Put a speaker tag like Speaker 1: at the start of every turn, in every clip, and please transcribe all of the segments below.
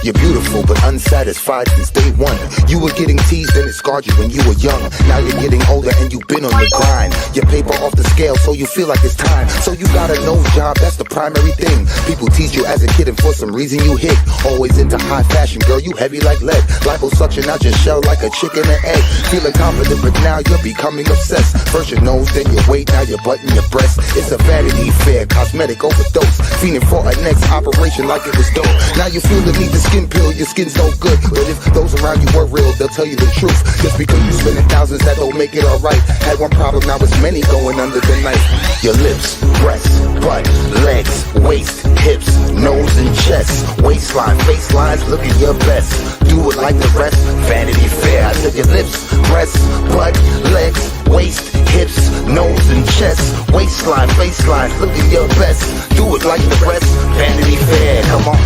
Speaker 1: You're beautiful but unsatisfied since day one. You were getting teased and it scarred you when you were young. Now you're getting older and you've been on the grind. Your paper off the scale so you feel like it's time. So you got a nose job, that's the primary thing. People teased you as a kid and for some reason you hit. Always into high fashion, girl, you heavy like lead. Liposuction out your shell like a chicken and egg. Feeling confident but now you're becoming obsessed. First your nose, then your weight, now your butt and your breast. It's a vanity fair, cosmetic overdose. Fiending for a next operation like it was dope. Now you feel the need to skin pill, your skin's no good. But if those around you were real, they'll tell you the truth. Just because you spending thousands, that don't make it alright. Had one problem, now it's many going under the knife. Your lips, breasts, butt, legs, waist, hips, nose and chest, waistline, facelines, looking your best. Do it like the rest, Vanity Fair. I said your lips, breasts, butt, legs, waist, hips, nose and chest, waistline, facelines, looking your best. Do it like the rest, Vanity Fair. Come on.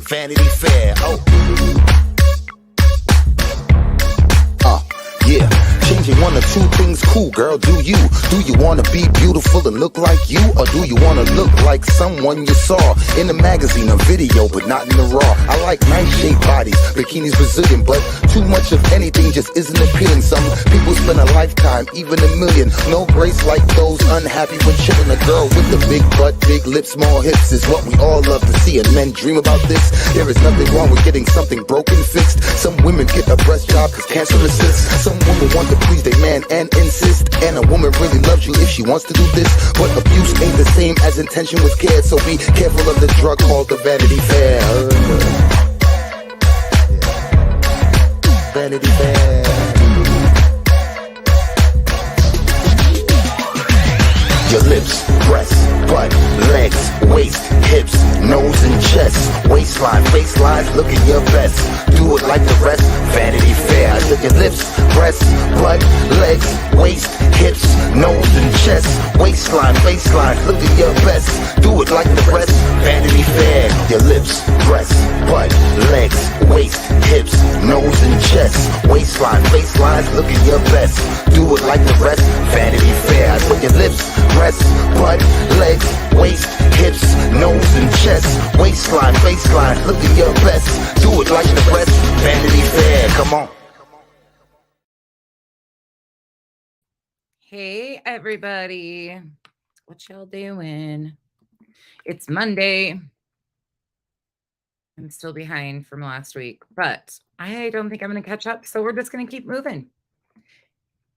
Speaker 1: Vanity Fair, yeah. Changing one or two things, cool, girl, do you? Do you wanna be beautiful and look like you? Or do you wanna look like someone you saw in a magazine or video, but not in the raw? I like nice shaped bodies, bikinis Brazilian, but too much of anything just isn't appealing. Some people spend a lifetime, even a million. No grace like those unhappy with chilling. A girl with a big butt, big lips, small hips is what we all love to see, and men dream about this. There is nothing wrong with getting something broken fixed. Some women get a breast job cause cancer resists. Some women want to please their man and insist. And a woman really loves you if she wants to do this. But abuse ain't the same as intention was cared. So be careful of the drug called the Vanity Fair. Vanity Fair. Your lips, breasts, butt, legs, waist, hips, nose and chest, waistline, facelines, looking your best. Do it like the rest, Vanity Fair. I said your lips, breasts, butt, legs, waist, hips, nose and chest, waistline, facelines, looking your best. Do it like the rest, Vanity Fair. Your lips, breasts, butt, legs, waist, hips, nose and chest, waistline, facelines, looking your best. Do it like the rest, Vanity Fair. I said your lips, breasts, butt, legs, waist, hips, nose and chest, waistline, faceline, look at your best. Do it like the rest, Vanity Fair. Come on.
Speaker 2: Hey everybody, what y'all doing? It's Monday. I'm still behind from last week, but I don't think I'm going to catch up, so we're just going to keep moving.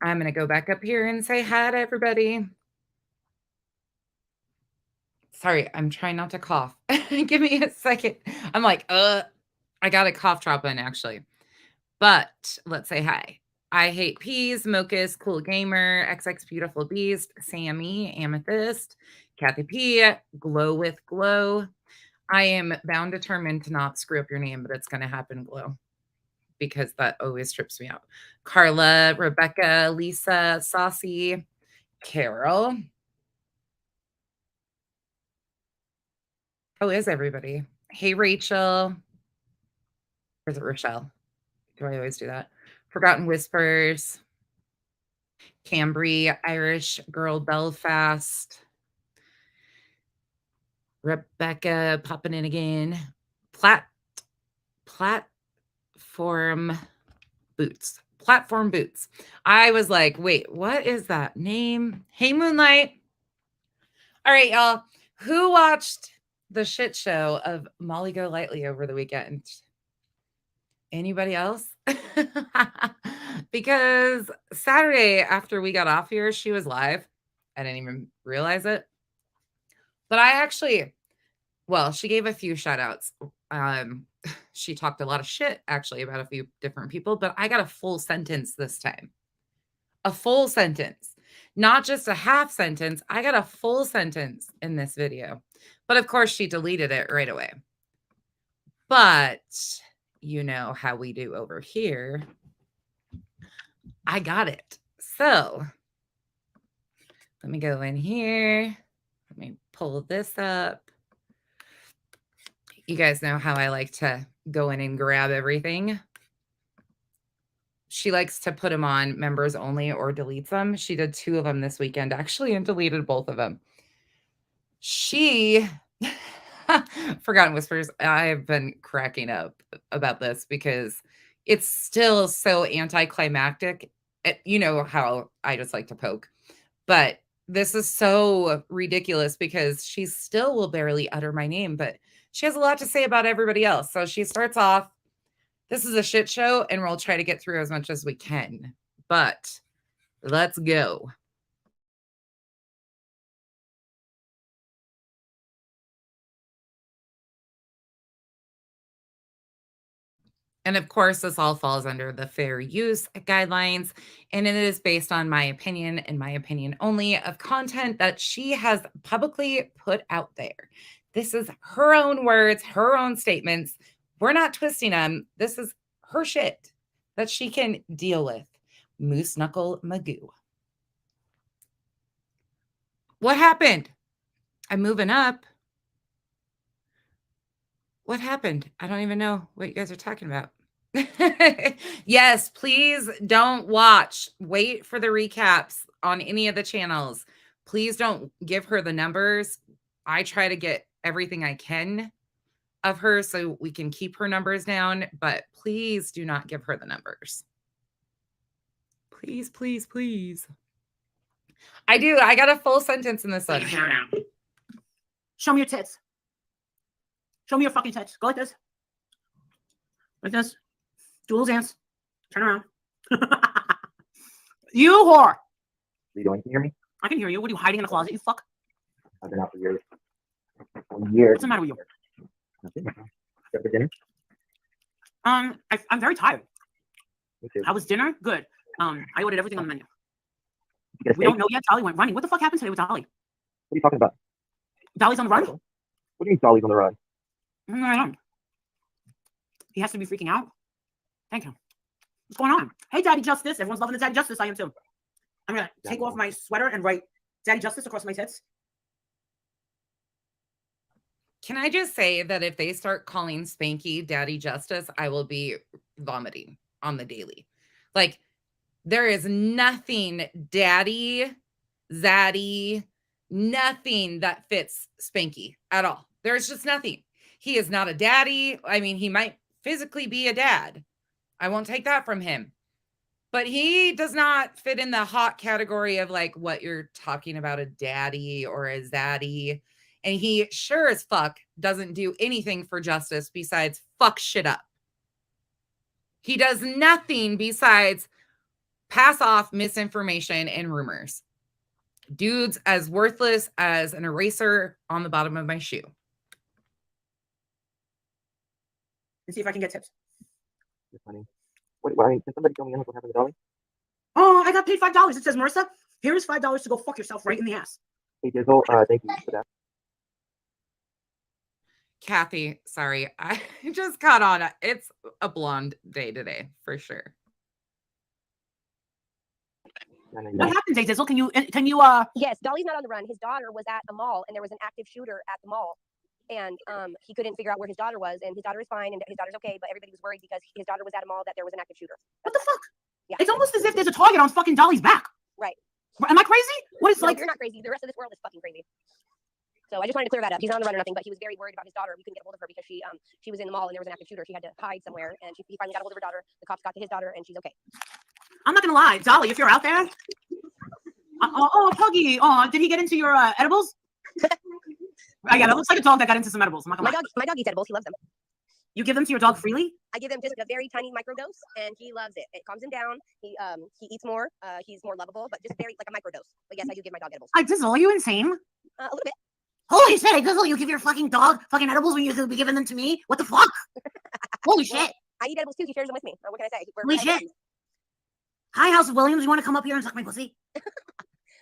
Speaker 2: I'm going to go back up here and say hi to everybody. Sorry, I'm trying not to cough. Give me a second. I'm like, I got a cough drop in actually. But let's say hi. I Hate Peas, Mochus, Cool Gamer, XX Beautiful Beast, Sammy, Amethyst, Kathy P, Glow with Glow. I am bound determined to not screw up your name, but it's going to happen, Glow, because that always trips me out. Carla, Rebecca, Lisa, Saucy, Carol. How is everybody? Hey, Rachel. Or is it Rochelle? Do I always do that? Forgotten Whispers. Cambry, Irish Girl Belfast. Rebecca popping in again. Platform Boots. Platform Boots. I was like, wait, what is that name? Hey, Moonlight. All right, y'all. Who watched the shit show of Molly Golightly over the weekend? Anybody else? Because Saturday after we got off here, she was live. I didn't even realize it. But she gave a few shout outs. She talked a lot of shit actually about a few different people, but I got a full sentence this time. A full sentence, not just a half sentence. I got a full sentence in this video. But of course, she deleted it right away. But you know how we do over here. I got it. So let me go in here. Let me pull this up. You guys know how I like to go in and grab everything. She likes to put them on members only or deletes them. She did 2 of them this weekend, actually, and deleted both of them. She Forgotten Whispers. I've been cracking up about this because it's still so anticlimactic. You know how I just like to poke, but this is so ridiculous because she still will barely utter my name, but she has a lot to say about everybody else. So she starts off, this is a shit show, and we'll try to get through as much as we can. But let's go. And of course, this all falls under the fair use guidelines, and it is based on my opinion and my opinion only of content that she has publicly put out there. This is her own words, her own statements. We're not twisting them. This is her shit that she can deal with. Moose Knuckle Magoo. What happened? I'm moving up. What happened? I don't even know what you guys are talking about. Yes, please don't watch. Wait for the recaps on any of the channels. Please don't give her the numbers. I try to get everything I can of her so we can keep her numbers down, but please do not give her the numbers. Please, please, please. I do. I got a full sentence in this one.
Speaker 3: Show me your tits. Show me your fucking tits. Go like this. Like this. Do a little dance. Turn around. You whore.
Speaker 4: What are you doing? Can you hear me?
Speaker 3: I can hear you. What are you hiding in the closet, you fuck?
Speaker 4: I've been out for years. For years.
Speaker 3: What's the matter with you?
Speaker 4: Nothing. You have good dinner?
Speaker 3: I'm very tired.
Speaker 4: Me too.
Speaker 3: How was dinner? Good. I ordered everything on the menu.
Speaker 4: You get a
Speaker 3: We
Speaker 4: steak?
Speaker 3: don't know yet. Dolly went running. What the fuck happened today with Dolly?
Speaker 4: What are you talking about?
Speaker 3: Dolly's on the run?
Speaker 4: What do you mean Dolly's on the run?
Speaker 3: I don't. He has to be freaking out. Thank you. What's going on? Hey, Daddy Justice. Everyone's loving the Daddy Justice. I am too. I'm going to take off my sweater and write Daddy Justice across my tits.
Speaker 2: Can I just say that if they start calling Spanky Daddy Justice, I will be vomiting on the daily. Like, there is nothing daddy, zaddy, nothing that fits Spanky at all. There's just nothing. He is not a daddy. I mean, he might physically be a dad. I won't take that from him. But he does not fit in the hot category of like what you're talking about, a daddy or a zaddy. And he sure as fuck doesn't do anything for justice besides fuck shit up. He does nothing besides pass off misinformation and rumors. Dude's as worthless as an eraser on the bottom of my shoe.
Speaker 3: Let's see if I can get tips.
Speaker 4: It's funny. What, I mean, can somebody tell me what happened to Dolly?
Speaker 3: Oh, I got paid $5. It says, Marissa, here is $5 to go fuck yourself right in the ass.
Speaker 4: Hey, Dizzle, thank you for that.
Speaker 2: Kathy, sorry, I just caught on. It's a blonde day today, for sure.
Speaker 3: What happened, Jay Dizzle? Can you
Speaker 5: Yes, Dolly's not on the run. His daughter was at a mall, and there was an active shooter at the mall. And he couldn't figure out where his daughter was, and his daughter is fine, and his daughter's okay, but everybody was worried because his daughter was at a mall that there was an active shooter.
Speaker 3: What the fuck?
Speaker 5: Yeah.
Speaker 3: It's almost as if there's a target on fucking Dolly's back.
Speaker 5: Right.
Speaker 3: Am I crazy? What is
Speaker 5: No,
Speaker 3: like?
Speaker 5: you're not crazy. The rest of this world is fucking crazy. So I just wanted to clear that up. He's not on the run or nothing, but he was very worried about his daughter. We couldn't get a hold of her because she was in the mall and there was an active shooter. She had to hide somewhere, and he finally got a hold of her daughter. The cops got to his daughter, and she's okay.
Speaker 3: I'm not gonna lie, Dolly, if you're out there. Puggy. Oh, did he get into your edibles? Yeah, that looks like a dog that got into some edibles. I'm not gonna lie.
Speaker 5: My dog eats edibles. He loves them.
Speaker 3: You give them to your dog freely?
Speaker 5: I give him just a very tiny microdose, and he loves it. It calms him down. He eats more. He's more lovable, but just very like a microdose. But yes, I do give my dog edibles.
Speaker 3: Dizzle, are you insane?
Speaker 5: A little bit.
Speaker 3: Holy shit, Dizzle, you give your fucking dog fucking edibles when you could be giving them to me? What the fuck? Holy shit.
Speaker 5: I eat edibles too. He shares them with me. What can I say?
Speaker 3: Holy shit. Hi, House of Williams. You want to come up here and suck my pussy?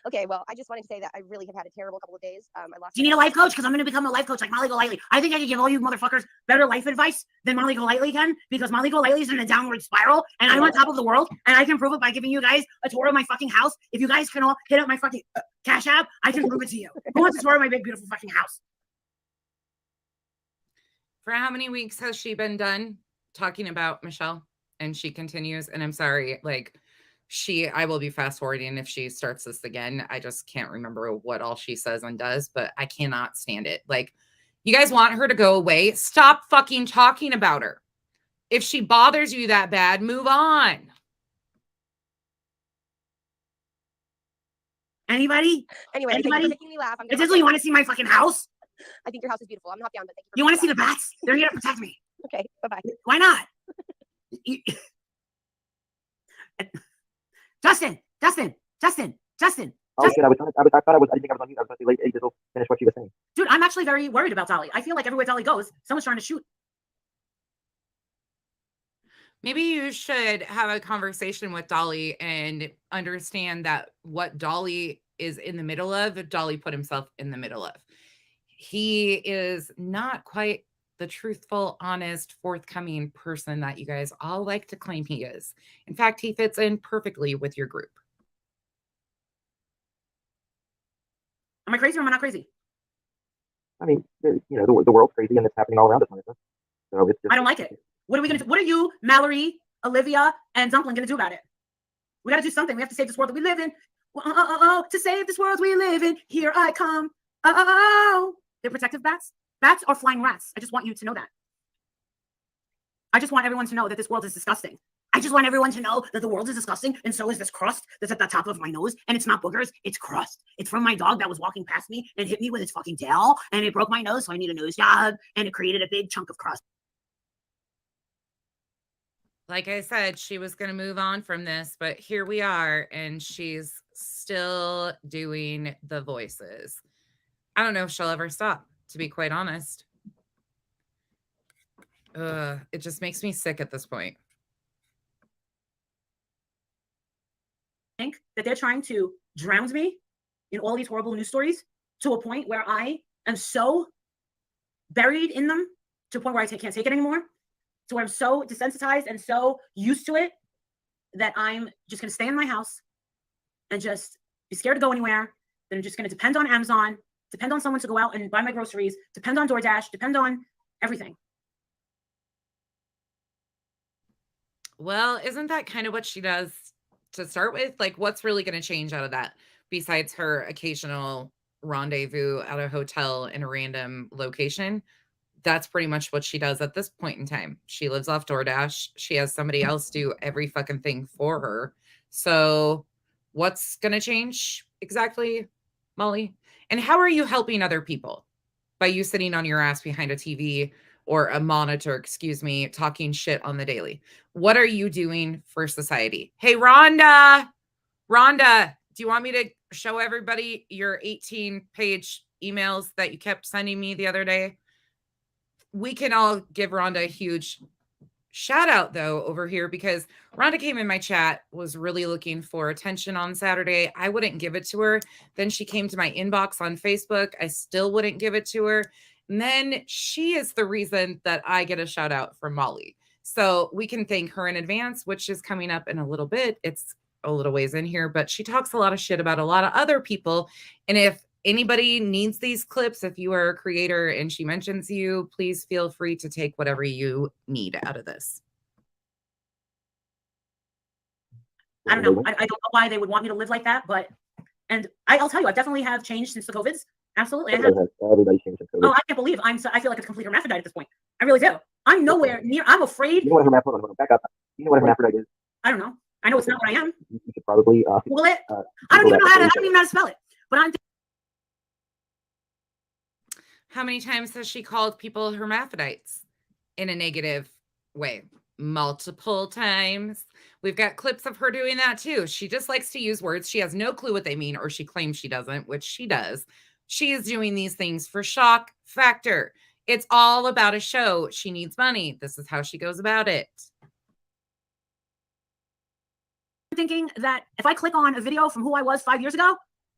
Speaker 5: Okay, well, I just wanted to say that I really have had a terrible couple of days. I lost.
Speaker 3: Do you need a life coach? Because I'm going to become a life coach like Molly Golightly. I think I can give all you motherfuckers better life advice than Molly Golightly can, because Molly Golightly is in a downward spiral, and I'm on top of the world, and I can prove it by giving you guys a tour of my fucking house. If you guys can all hit up my fucking Cash App, I can prove it to you. Who wants a tour of my big, beautiful fucking house?
Speaker 2: For how many weeks has she been done talking about Michelle? And she continues, and I'm sorry, like, I will be fast forwarding if she starts this again. I just can't remember what all she says and does, but I cannot stand it. Like, You guys want her to go away? Stop fucking talking about her. If she bothers you that bad, move on.
Speaker 3: Anybody?
Speaker 5: Anyway, thank you for making me laugh. I'm
Speaker 3: It
Speaker 5: gonna
Speaker 3: doesn't you want to see my fucking house?
Speaker 5: I think your house is beautiful. I'm not down, but thank you.
Speaker 3: You want to see the bats? They're here to protect me.
Speaker 5: Okay, bye-bye.
Speaker 3: Why not? Justin.
Speaker 4: Oh shit! I thought I was. I didn't think I was on mute. I was about to let Azel finish what she was saying.
Speaker 3: Dude, I'm actually very worried about Dolly. I feel like everywhere Dolly goes, someone's trying to shoot.
Speaker 2: Maybe you should have a conversation with Dolly and understand that what Dolly is in the middle of, Dolly put himself in the middle of. He is not quite the truthful, honest, forthcoming person that you guys all like to claim he is. In fact, he fits in perfectly with your group.
Speaker 3: Am I crazy or am I not crazy?
Speaker 4: I mean, you know, the world's crazy and it's happening all around us, Melissa. So it's just,
Speaker 3: I don't like it. What are we gonna do? What are you, Mallory, Olivia, and Dumpling gonna do about it? We gotta do something. We have to save this world that we live in. To save this world we live in, here I come. They're protective bats. Bats are flying rats. I just want you to know that. I just want everyone to know that this world is disgusting. I just want everyone to know that the world is disgusting, and so is this crust that's at the top of my nose, and it's not boogers, it's crust. It's from my dog that was walking past me and hit me with its fucking tail, and it broke my nose, so I need a nose job, and it created a big chunk of crust.
Speaker 2: Like I said, she was going to move on from this, but here we are, and she's still doing the voices. I don't know if she'll ever stop, to be quite honest. It just makes me sick at this point.
Speaker 3: I think that they're trying to drown me in all these horrible news stories to a point where I am so buried in them to a point where I can't take it anymore. So I'm so desensitized and so used to it that I'm just going to stay in my house and just be scared to go anywhere. Then I'm just going to depend on Amazon, depend on someone to go out and buy my groceries, depend on DoorDash, depend on everything.
Speaker 2: Well, isn't that kind of what she does to start with? Like, what's really going to change out of that besides her occasional rendezvous at a hotel in a random location? That's pretty much what she does at this point in time. She lives off DoorDash. She has somebody else do every fucking thing for her. So what's going to change exactly, Molly? And how are you helping other people? By you sitting on your ass behind a TV or a monitor, excuse me, talking shit on the daily. What are you doing for society? Hey, Rhonda, do you want me to show everybody your 18-page emails that you kept sending me the other day? We can all give Rhonda a huge shout out though over here, because Rhonda came in my chat, was really looking for attention on Saturday. I wouldn't give it to her. Then she came to my inbox on Facebook. I still wouldn't give it to her. And then she is the reason that I get a shout out from Molly. So we can thank her in advance, which is coming up in a little bit. It's a little ways in here, but she talks a lot of shit about a lot of other people. And if anybody needs these clips, if you are a creator and she mentions you, please feel free to take whatever you need out of this.
Speaker 3: I don't know. I don't know why they would want me to live like that, but, and I'll tell you, I definitely have changed since the COVIDs. Absolutely.
Speaker 4: Everybody changed the
Speaker 3: Oh, I can't believe I feel like a complete hermaphrodite at this point. I really do. I'm nowhere near, I'm afraid.
Speaker 4: You know what hermaphrodite is? Back up. You know what hermaphrodite is?
Speaker 3: I don't know. I know it's not what I am.
Speaker 4: You should probably
Speaker 3: Google it. I don't even know how to spell it. But I'm.
Speaker 2: How many times has she called people hermaphrodites in a negative way? Multiple times. We've got clips of her doing that too. She just likes to use words. She has no clue what they mean, or she claims she doesn't, which she does. She is doing these things for shock factor. It's all about a show. She needs money. This is how she goes about it.
Speaker 3: I'm thinking that if I click on a video from who I was 5 years ago,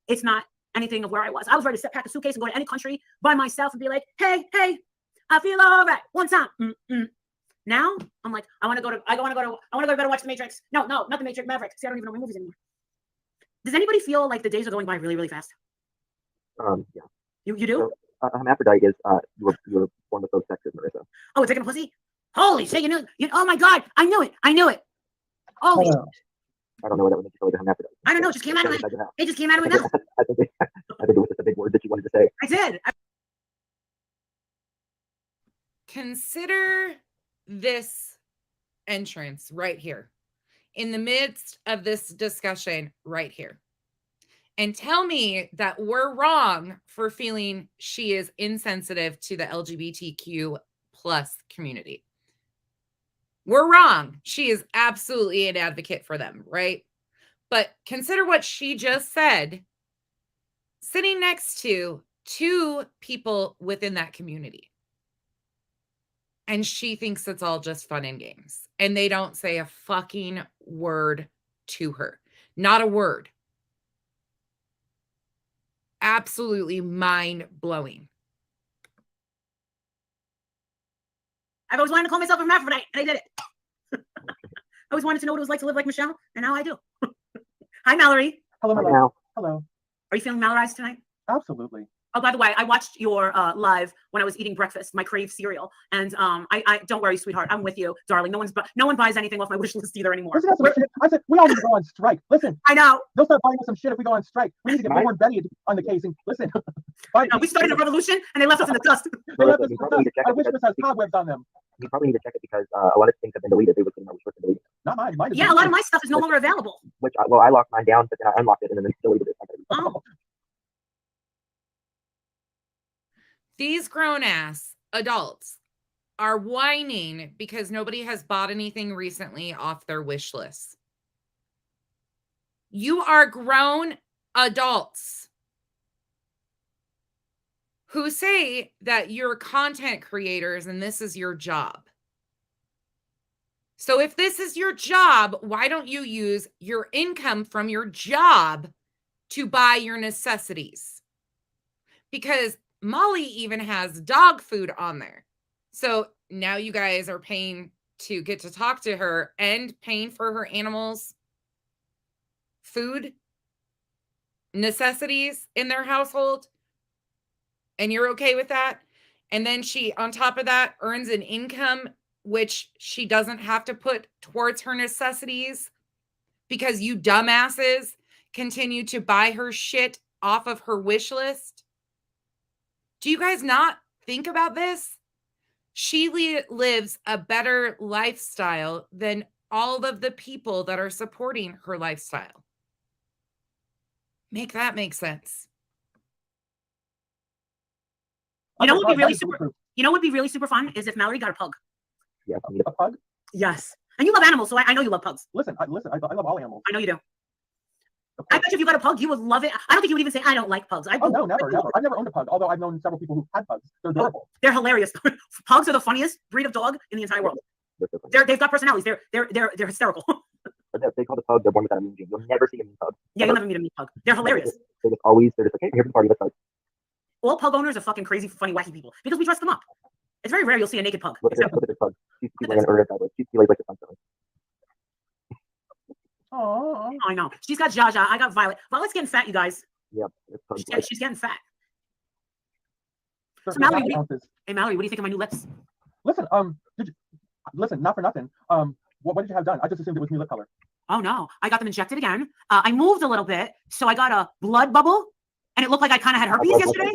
Speaker 3: it's not anything of where I was. I was ready to pack a suitcase and go to any country by myself and be like, hey, I feel all right. One time. Now I'm like, I want to go to bed and watch The Matrix. No, not The Matrix, Maverick. See, I don't even know my movies anymore. Does anybody feel like the days are going by really, really fast?
Speaker 4: Yeah.
Speaker 3: You do?
Speaker 4: So, hermaphrodite is you were born with those sexes, Marissa.
Speaker 3: Oh, it's taking a pussy? Holy shit, you knew, oh my God, I knew it. Holy shit.
Speaker 4: I don't know what that would make you feel like a hermaphrodite.
Speaker 3: I don't know, it just came out of it. It just came out of it now.
Speaker 4: I think it was just a big word that you wanted to say.
Speaker 3: I did.
Speaker 2: consider this entrance right here in the midst of this discussion right here. And tell me that we're wrong for feeling she is insensitive to the LGBTQ plus community. We're wrong. She is absolutely an advocate for them, right? But consider what she just said, sitting next to two people within that community. And she thinks it's all just fun and games. And they don't say a fucking word to her. Not a word. Absolutely mind-blowing.
Speaker 3: I've always wanted to call myself a hermaphrodite, and I did it. I always wanted to know what it was like to live like Michelle, and now I do. Hi, Mallory.
Speaker 6: Hello,
Speaker 4: Right
Speaker 6: hello.
Speaker 4: now.
Speaker 6: Hello.
Speaker 3: Are you feeling Mallorized tonight?
Speaker 6: Absolutely.
Speaker 3: Oh, by the way, I watched your live when I was eating breakfast, my Crave cereal, and I don't worry, sweetheart, I'm with you, darling. No one buys anything off my wish list either anymore.
Speaker 6: Listen, I said we all need to go on strike. Listen,
Speaker 3: I know.
Speaker 6: they'll start buying us some shit if we go on strike. We need to get more Betty on the case. And listen,
Speaker 3: No, we started a revolution, and they left us in the dust.
Speaker 6: they left us
Speaker 4: You
Speaker 6: with
Speaker 4: probably need
Speaker 6: dust.
Speaker 4: to check
Speaker 6: Our
Speaker 4: it
Speaker 6: wish
Speaker 4: because-
Speaker 6: list has cobwebs on them.
Speaker 4: You probably need to check it because a lot of things have been deleted. They were getting my wish list and deleted.
Speaker 6: Not mine. Mine is
Speaker 3: Yeah, a lot of my stuff is no longer available.
Speaker 4: Which, I locked mine down, but then I unlocked it and then deleted it.
Speaker 3: Oh,
Speaker 2: These grown-ass adults are whining because nobody has bought anything recently off their wish list. You are grown adults who say that you're content creators and this is your job. So if this is your job, why don't you use your income from your job to buy your necessities? Because Molly even has dog food on there. So now you guys are paying to get to talk to her and paying for her animals' food necessities in their household. And you're okay with that? And then she, on top of that, earns an income which she doesn't have to put towards her necessities because you dumbasses continue to buy her shit off of her wish list. Do you guys not think about this? She lives a better lifestyle than all of the people that are supporting her lifestyle. Make that make sense.
Speaker 3: you know what would be really
Speaker 6: That is
Speaker 3: super?
Speaker 6: foolproof.
Speaker 3: You know what would be really super fun is if Mallory got a pug.
Speaker 4: Yeah, I need
Speaker 6: A pug?
Speaker 3: Yes, and you love animals, so I know you love pugs.
Speaker 6: Listen, I love all animals.
Speaker 3: I know you do.
Speaker 6: Of
Speaker 3: I
Speaker 6: course.
Speaker 3: bet you if you got a pug, you would love it. I don't think you would even say I don't like pugs.
Speaker 6: Oh no, never. I've never owned a pug, although I've known several people who had pugs. They're adorable.
Speaker 3: They're hilarious. Pugs are the funniest breed of dog in the entire world. They've got personalities. They're hysterical.
Speaker 4: They call the pug, they're born without a mean gene. You'll never see a mean pug.
Speaker 3: Yeah, you'll never meet a meat pug. They're hilarious.
Speaker 4: They're just like, hey, here's the party, let's go.
Speaker 3: All pug owners are fucking crazy, funny, wacky people because we dress them up. It's very rare you'll see a naked pug.
Speaker 4: Look at this pug. She's like an Earth outlet. She lays like the sunshine.
Speaker 6: Oh,
Speaker 3: I know. She's got Jaja. I got Violet. Violet's getting fat, you guys.
Speaker 4: Yeah, it's pug.
Speaker 3: She's getting fat.
Speaker 6: so
Speaker 3: Mallory,
Speaker 6: ounces.
Speaker 3: Hey, Mallory, what do you think of my new lips?
Speaker 6: Listen, listen, not for nothing. What did you have done? I just assumed it was new lip color.
Speaker 3: Oh, no. I got them injected again. I moved a little bit, so I got a blood bubble, and it looked like I kind of had herpes yesterday.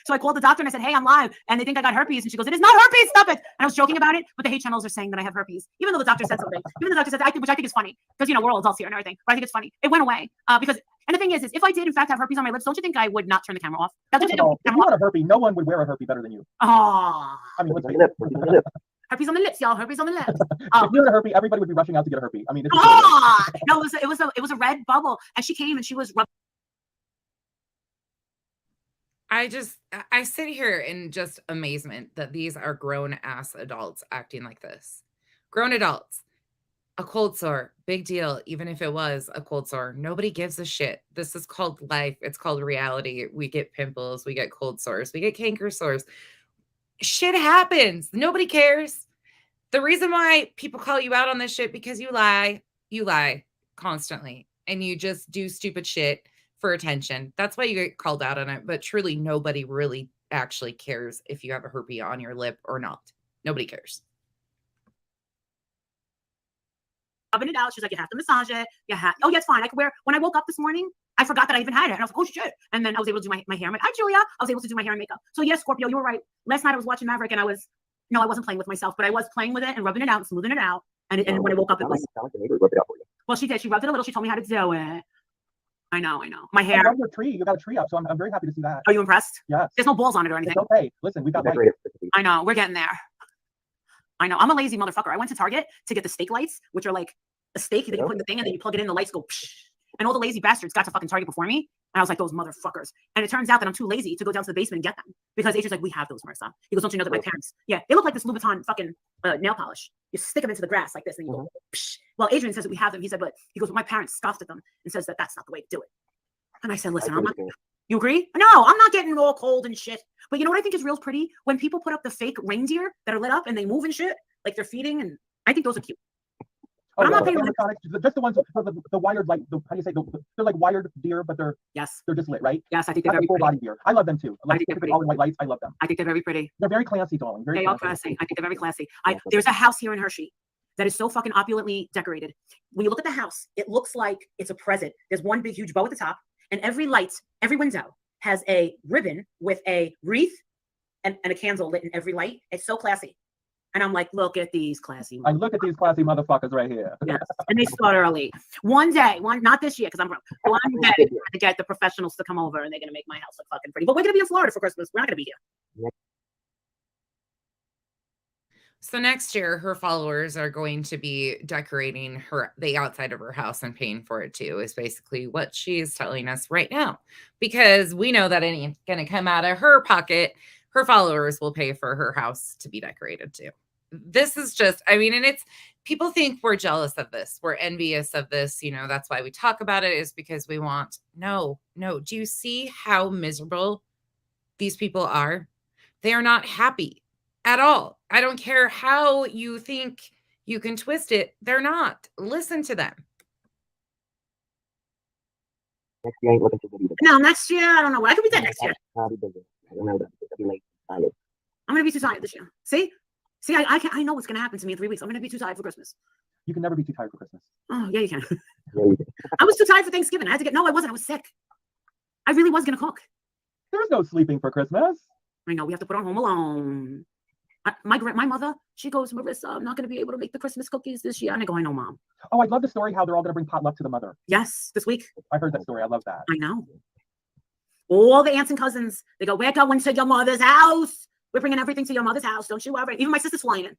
Speaker 3: So I called the doctor and I said, hey, I'm live. And they think I got herpes. And she goes, it is not herpes. Stop it. And I was joking about it. But the hate channels are saying that I have herpes, even though the doctor said something. Even though the doctor said, which I think is funny because, we're all adults here and everything. But I think it's funny. It went away because, and the thing is if I did, in fact, have herpes on my lips, don't you think I would not turn the camera off?
Speaker 6: First of all, if you had a herpes, no one would wear a herpes better than you.
Speaker 3: Oh,
Speaker 6: I mean, let's
Speaker 4: Where's
Speaker 6: face
Speaker 4: my
Speaker 6: it.
Speaker 4: lip? Where's my lip?
Speaker 3: herpes on the lips, y'all. Herpes on the lips.
Speaker 6: If you had a herpes, everybody would be rushing out to get a herpes. I mean, it's
Speaker 3: Oh, no, it was a red bubble. And she came and she was rubbing.
Speaker 2: I sit here in just amazement that these are grown ass adults acting like this. Grown adults. A cold sore, big deal. Even if it was a cold sore, nobody gives a shit. This is called life. It's called reality. We get pimples, we get cold sores, we get canker sores. Shit happens. Nobody cares. The reason why people call you out on this shit because you lie constantly and you just do stupid shit for attention. That's why you get called out on it. But truly, nobody really actually cares if you have a herpes on your lip or not. Nobody cares.
Speaker 3: Rubbing it out. She's like, you have to massage it. Oh, yeah, it's fine. I could wear, when I woke up this morning, I forgot that I even had it. And I was like, oh shit. And then I was able to do my hair. I'm like, hi, Julia. I was able to do my hair and makeup. So yes, Scorpio, you were right. Last night I was watching Maverick and I wasn't playing with myself, but I was playing with it and rubbing it out and smoothing it out. And when I woke up, it was. Well, she did. She rubbed it a little. She told me how to do it. I know. My hair.
Speaker 6: I love your tree. You got a tree up, so I'm very happy to see that.
Speaker 3: Are you impressed?
Speaker 6: Yes.
Speaker 3: There's no balls on it or anything.
Speaker 6: It's okay. Listen, we got lights.
Speaker 3: I know. We're getting there. I know. I'm a lazy motherfucker. I went to Target to get the stake lights, which are like a stake that you put in the thing and then you plug it in, the lights go psh. And all the lazy bastards got to fucking Target before me. And I was like, those motherfuckers. And it turns out that I'm too lazy to go down to the basement and get them. Because Adrian's like, we have those, Marissa. He goes, don't you know that my parents, they look like this Louboutin fucking nail polish. You stick them into the grass like this and you go, psh. Well, Adrian says that we have them. He said, but he goes, well, my parents scoffed at them and says that that's not the way to do it. And I said, listen, I'm not, you agree? No, I'm not getting all cold and shit. But you know what I think is real pretty? When people put up the fake reindeer that are lit up and they move and shit, like they're feeding, and I think those are cute.
Speaker 6: Oh,
Speaker 3: I'm not paying
Speaker 6: just the ones the wired, like how do you say, they're like wired deer, but they're just lit, right?
Speaker 3: Yes, I think they're very
Speaker 6: full
Speaker 3: pretty.
Speaker 6: body deer. I love them too. Like all in white lights, I love them.
Speaker 3: I think they're very pretty.
Speaker 6: They're very classy, darling.
Speaker 3: They are classy. I think they're very classy. There's a house here in Hershey that is so fucking opulently decorated. When you look at the house, it looks like it's a present. There's one big huge bow at the top, and every light, every window has a ribbon with a wreath and a candle lit in every light. It's so classy. And I'm like, look at these classy.
Speaker 6: I look at these classy motherfuckers right here.
Speaker 3: Yes. And they start early. One day, not this year, because I'm broke. One day, I'm to get the professionals to come over and they're going to make my house look fucking pretty. But we're going to be in Florida for Christmas. We're not going to be here.
Speaker 2: So next year, her followers are going to be decorating the outside of her house and paying for it too, is basically what she's telling us right now. Because we know that it ain't going to come out of her pocket. Her followers will pay for her house to be decorated too. This is just, and it's, people think we're jealous of this. We're envious of this. That's why we talk about it, is because we want, no. Do you see how miserable these people are? They are not happy at all. I don't care how you think you can twist it. They're not. Listen to them.
Speaker 4: Next year ain't looking too good either.
Speaker 3: No, next year, I don't know. I could be dead next year.
Speaker 4: I'll be busy. I don't know that. I'll be late. Tired.
Speaker 3: I'm going to be too tired this year. See, I know what's going to happen to me in 3 weeks. I'm going to be too tired for Christmas.
Speaker 6: You can never be too tired for Christmas.
Speaker 3: Oh, yeah, you can.
Speaker 4: Yeah, you can.
Speaker 3: I was too tired for Thanksgiving. I wasn't. I was sick. I really was going to cook.
Speaker 6: There's no sleeping for Christmas.
Speaker 3: I know. We have to put on Home Alone. My mother, she goes, Marissa, I'm not going to be able to make the Christmas cookies this year. And I go, I know, Mom.
Speaker 6: Oh, I love the story how they're all going to bring potluck to the mother.
Speaker 3: Yes, this week.
Speaker 6: I heard that story. I love that.
Speaker 3: I know. All the aunts and cousins, they go, we're going to your mother's house. We're bringing everything to your mother's house. Don't you worry. Even my sister's flying in.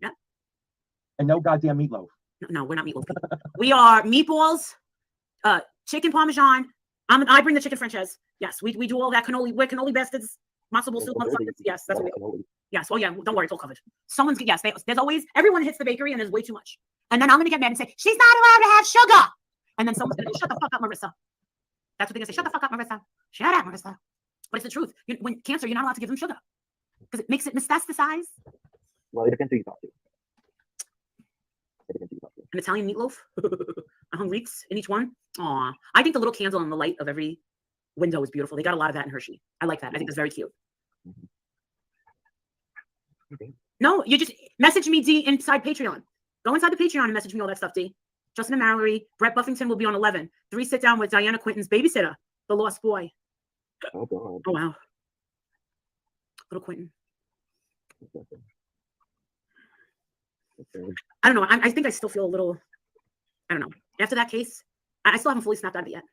Speaker 3: Yeah.
Speaker 6: And no goddamn meatloaf.
Speaker 3: No, we're not meatloaf people. We are meatballs, chicken parmesan. I bring the chicken franchise. Yes, we do all that cannoli. We're cannoli bastards. Matzo ball soup. Yes, that's what we do. Yes. Oh yeah. Don't worry. It's all covered. There's always, everyone hits the bakery and there's way too much. And then I'm going to get mad and say, she's not allowed to have sugar. And then someone's going to shut the fuck up, Marissa. That's what they're going to say. Shut the fuck up, Marissa. Shut up, Marissa. But it's the truth. When cancer, you're not allowed to give them sugar because it makes it metastasize.
Speaker 4: Well, it depends who you talk to.
Speaker 3: An Italian meatloaf, reeks in each one. Aw, I think the little candle on the light of every window is beautiful. They got a lot of that in Hershey. I like that. I think that's very cute.
Speaker 4: Okay.
Speaker 3: No, you just message me, D, inside Patreon. Go inside the Patreon and message me all that stuff, D. Justin and Mallory, Brett Buffington will be on 11. 3 sit down with Diana Quinton's babysitter, the lost boy.
Speaker 4: Oh, God.
Speaker 3: Oh, wow. Little Quentin.
Speaker 4: Okay.
Speaker 3: I don't know. I think I still feel a little, I don't know. After that case, I still haven't fully snapped out of it yet.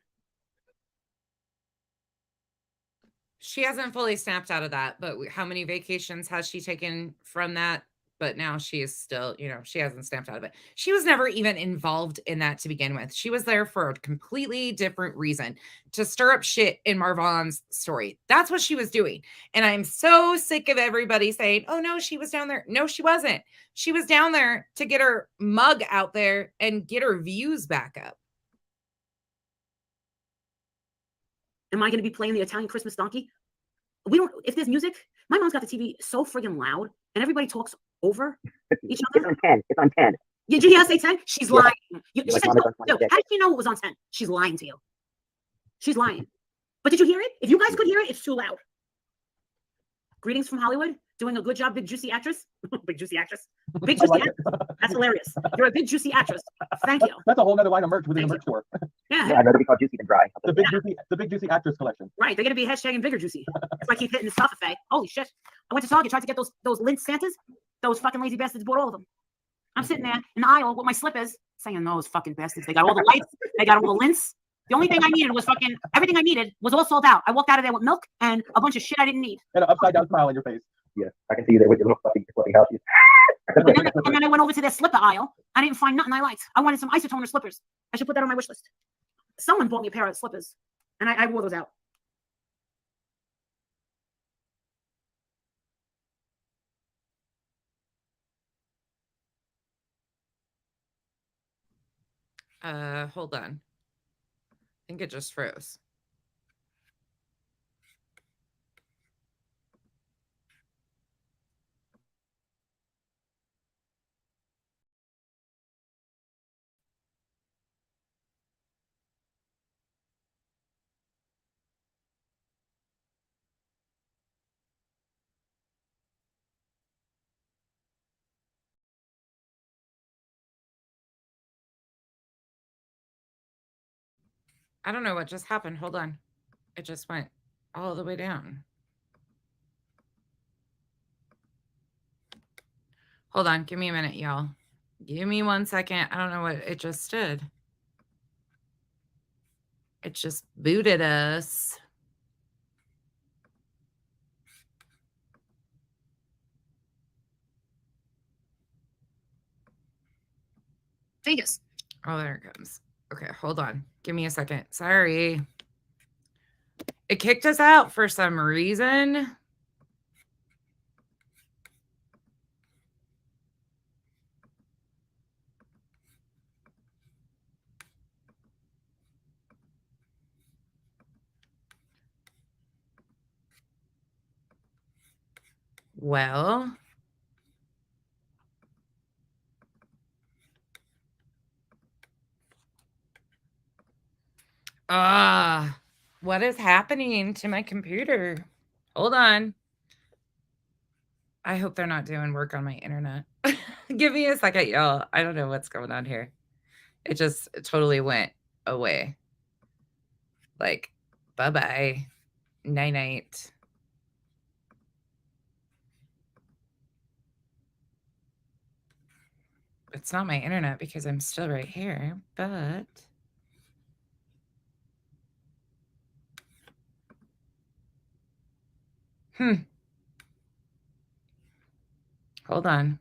Speaker 2: She hasn't fully snapped out of that, but how many vacations has she taken from that? But now she is still, she hasn't snapped out of it. She was never even involved in that to begin with. She was there for a completely different reason, to stir up shit in Marvon's story. That's what she was doing. And I'm so sick of everybody saying, oh no, she was down there. No, she wasn't. She was down there to get her mug out there and get her views back up.
Speaker 3: Am I going to be playing the Italian Christmas donkey? If there's music, my mom's got the TV so friggin' loud and everybody talks over each other.
Speaker 4: It's on 10.
Speaker 3: Did you hear her say 10? She's lying. She
Speaker 4: like
Speaker 3: said, no, how did she know it was on 10? She's lying to you. She's lying. But did you hear it? If you guys could hear it, it's too loud. Greetings from Hollywood. doing a good job, big juicy actress. Big juicy actress. Big juicy actress. That's hilarious. You're a big juicy actress. Thank you.
Speaker 6: That's a whole nother line of merch within the merch store.
Speaker 3: Yeah.
Speaker 4: Yeah, I'd rather be called Juicy than Dry.
Speaker 6: The big juicy actress collection.
Speaker 3: Right. They're gonna be hashtagging bigger juicy. That's why I keep hitting the stuff, Faye. Holy shit. I went to Target, tried to get those lint Santas. Those fucking lazy bastards bought all of them. I'm sitting there in the aisle with my slippers, saying, those fucking bastards. They got all the lights, they got all the lints. The only thing I needed was everything I needed was all sold out. I walked out of there with milk and a bunch of shit I didn't need.
Speaker 6: And an upside down smile on your face.
Speaker 4: Yeah, I can see you there with your little fluffy house.
Speaker 3: And then I went over to their slipper aisle. I didn't find nothing I liked. I wanted some isotoner slippers. I should put that on my wish list. Someone bought me a pair of slippers, and I wore those out.
Speaker 2: Hold on. I think it just froze. I don't know what just happened. Hold on. It just went all the way down. Hold on. Give me a minute, y'all. Give me 1 second. I don't know what it just did. It just booted us.
Speaker 3: Vegas.
Speaker 2: Oh, there it comes. Okay, hold on. Give me a second. Sorry. It kicked us out for some reason. Well, what is happening to my computer? Hold on. I hope they're not doing work on my internet. Give me a second, y'all. I don't know what's going on here. It just totally went away. Like, bye-bye. Night-night. It's not my internet because I'm still right here, but... Hold on.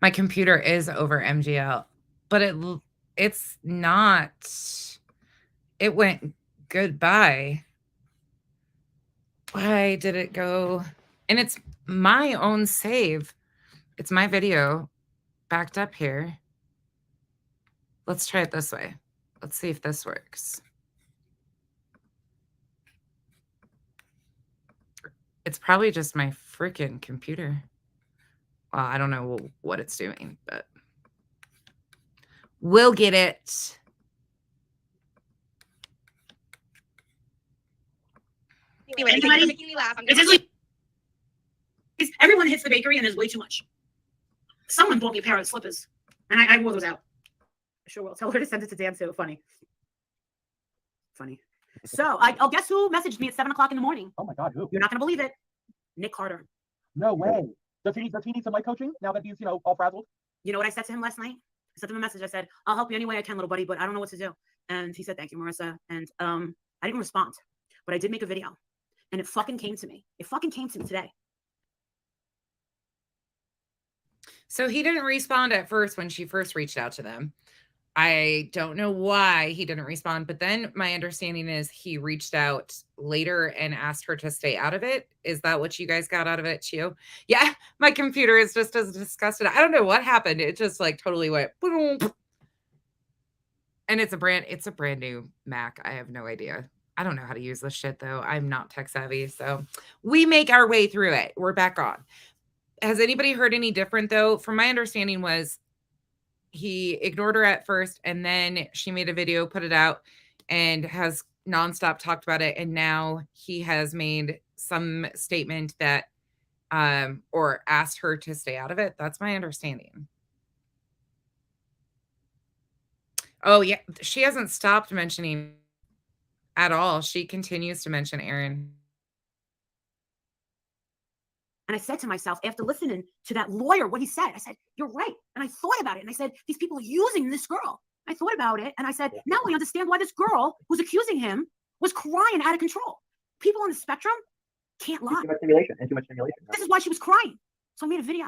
Speaker 2: My computer is over MGL, but it's not. It went goodbye. Why did it go? And it's my own save. It's my video backed up here. Let's try it this way. Let's see if this works. It's probably just my freaking computer. Well, I don't know what it's doing, but we'll get it.
Speaker 3: Anybody?
Speaker 5: Making me laugh.
Speaker 3: Everyone hits the bakery and there's way too much. Someone bought me a pair of slippers, and I wore those out. I sure will. Tell her to send it to Dan too. Funny. So, I'll guess who messaged me at 7 o'clock in the morning.
Speaker 6: Oh my God, who?
Speaker 3: You're not gonna believe it. Nick Carter.
Speaker 6: No way. Does he need some life coaching now that he's all frazzled?
Speaker 3: You know what I said to him last night? I sent him a message. I said, I'll help you any way I can, little buddy, but I don't know what to do. And he said, thank you, Marissa. And I didn't respond, but I did make a video. And it fucking came to me. It fucking came to me today.
Speaker 2: So he didn't respond at first when she first reached out to them. I don't know why he didn't respond, but then my understanding is he reached out later and asked her to stay out of it. Is that what you guys got out of it, Chio? Yeah, my computer is just as disgusted. I don't know what happened. It just like totally went boom. And it's a brand new Mac. I have no idea. I don't know how to use this shit though. I'm not tech savvy. So we make our way through it. We're back on. Has anybody heard any different though? From my understanding was he ignored her at first, and then she made a video, put it out, and has nonstop talked about it. And now he has made some statement that or asked her to stay out of it. That's my understanding. Oh yeah, she hasn't stopped mentioning at all. She continues to mention Aaron.
Speaker 3: And I said to myself, after listening to that lawyer, what he said, I said, you're right. And I thought about it, and I said, these people are using this girl. I thought about it, and I said, now I understand why this girl who's accusing him was crying out of control. People on the spectrum can't lie.
Speaker 4: Too much stimulation and too much stimulation.
Speaker 3: This is why she was crying. So I made a video.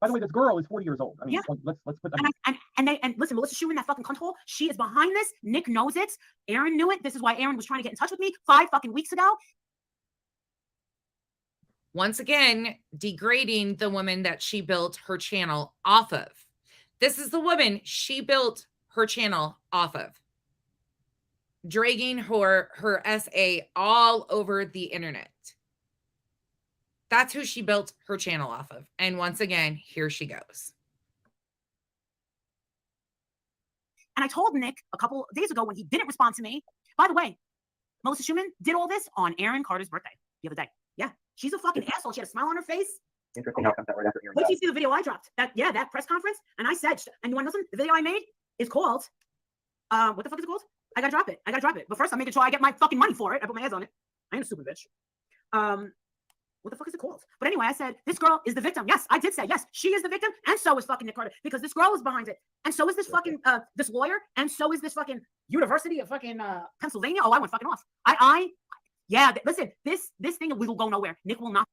Speaker 6: By the way, this girl is 40 years old. I mean, let's put that.
Speaker 3: And listen, Melissa Schumann, that fucking cunt hole, she is behind this. Nick knows it. Aaron knew it. This is why Aaron was trying to get in touch with me 5 fucking weeks ago.
Speaker 2: Once again, degrading the woman that she built her channel off of. This is the woman she built her channel off of. Dragging her SA all over the internet. That's who she built her channel off of. And once again, here she goes.
Speaker 3: And I told Nick a couple days ago when he didn't respond to me, by the way, Melissa Schumann did all this on Aaron Carter's birthday the other day. Yeah, she's a fucking asshole. She had a smile on her face.
Speaker 4: Interesting how it comes out right after Aaron
Speaker 3: Wait till
Speaker 4: died.
Speaker 3: you see the video I dropped. That press conference. And I said, and you want to listen? The video I made is called, what the fuck is it called? I gotta drop it. But first I'm making sure I get my fucking money for it. I put my hands on it. I ain't a stupid bitch. What the fuck is it called? But anyway, I said, this girl is the victim. Yes, I did say, yes, she is the victim. And so is fucking Nick Carter, because this girl is behind it. And so is this fucking, this lawyer. And so is this fucking University of fucking Pennsylvania. Oh, I went fucking off. Yeah, listen, this thing will go nowhere. Nick will not.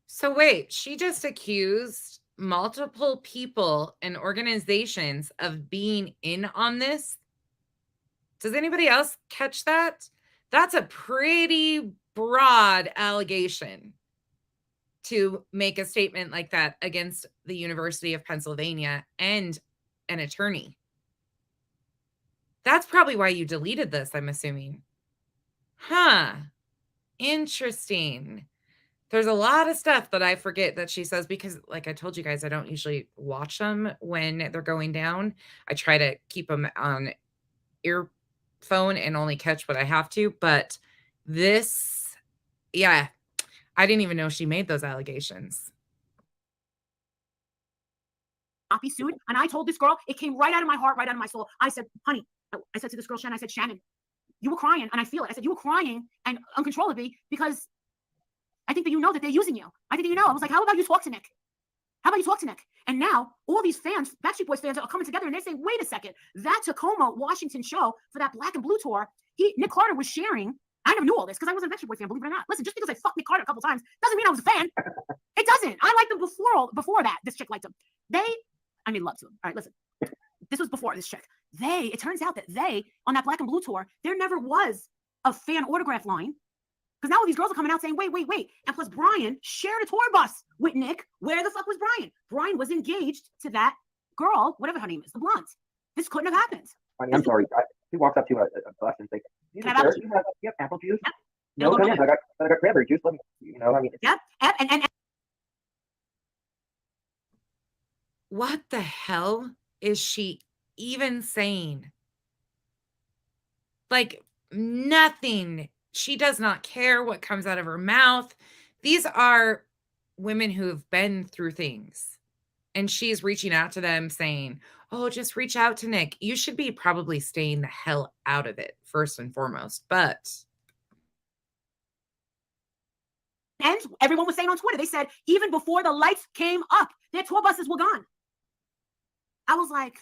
Speaker 2: So wait, she just accused multiple people and organizations of being in on this. Does anybody else catch that? That's a pretty broad allegation to make a statement like that against the University of Pennsylvania and an attorney. That's probably why you deleted this, I'm assuming. Huh. Interesting. There's a lot of stuff that I forget that she says because, like I told you guys, I don't usually watch them when they're going down. I try to keep them on earphone and only catch what I have to. But this, yeah, I didn't even know she made those allegations.
Speaker 3: Not be sued. And I told this girl, it came right out of my heart, right out of my soul. I said, honey, I said to this girl, Shannon, I said, Shannon, you were crying, and I feel it. I said, you were crying and uncontrollably because I think that you know that they're using you. I think that you know. I was like, how about you talk to Nick? How about you talk to Nick? And now all these fans, Backstreet Boys fans, are coming together and they say, wait a second, that Tacoma, Washington show for that Black and Blue tour, Nick Carter was sharing. I never knew all this because I wasn't a Backstreet Boy fan, believe it or not. Listen, just because I fucked Nick Carter a couple times doesn't mean I was a fan. It doesn't. I liked them before that. This chick liked them. I made love to them. All right, listen. This was before this chick. It turns out that on that Black and Blue tour, there never was a fan autograph line. Because now all these girls are coming out saying, wait. And plus, Brian shared a tour bus with Nick. Where the fuck was Brian? Brian was engaged to that girl, whatever her name is, the blonde. This couldn't have happened.
Speaker 4: I mean, I'm sorry. He walks up to a bus and says, "You have apple juice?
Speaker 3: Yep.
Speaker 4: No, come in. I got cranberry juice. Let me, I mean."
Speaker 3: Yep. And
Speaker 2: What the hell is she even saying? Like, nothing. She does not care what comes out of her mouth. These are women who have been through things. And she's reaching out to them saying, oh, just reach out to Nick. You should be probably staying the hell out of it, first and foremost. But
Speaker 3: and everyone was saying on Twitter, they said, even before the lights came up, their tour buses were gone. I was like,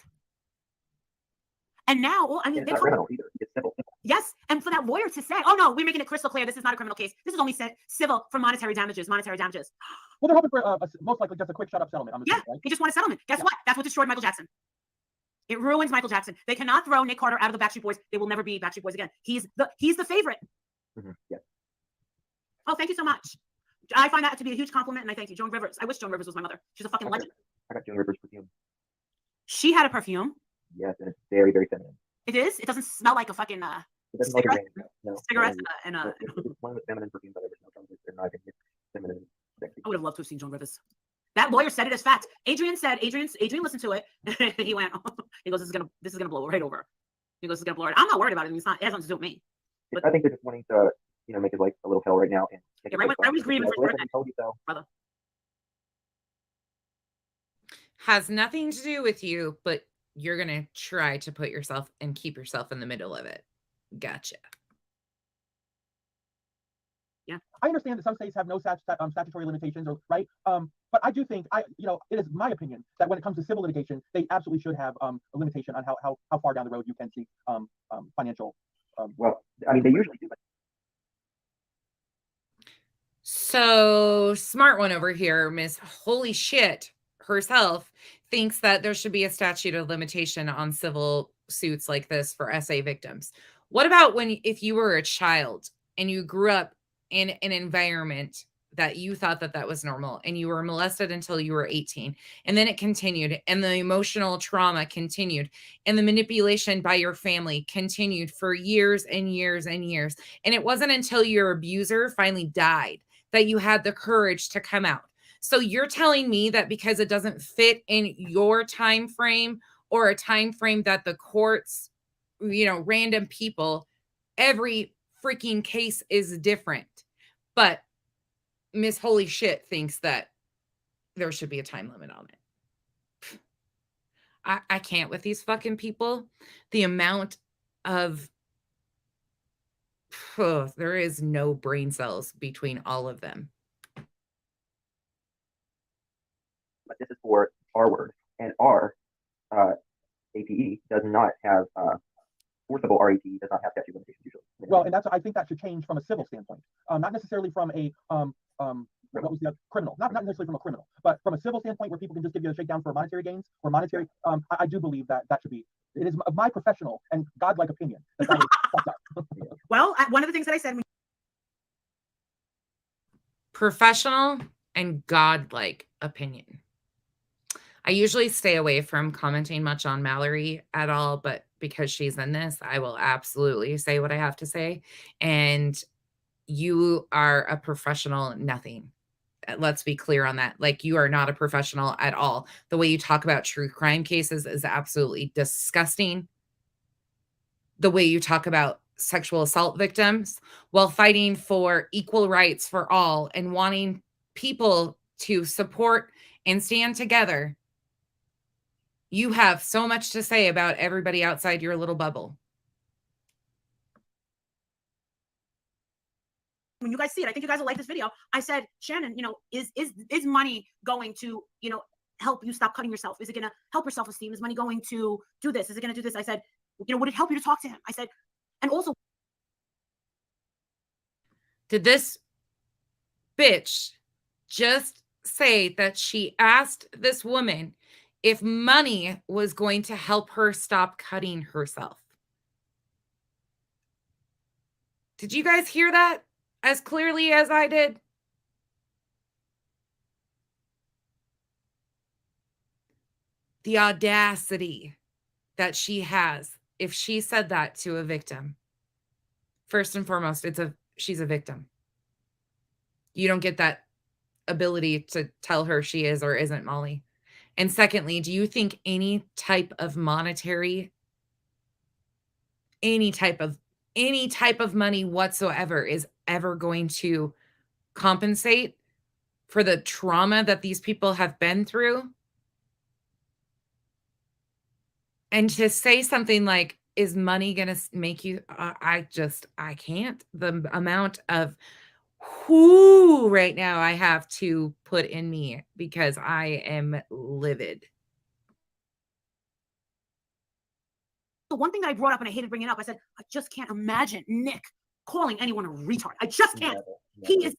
Speaker 3: and now, I mean,
Speaker 4: It's not criminal either. It's civil.
Speaker 3: Yes, and for that lawyer to say, oh no, we're making it crystal clear, this is not a criminal case. This is only civil for monetary damages.
Speaker 6: Well, they're hoping for most likely just a quick shut-up settlement.
Speaker 3: Yeah, they just want a settlement. Guess what? That's what destroyed Michael Jackson. It ruins Michael Jackson. They cannot throw Nick Carter out of the Backstreet Boys. They will never be Backstreet Boys again. He's the favorite.
Speaker 4: Mm-hmm. Yeah.
Speaker 3: Oh, thank you so much. I find that to be a huge compliment, and I thank you. Joan Rivers. I wish Joan Rivers was my mother. She's a fucking legend.
Speaker 4: I got Joan Rivers perfume.
Speaker 3: She had a perfume.
Speaker 4: Yes, and it's very, very feminine.
Speaker 3: It is? It doesn't smell like a fucking
Speaker 4: it doesn't like a
Speaker 3: cigarette?
Speaker 4: rain, no.
Speaker 3: Cigarettes
Speaker 4: It's one of the feminine perfumes I've ever smelled. They're not even feminine. Sexy.
Speaker 3: I would have loved to have seen Joan Rivers. That lawyer said it as facts. Adrian listened to it. He went, he goes, this is gonna blow right over. He goes, it's gonna blow it. I'm not worried about it. It has nothing to do with me.
Speaker 4: I think they're just wanting to, make his life a little hell right now. And
Speaker 3: Yeah, right when I was grieving for his birthday.
Speaker 4: Told you so.
Speaker 3: Brother.
Speaker 2: Has nothing to do with you, but you're going to try to put yourself and keep yourself in the middle of it. Gotcha.
Speaker 6: Yeah, I understand that some states have no statutory limitations, right? But I do think it is my opinion that when it comes to civil litigation, they absolutely should have a limitation on how far down the road you can seek financial.
Speaker 4: Well, I mean, they usually do. But
Speaker 2: So smart one over here, Miss Holy Shit herself, thinks that there should be a statute of limitation on civil suits like this for SA victims. What about if you were a child and you grew up in an environment that you thought that was normal and you were molested until you were 18, and then it continued and the emotional trauma continued and the manipulation by your family continued for years and years and years, and it wasn't until your abuser finally died that you had the courage to come out. So you're telling me that because it doesn't fit in your time frame or a time frame that the courts, random people, every freaking case is different. But Miss Holy Shit thinks that there should be a time limit on it. I can't with these fucking people. The amount of there is no brain cells between all of them.
Speaker 4: But this is for R word, and R APE does not have forcible RET does not have statute of limitations usually.
Speaker 6: Well, and I think that should change from a civil standpoint, not necessarily from a criminal, not necessarily from a criminal, but from a civil standpoint where people can just give you a shakedown for monetary gains or monetary. I do believe that should be. It is my professional and godlike opinion that is fucked up.
Speaker 3: Well, one of the things that I said.
Speaker 2: Professional and godlike opinion. I usually stay away from commenting much on Mallory at all, but because she's in this, I will absolutely say what I have to say. And you are a professional nothing. Let's be clear on that. Like, you are not a professional at all. The way you talk about true crime cases is absolutely disgusting. The way you talk about sexual assault victims while fighting for equal rights for all and wanting people to support and stand together. You have so much to say about everybody outside your little bubble.
Speaker 3: When you guys see it, I think you guys will like this video. I said, Shannon, is money going to, help you stop cutting yourself? Is it going to help your self-esteem? Is money going to do this? Is it going to do this? I said, would it help you to talk to him? I said, and also,
Speaker 2: did this bitch just say that she asked this woman if money was going to help her stop cutting herself? Did you guys hear that as clearly as I did? The audacity that she has if she said that to a victim. First and foremost, she's a victim. You don't get that ability to tell her she is or isn't Molly. And secondly, do you think any type of monetary, any type of money whatsoever is ever going to compensate for the trauma that these people have been through? And to say something like, is money going to make you, I can't. The amount of whoo right now I have to put in me because I am livid.
Speaker 3: The one thing that I brought up, and I hated bringing it up, I said, I just can't imagine Nick calling anyone a retard. I just can't.
Speaker 4: Never.
Speaker 3: He is.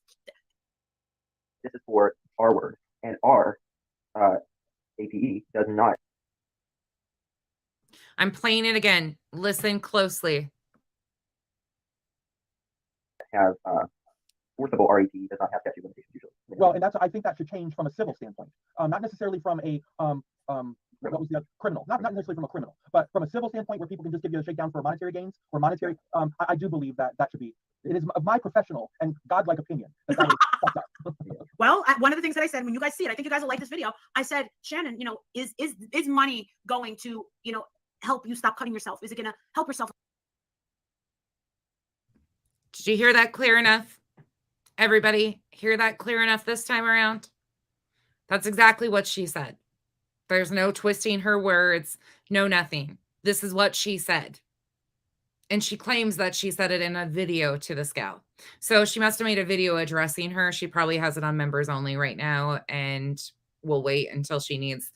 Speaker 4: This is for R word, and R APE does not
Speaker 2: I'm playing it again. Listen closely.
Speaker 4: have forcible RET does not have statute of limitations usually.
Speaker 6: Well, and I think that should change from a civil standpoint, not necessarily from a criminal, not necessarily from a criminal, but from a civil standpoint where people can just give you a shakedown for monetary gains or monetary. I do believe that should be. It is my professional and godlike opinion that is fucked up.
Speaker 3: Well, Well, one of the things that I said when you guys see it, I think you guys will like this video. I said, Shannon, you know, is money going to, you know, help you stop cutting yourself? Is it going to help yourself?
Speaker 2: Did you hear that clear enough? Everybody hear that clear enough this time around? That's exactly what she said. There's no twisting her words, no nothing. This is what she said. And she claims that she said it in a video to this gal. So she must have made a video addressing her. She probably has it on members only right now. And we'll wait until she needs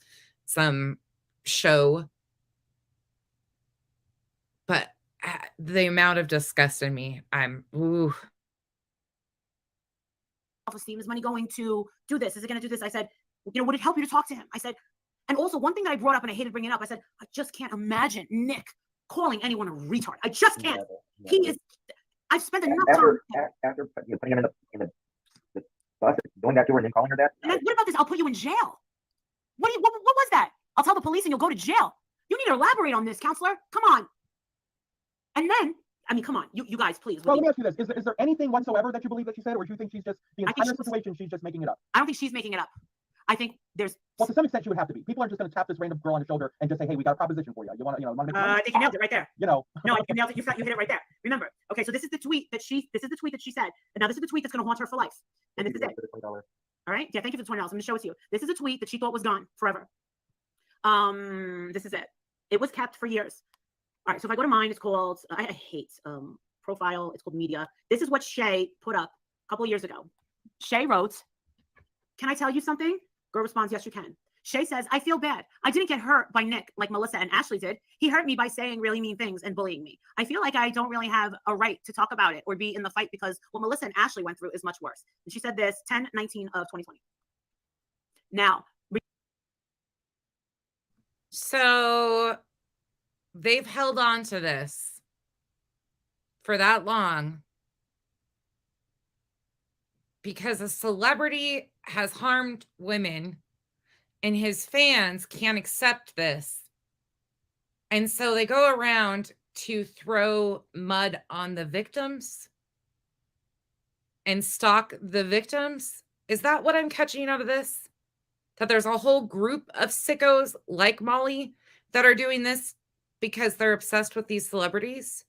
Speaker 2: some show. But the amount of disgust in me, ooh.
Speaker 3: Self-esteem, is money going to do this? Is it going to do this? I said, you know, would it help you to talk to him? I said, and also one thing that I brought up and I hated bringing it up, I said, I just can't imagine Nick calling anyone a retard. I just can't. He is. I've spent enough time
Speaker 4: after putting him in the bus, going back to her and then calling her that.
Speaker 3: And what about this? I'll put you in jail. What was that? I'll tell the police and you'll go to jail. You need to elaborate on this, counselor. Come on. And then, I mean, come on, you guys, please.
Speaker 6: Well, let me ask you this: is there anything whatsoever that you believe that she said, or do you think she's just the entire situation? She's just making it up.
Speaker 3: I don't think she's making it up. I think there's.
Speaker 6: Well, to some extent, she would have to be. People aren't just going to tap this random girl on the shoulder and just say, "Hey, we got a proposition for you. You want to, make money?"
Speaker 3: I think you nailed it right there.
Speaker 6: You know.
Speaker 3: No, you nailed it. You hit it right there. Remember. Okay, so this is the tweet that she said. And now this is the tweet that's going to haunt her for life. And this is it. All right. Yeah. Thank you for the $20. I'm going to show it to you. This is a tweet that she thought was gone forever. This is it. It was kept for years. All right. So if I go to mine, it's called. I hate profile. It's called media. This is what Shay put up a couple of years ago. Shay wrote, "Can I tell you something?" Girl responds, "Yes, you can." Shay says, "I feel bad. I didn't get hurt by Nick like Melissa and Ashley did. He hurt me by saying really mean things and bullying me. I feel like I don't really have a right to talk about it or be in the fight because what Melissa and Ashley went through is much worse." And she said this 10/19 of 2020. Now,
Speaker 2: so they've held on to this for that long because a celebrity has harmed women and his fans can't accept this. And so they go around to throw mud on the victims and stalk the victims. Is that what I'm catching out of this? That there's a whole group of sickos like Molly that are doing this because they're obsessed with these celebrities?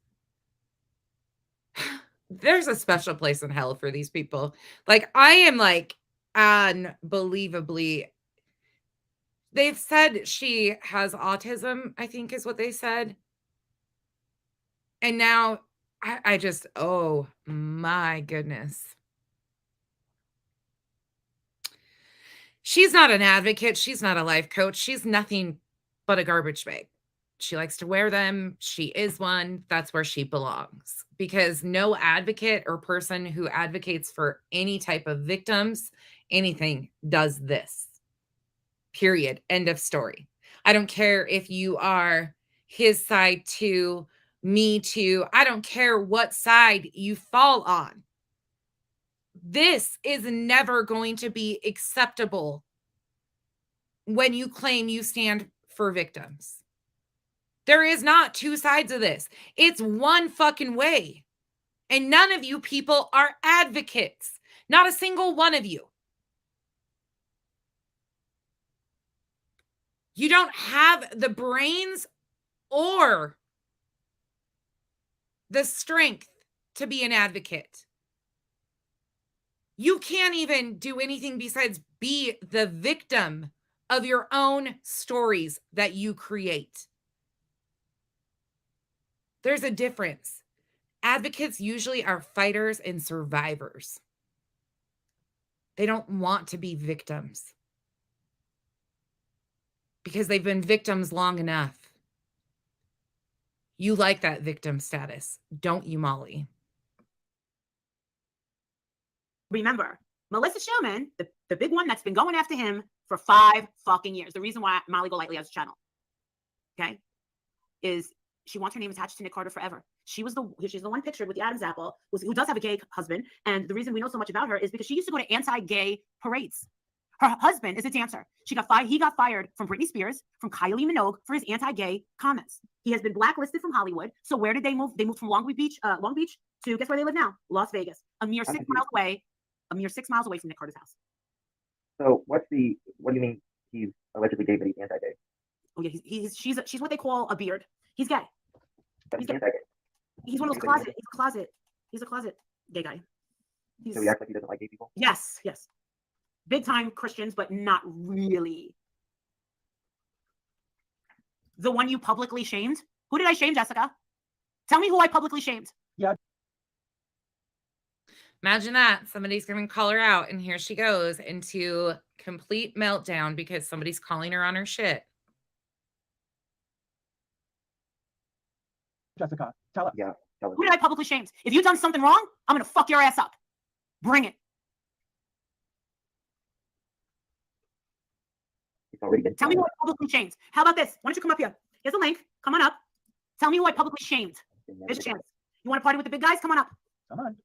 Speaker 2: There's a special place in hell for these people. Like, I am like unbelievably. They've said she has autism, I think is what they said. And now I just, oh my goodness. She's not an advocate. She's not a life coach. She's nothing but a garbage bag. She likes to wear them. She is one. That's where she belongs. Because no advocate or person who advocates for any type of victims, anything, does this. Period. End of story. I don't care if you are his side too, me too. I don't care what side you fall on. This is never going to be acceptable when you claim you stand for victims. There is not two sides of this. It's one fucking way. And none of you people are advocates. Not a single one of you. You don't have the brains or the strength to be an advocate. You can't even do anything besides be the victim of your own stories that you create. There's a difference. Advocates usually are fighters and survivors. They don't want to be victims because they've been victims long enough. You like that victim status, don't you, Molly?
Speaker 3: remember, Melissa Schumann, the big one that's been going after him for 5 fucking years. The reason why Molly Golightly has a channel, okay, is she wants her name attached to Nick Carter forever. She's the one pictured with the Adam's apple, who does have a gay husband. And the reason we know so much about her is because she used to go to anti-gay parades. Her husband is a dancer. He got fired from Britney Spears, from Kylie Minogue for his anti-gay comments. He has been blacklisted from Hollywood. So where did they move? They moved from Long Beach to, guess where they live now? Las Vegas. A mere 6 miles away from Nick Carter's house.
Speaker 4: So what do you mean he's allegedly gay, but he's anti-gay?
Speaker 3: Oh yeah, she's what they call a beard. He's gay.
Speaker 4: But
Speaker 3: He's
Speaker 4: he's anti-gay.
Speaker 3: He's one of those closet. He's a closet gay guy.
Speaker 4: So he acts like he doesn't like gay people?
Speaker 3: Yes. Big time Christians, but not really. The one you publicly shamed? Who did I shame, Jessica? Tell me who I publicly shamed.
Speaker 6: Yeah.
Speaker 2: Imagine that. Somebody's going to call her out, and here she goes into complete meltdown because somebody's calling her on her shit.
Speaker 6: Jessica, tell us.
Speaker 4: Yeah. Tell us.
Speaker 3: Who did I publicly shame? If you've done something wrong, I'm going to fuck your ass up. Bring it.
Speaker 4: It's already been.
Speaker 3: Tell me who I publicly shamed. How about this? Why don't you come up here? Here's a link. Come on up. Tell me who I publicly shamed. Here's a chance. You want to party with the big guys? Come on up.
Speaker 6: Come on.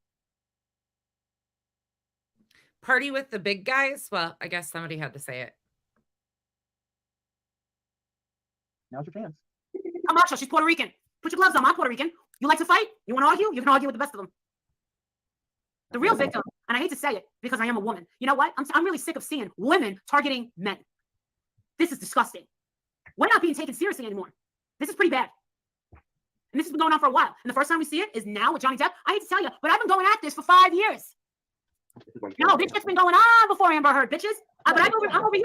Speaker 2: Party with the big guys? Well, I guess somebody had to say it.
Speaker 6: Now's your chance.
Speaker 3: Camacho, she's Puerto Rican. Put your gloves on. I'm Puerto Rican. You like to fight? You want to argue? You can argue with the best of them. The real victim, and I hate to say it because I am a woman. You know what? I'm really sick of seeing women targeting men. This is disgusting. We're not being taken seriously anymore. This is pretty bad. And this has been going on for a while. And the first time we see it is now with Johnny Depp. I hate to tell you, but I've been going at this for 5 years. No, this shit's been going on before Amber Heard, bitches. But I'm over here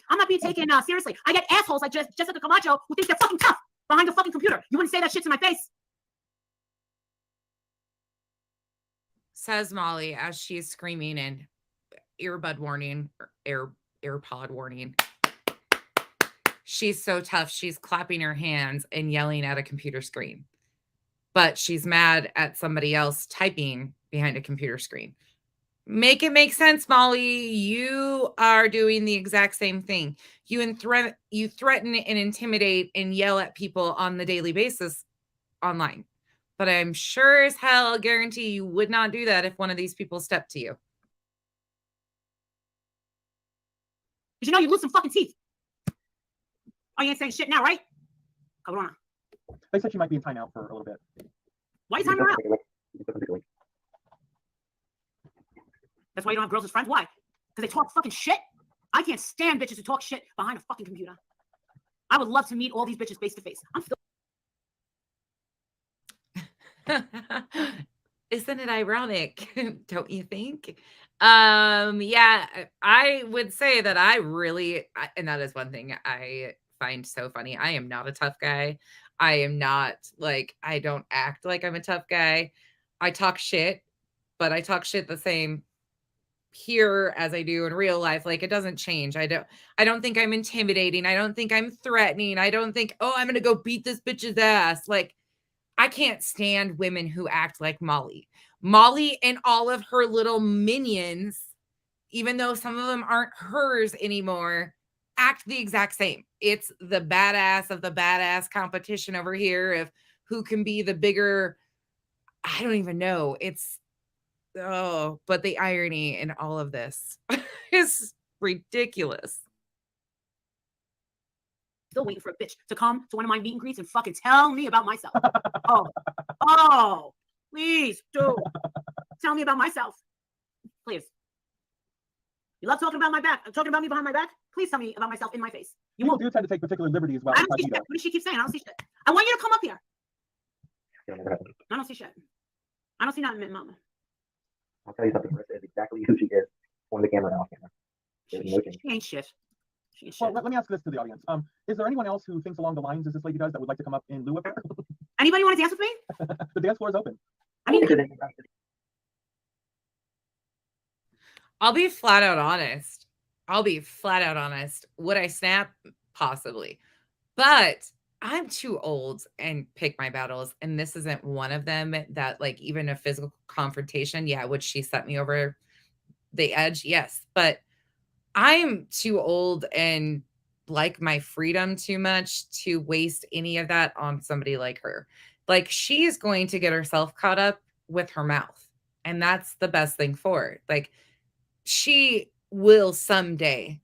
Speaker 3: I'm not being taken seriously. I get assholes like Jessica Camacho who think they're fucking tough behind the fucking computer. You wouldn't say that shit to my face.
Speaker 2: Says Molly as she's screaming and earbud warning, AirPod warning. She's so tough. She's clapping her hands and yelling at a computer screen. But she's mad at somebody else typing behind a computer screen. Make it make sense, Molly. You are doing the exact same thing. You threaten and intimidate and yell at people on the daily basis online. But I'm sure as hell guarantee you would not do that if one of these people stepped to you.
Speaker 3: Because you know you lose some fucking teeth. Oh, you ain't saying shit now, right? Come on.
Speaker 6: They said she might be in timeout for a little bit.
Speaker 3: Why are you timing her out? That's why you don't have girls as friends? Why? Because they talk fucking shit? I can't stand bitches who talk shit behind a fucking computer. I would love to meet all these bitches face to face. I'm still.
Speaker 2: Isn't it ironic? Don't you think? Yeah, I would say that and that is one thing I find so funny. I am not a tough guy. I am not I don't act like I'm a tough guy. I talk shit, but I talk shit the same here as I do in real life. It doesn't change. I don't think I'm intimidating. I don't think I'm threatening. I don't think, oh, I'm going to go beat this bitch's ass. I can't stand women who act like Molly. Molly and all of her little minions, even though some of them aren't hers anymore, act the exact same. It's the badass of the badass competition over here of who can be the bigger, I don't even know. But the irony in all of this is ridiculous.
Speaker 3: Still waiting for a bitch to come to one of my meet and greets and fucking tell me about myself. Please do. Tell me about myself. Please. You love talking about my back, talking about me behind my back? Please tell me about myself in my face. You
Speaker 6: People
Speaker 3: won't.
Speaker 6: do tend to take particular liberties about
Speaker 3: I don't see shit. What does she keep saying? I don't see shit. I want you to come up here. I don't see shit. I don't see nothing, Mama.
Speaker 4: I'll tell you something. Marissa is exactly who she is on the camera and off camera. There's no change.
Speaker 3: She ain't shit. She ain't shit.
Speaker 6: Well, let me ask this to the audience. Is there anyone else who thinks along the lines as this lady does that would like to come up in lieu of her?
Speaker 3: Anybody want to dance with me?
Speaker 6: The dance floor is open.
Speaker 3: I mean,
Speaker 2: I'll be flat out honest. Would I snap? Possibly. But I'm too old and pick my battles. And this isn't one of them that even a physical confrontation. Yeah. Would she set me over the edge? Yes. But I'm too old and like my freedom too much to waste any of that on somebody like her. She is going to get herself caught up with her mouth. And that's the best thing for her. She will someday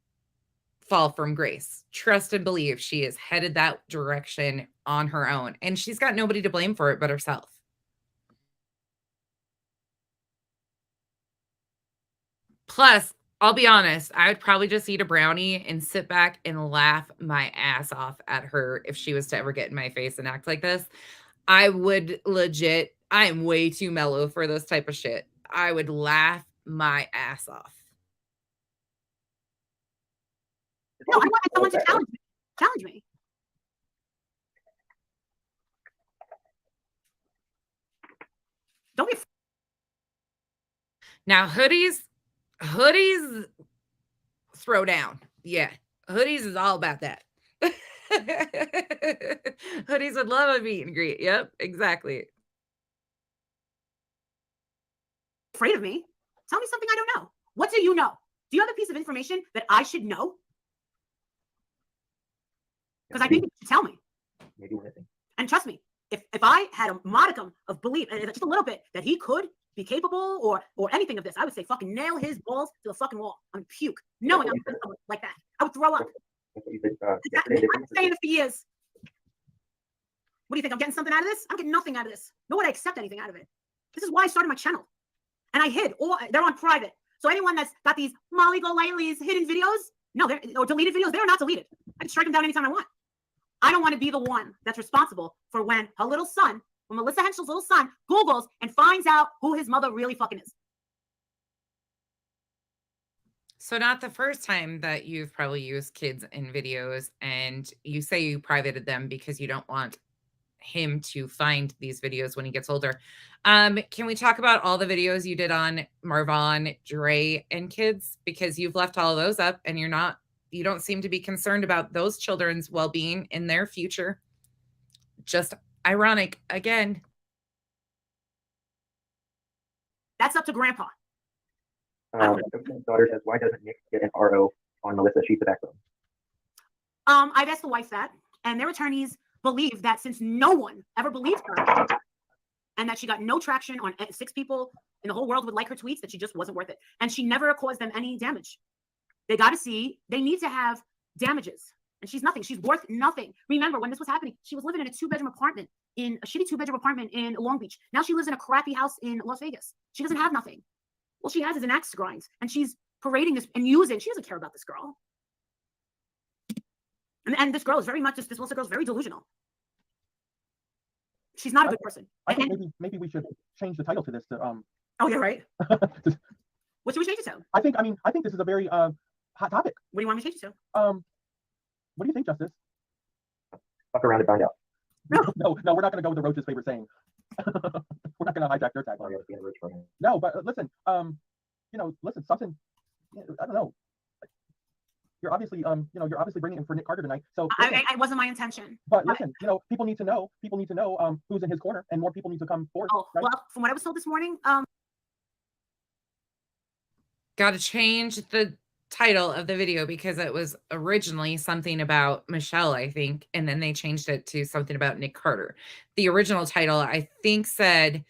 Speaker 2: fall from grace. Trust and believe she is headed that direction on her own. And she's got nobody to blame for it but herself. Plus, I'll be honest, I would probably just eat a brownie and sit back and laugh my ass off at her if she was to ever get in my face and act like this. I would legit, I am way too mellow for this type of shit. I would laugh my ass off.
Speaker 3: No, I wanted someone to challenge me. Challenge me. Don't be.
Speaker 2: Now, hoodies throw down. Yeah. Hoodies is all about that. Hoodies would love a meet and greet. Yep, exactly.
Speaker 3: Afraid of me? Tell me something I don't know. What do you know? Do you have a piece of information that I should know? Because I think you should tell me.
Speaker 4: Maybe we're missing.
Speaker 3: And trust me, if I had a modicum of belief, just a little bit, that he could be capable or anything of this, I would say fucking nail his balls to the fucking wall. I would puke, knowing I'm like that. I would throw up.
Speaker 4: That's what you said,
Speaker 3: I've been saying it for years. What do you think? I'm getting something out of this? I'm getting nothing out of this. Nor would I accept anything out of it. This is why I started my channel. And I hid, or they're on private. So anyone that's got these Molly Golightly's hidden videos, no, or deleted videos, they're not deleted. I can strike them down anytime I want. I don't want to be the one that's responsible for when her little son, when Melissa Henschel's little son, Googles and finds out who his mother really fucking is.
Speaker 2: So not the first time that you've probably used kids in videos, and you say you privated them because you don't want him to find these videos when he gets older. Can we talk about all the videos you did on Marvon, Dre, and kids? Because you've left all of those up and you don't seem to be concerned about those children's well-being in their future. Just ironic again.
Speaker 3: That's up to grandpa.
Speaker 4: Daughter says, why doesn't Nick get an RO on Melissa? She's the backbone.
Speaker 3: I've asked the wife that, and their attorneys believe that since no one ever believed her and that she got no traction on 6 people in the whole world would like her tweets, that she just wasn't worth it. And she never caused them any damage. They got to see, they need to have damages. And she's nothing. She's worth nothing. Remember, when this was happening, she was living in a 2-bedroom apartment, in a shitty 2-bedroom apartment in Long Beach. Now she lives in a crappy house in Las Vegas. She doesn't have nothing. All she has is an axe to grind. And she's parading this and using, she doesn't care about this girl. And this girl is very much, this Melissa girl is very delusional. She's not a good person.
Speaker 6: I think maybe we should change the title to this to
Speaker 3: Oh, yeah, right. What should we change it to?
Speaker 6: I think this is a very hot topic.
Speaker 3: What do you want me to change it to?
Speaker 6: What do you think, Justice?
Speaker 4: Fuck around and find out.
Speaker 6: No, we're not going to go with the Roach's favorite saying. We're not going to hijack their tagline. No, but listen, listen, something, I don't know. You're obviously, you're obviously bringing in for Nick Carter tonight. So
Speaker 3: It wasn't my intention.
Speaker 6: But listen, people need to know who's in his corner, and more people need to come forward.
Speaker 3: Oh, right? Well, from what I was told this morning,
Speaker 2: got to change the title of the video because it was originally something about Michelle, I think, and then they changed it to something about Nick Carter. The original title, I think, said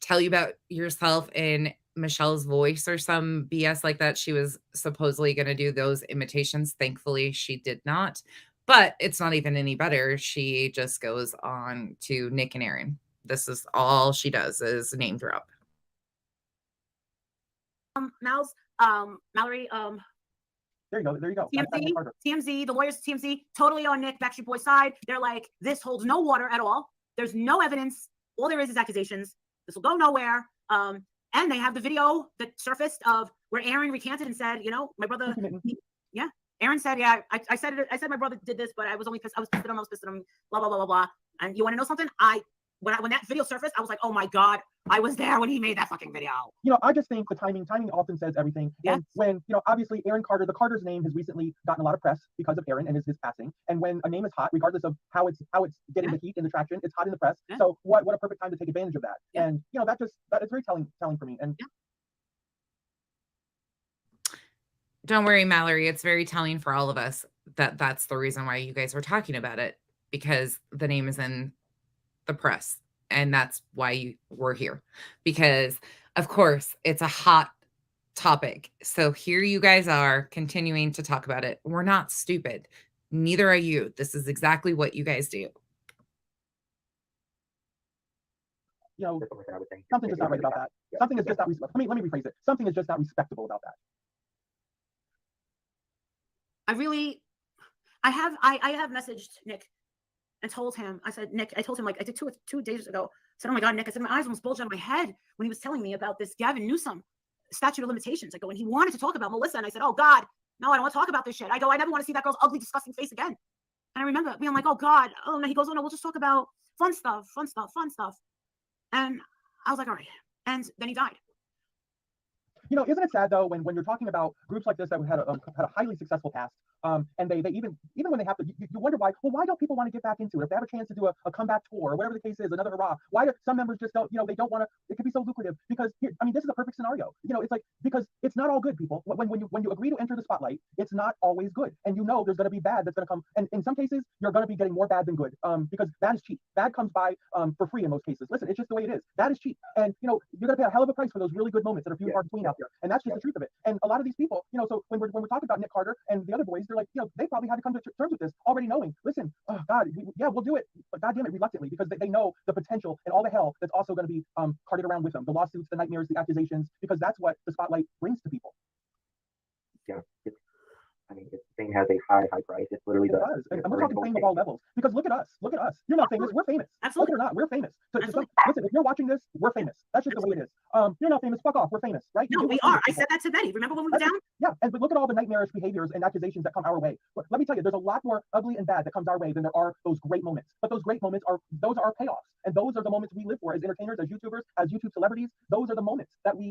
Speaker 2: tell you about yourself in Michelle's voice or some BS like that. She was supposedly going to do those imitations. Thankfully, she did not. But it's not even any better. She just goes on to Nick and Aaron. This is all she does is name drop.
Speaker 3: Mallory,
Speaker 6: there you go.
Speaker 3: TMZ, the lawyers, TMZ, totally on Nick Backstreet Boys' side. They're like, this holds no water at all. There's no evidence. All there is accusations. This will go nowhere. And they have the video that surfaced of where Aaron recanted and said, my brother, yeah. Aaron said, yeah, I said my brother did this, but I was pissed at him, blah, blah, blah, blah, blah. And you want to know something? When that video surfaced, I was like, oh my God, I was there when he made that fucking video.
Speaker 6: I just think the timing often says everything. Yes. And when, obviously Aaron Carter, the Carter's name has recently gotten a lot of press because of Aaron and his passing. And when a name is hot, regardless of how it's getting the heat and the traction, it's hot in the press. Yeah. So what a perfect time to take advantage of that. Yeah. And, that is very telling for me. And
Speaker 2: don't worry, Mallory. It's very telling for all of us that that's the reason why you guys were talking about it, because the name is in the press. And that's why we're here, because of course it's a hot topic. So here you guys are continuing to talk about it. We're not stupid. Neither are you. This is exactly what you guys do.
Speaker 6: Something is not right about that. Something is just not. Let me rephrase it. Something is just not respectable about that.
Speaker 3: I have messaged Nick and told him, I said, Nick, I told him, like, I did two days ago. I said, oh my God, Nick, I said, my eyes almost bulged out of my head when he was telling me about this Gavin Newsom statute of limitations. I go, and he wanted to talk about Melissa. And I said, oh God, no, I don't want to talk about this shit. I go, I never want to see that girl's ugly, disgusting face again. And I remember being like, oh God, oh no. He goes, oh no, we'll just talk about fun stuff. And I was like, all right. And then he died.
Speaker 6: You know, isn't it sad though when you're talking about groups like this that had a highly successful past, and they even when they have to, you wonder why. Well, why don't people want to get back into it? If they have a chance to do a comeback tour or whatever the case is, another hurrah, why do some members just don't? You know, they don't want to. It could be so lucrative because I mean, this is a perfect scenario. You know, it's like because it's not all good, people. When you agree to enter the spotlight, it's not always good, and you know there's going to be bad that's going to come. And in some cases, you're going to be getting more bad than good, because bad is cheap. Bad comes by for free in most cases. Listen, it's just the way it is. Bad is cheap, and you know you're going to pay a hell of a price for those really good moments that are few and far between out there. And that's just the truth of it. And a lot of these people, you know, so when we're talking about Nick Carter and the other boys, they're like, you know, they probably had to come to terms with this already knowing, listen, oh God, we'll do it, but God damn it, reluctantly, because they know the potential and all the hell that's also going to be carted around with them, the lawsuits, the nightmares, the accusations, because that's what the spotlight brings to people.
Speaker 4: Yeah, I mean, fame has a high price. It's literally
Speaker 6: it does. And we're talking fame of all levels. Because look at us. You're not famous. We're famous.
Speaker 3: Absolutely.
Speaker 6: Like it or not, we're famous. So listen, if you're watching this, we're famous. That's just the way it is. You're not famous. Fuck off. We're famous, right?
Speaker 3: No, we are. I said that to Betty. Remember when we were down?
Speaker 6: Yeah, but look at all the nightmarish behaviors and accusations that come our way. But let me tell you, there's a lot more ugly and bad that comes our way than there are those great moments. But those great moments are our payoffs, and those are the moments we live for as entertainers, as YouTubers, as YouTube celebrities. Those are the moments that we.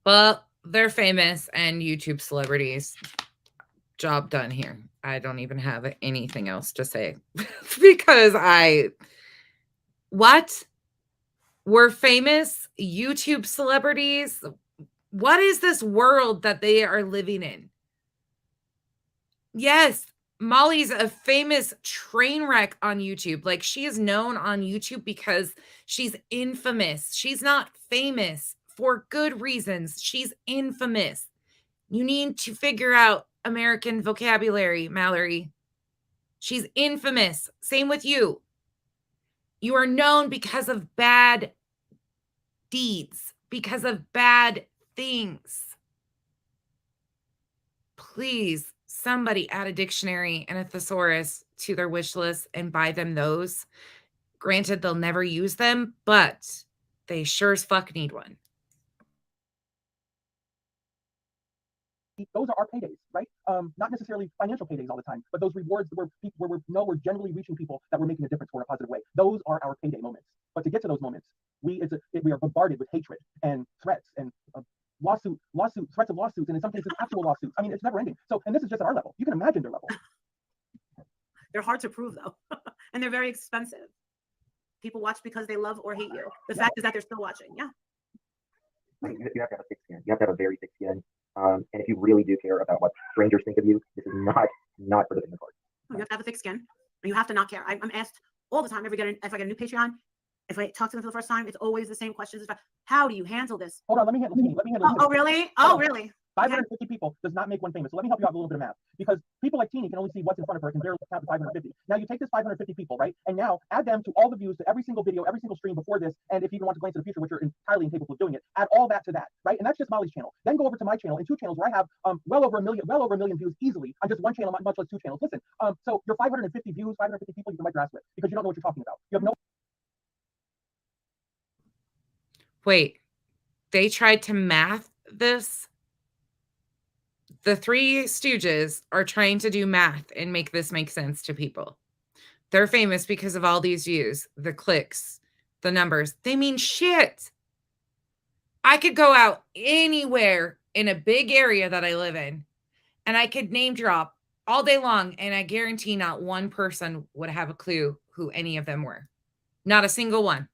Speaker 2: Well, they're famous and YouTube celebrities. Job done here. I don't even have anything else to say because what? We're famous YouTube celebrities? What is this world that they are living in? Yes, Molly's a famous train wreck on YouTube. Like, she is known on YouTube because she's infamous. She's not famous for good reasons. She's infamous. You need to figure out American vocabulary, Mallory. She's infamous. Same with you. You are known because of bad deeds, because of bad things. Please, somebody add a dictionary and a thesaurus to their wish list and buy them those. Granted, they'll never use them, but they sure as fuck need one.
Speaker 6: Those are our paydays, right? Not necessarily financial paydays all the time, but those rewards where we know we're generally reaching people that we're making a difference for in a positive way. Those are our payday moments. But to get to those moments, we are bombarded with hatred and threats and threats of lawsuits, and in some cases actual lawsuits. I mean, it's never ending. So, and this is just at our level. You can imagine their level.
Speaker 3: They're hard to prove though, and they're very expensive. People watch because they love or hate you. The fact is that they're still watching. Yeah.
Speaker 4: You have to have a thick skin. You have to have a very thick skin. And if you really do care about what strangers think of you, this is not for the faint of heart.
Speaker 3: You have to have a thick skin, and you have to not care. I'm asked all the time if I get a new Patreon, if I talk to them for the first time, it's always the same questions. How do you handle this?
Speaker 6: Hold on, let me handle it.
Speaker 3: Oh, really? Oh, really?
Speaker 6: 550 people does not make one famous. So let me help you out with a little bit of math. Because people like Teeny can only see what's in front of her, can barely count to 550. Now you take this 550 people, right? And now add them to all the views to every single video, every single stream before this. And if you even want to glance to the future, which you're entirely incapable of doing it, add all that to that, right? And that's just Molly's channel. Then go over to my channel and 2 channels where I have well over a million views easily on just one channel, much less 2 channels. Listen, so your 550 views, 550 people you can wipe your ass with because you don't know what you're talking about. You have no.
Speaker 2: Wait, they tried to math this? The Three Stooges are trying to do math and make this make sense to people. They're famous because of all these views, the clicks, the numbers. They mean shit. I could go out anywhere in a big area that I live in, and I could name drop all day long, and I guarantee not one person would have a clue who any of them were. Not a single one.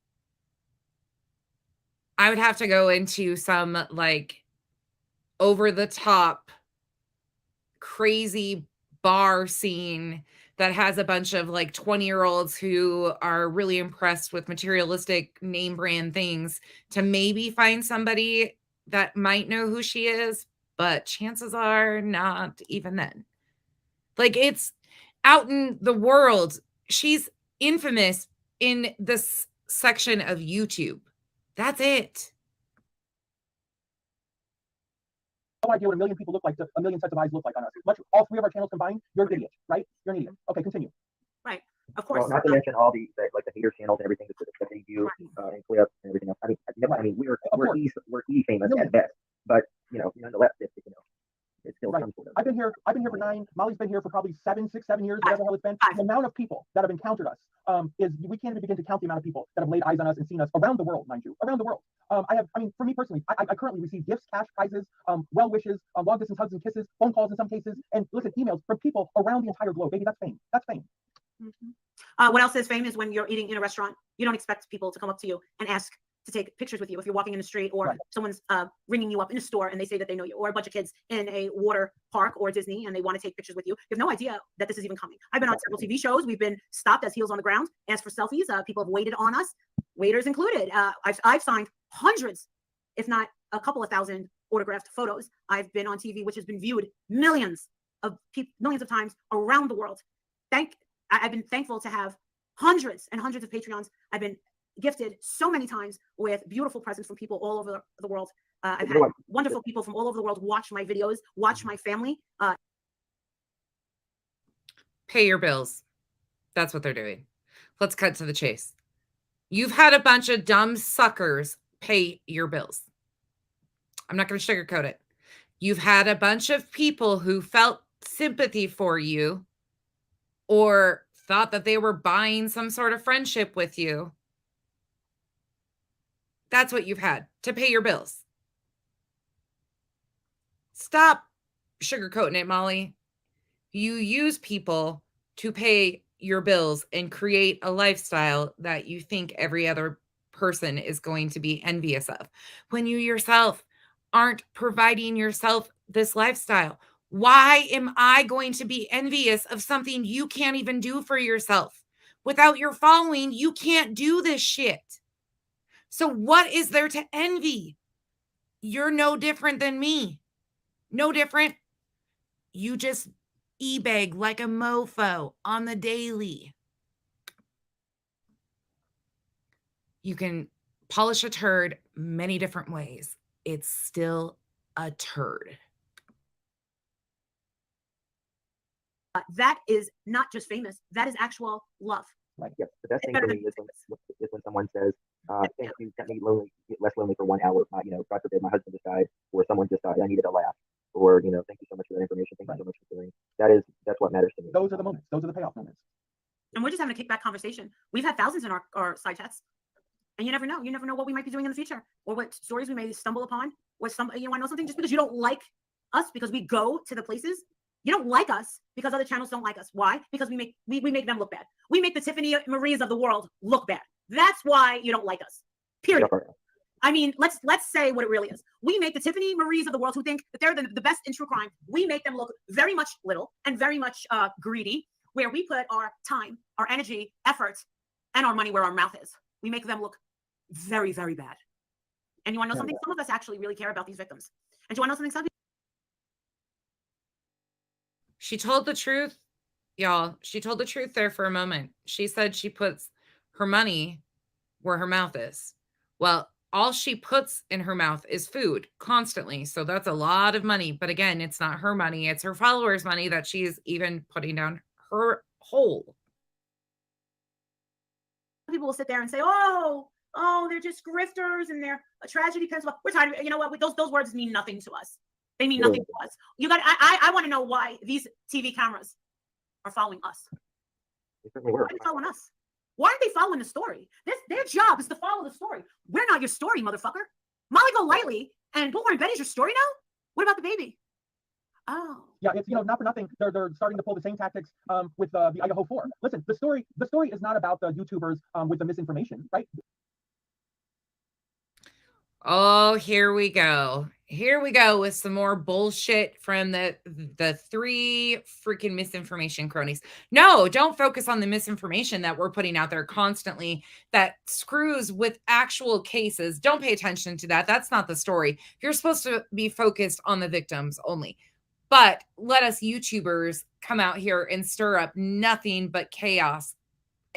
Speaker 2: I would have to go into some like over-the-top crazy bar scene that has a bunch of like 20-year-olds who are really impressed with materialistic name brand things to maybe find somebody that might know who she is, but chances are not even then. Like, it's out in the world. She's infamous in this section of YouTube. That's it.
Speaker 6: No idea what a million people look like, a million sets of eyes look like on us. Much, all three of our channels combined, you're an idiot, right? You're an idiot. Okay, continue.
Speaker 3: Right. Of course.
Speaker 4: Well, not to mention all the hater channels and everything that they do and clips and everything else. I mean, we're E famous at best, but nonetheless, it's still some sort of.
Speaker 6: I've been here for 9. Molly's been here for probably 7 years, whatever the hell it's been. The amount of people that have encountered us is we can't even begin to count the amount of people that have laid eyes on us and seen us around the world, mind you, around the world. For me personally, I currently receive gifts, cash prizes, well wishes, long distance hugs and kisses, phone calls in some cases, and listen, emails from people around the entire globe. Baby, that's fame. That's fame.
Speaker 3: Mm-hmm. What else is fame is when you're eating in a restaurant, you don't expect people to come up to you and ask to take pictures with you if you're walking in the street, or someone's ringing you up in a store and they say that they know you, or a bunch of kids in a water park or Disney and they want to take pictures with you. You have no idea that this is even coming. I've been on several TV shows. We've been stopped as heels on the ground, asked for selfies. People have waited on us, waiters included. I've signed hundreds, if not a couple of thousand autographed photos. I've been on TV, which has been viewed millions of times around the world. I've been thankful to have hundreds and hundreds of Patreons. I've been gifted so many times with beautiful presents from people all over the world. I've had wonderful people from all over the world watch my videos, watch my family.
Speaker 2: Pay your bills. That's what they're doing. Let's cut to the chase. You've had a bunch of dumb suckers pay your bills. I'm not going to sugarcoat it. You've had a bunch of people who felt sympathy for you or thought that they were buying some sort of friendship with you. That's what you've had to pay your bills. Stop sugarcoating it, Molly. You use people to pay your bills and create a lifestyle that you think every other person is going to be envious of, when you yourself aren't providing yourself this lifestyle. Why am I going to be envious of something you can't even do for yourself? Without your following, you can't do this shit. So what is there to envy? You're no different than me. No different. You just e-beg like a mofo on the daily. You can polish a turd many different ways. It's still a turd.
Speaker 3: That is not just famous. That is actual love.
Speaker 4: Right. Yes. The best thing for me is when someone says, "Thank you, sent me less lonely for 1 hour." God forbid my husband just died, or someone just died. I needed a laugh, or thank you so much for that information. Thank you so much for doing. That's what matters to me.
Speaker 6: Those are the moments. Those are the payoff moments.
Speaker 3: And we're just having a kickback conversation. We've had thousands in our side chats, and you never know. You never know what we might be doing in the future, or what stories we may stumble upon. Or you want to know something? Just because you don't like us, because we go to the places. You don't like us because other channels don't like us. Why? Because we make them look bad. We make the Tiffany Maries of the world look bad. That's why you don't like us. Period. I mean, let's say what it really is. We make the Tiffany Maries of the world, who think that they're the best in true crime. We make them look very much little and very much greedy, where we put our time, our energy, effort, and our money where our mouth is. We make them look very, very bad. And you want to know something? Some of us actually really care about these victims. And do you want to know something? Some
Speaker 2: She told the truth, y'all. She told the truth there for a moment. She said she puts her money where her mouth is. Well, all she puts in her mouth is food constantly. So that's a lot of money. But again, it's not her money. It's her followers' money that she's even putting down her hole.
Speaker 3: people will sit there and say, oh, they're just grifters and they're a tragedy pencil. We're tired of it. You know what? Those words mean nothing to us. They mean nothing to us. I want to know why these TV cameras are following us. Why are they following us? Why aren't they following the story? Their job is to follow the story. We're not your story, motherfucker. Molly Golightly and Bull and Betty's your story now? What about the baby? Oh.
Speaker 6: Yeah, it's, not for nothing. They're starting to pull the same tactics with the Idaho 4. Listen, the story is not about the YouTubers with the misinformation, right?
Speaker 2: Oh, here we go. Here we go with some more bullshit from the three freaking misinformation cronies. No, don't focus on the misinformation that we're putting out there constantly that screws with actual cases. Don't pay attention to that. That's not the story. You're supposed to be focused on the victims only. But let us YouTubers come out here and stir up nothing but chaos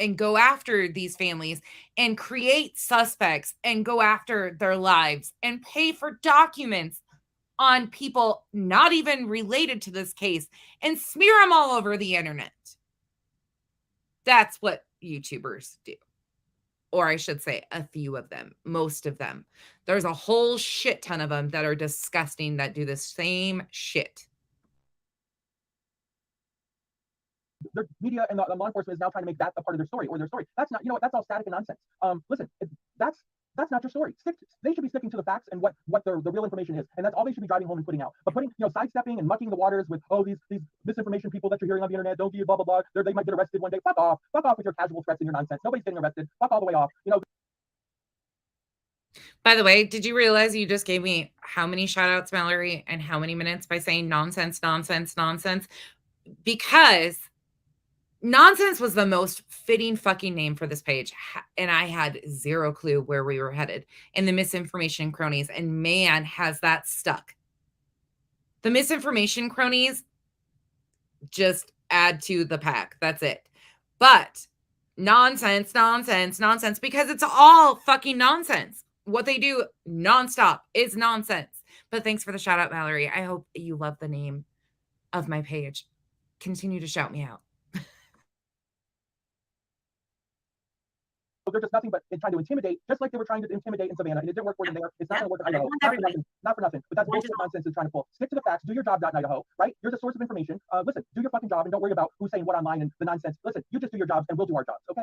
Speaker 2: and go after these families and create suspects and go after their lives and pay for documents on people not even related to this case and smear them all over the internet. That's what YouTubers do. Or I should say a few of them, most of them. There's a whole shit ton of them that are disgusting that do the same shit.
Speaker 6: The media and the law enforcement is now trying to make that a part of their story or their story. That's not, you know what, that's all static and nonsense. Listen, that's not your story. They should be sticking to the facts and what the real information is. And that's all they should be driving home and putting out. But putting, you know, sidestepping and mucking the waters with, oh, these misinformation people that you're hearing on the internet, don't be blah, blah, blah. They might get arrested one day. Fuck off with your casual threats and your nonsense. Nobody's getting arrested. Fuck all the way off. You know.
Speaker 2: By the way, did you realize you just gave me how many shout outs, Mallory, and how many minutes by saying nonsense, nonsense, nonsense? Because nonsense was the most fitting fucking name for this page. And I had zero clue where we were headed in the misinformation cronies. And man, has that stuck. The misinformation cronies just add to the pack. That's it. But nonsense, nonsense, nonsense, because it's all fucking nonsense. What they do nonstop is nonsense. But thanks for the shout out, Mallory. I hope you love the name of my page. Continue to shout me out.
Speaker 6: They're just nothing but trying to intimidate, just like they were trying to intimidate in Savannah. And it didn't work for them there. It's not going to work in Idaho. Not for nothing. But that's bullshit nonsense they're trying to pull. Stick to the facts. Do your job out in Idaho, right? You're the source of information. Listen, do your fucking job and don't worry about who's saying what online and the nonsense. Listen, you just do your jobs and we'll do our jobs, okay?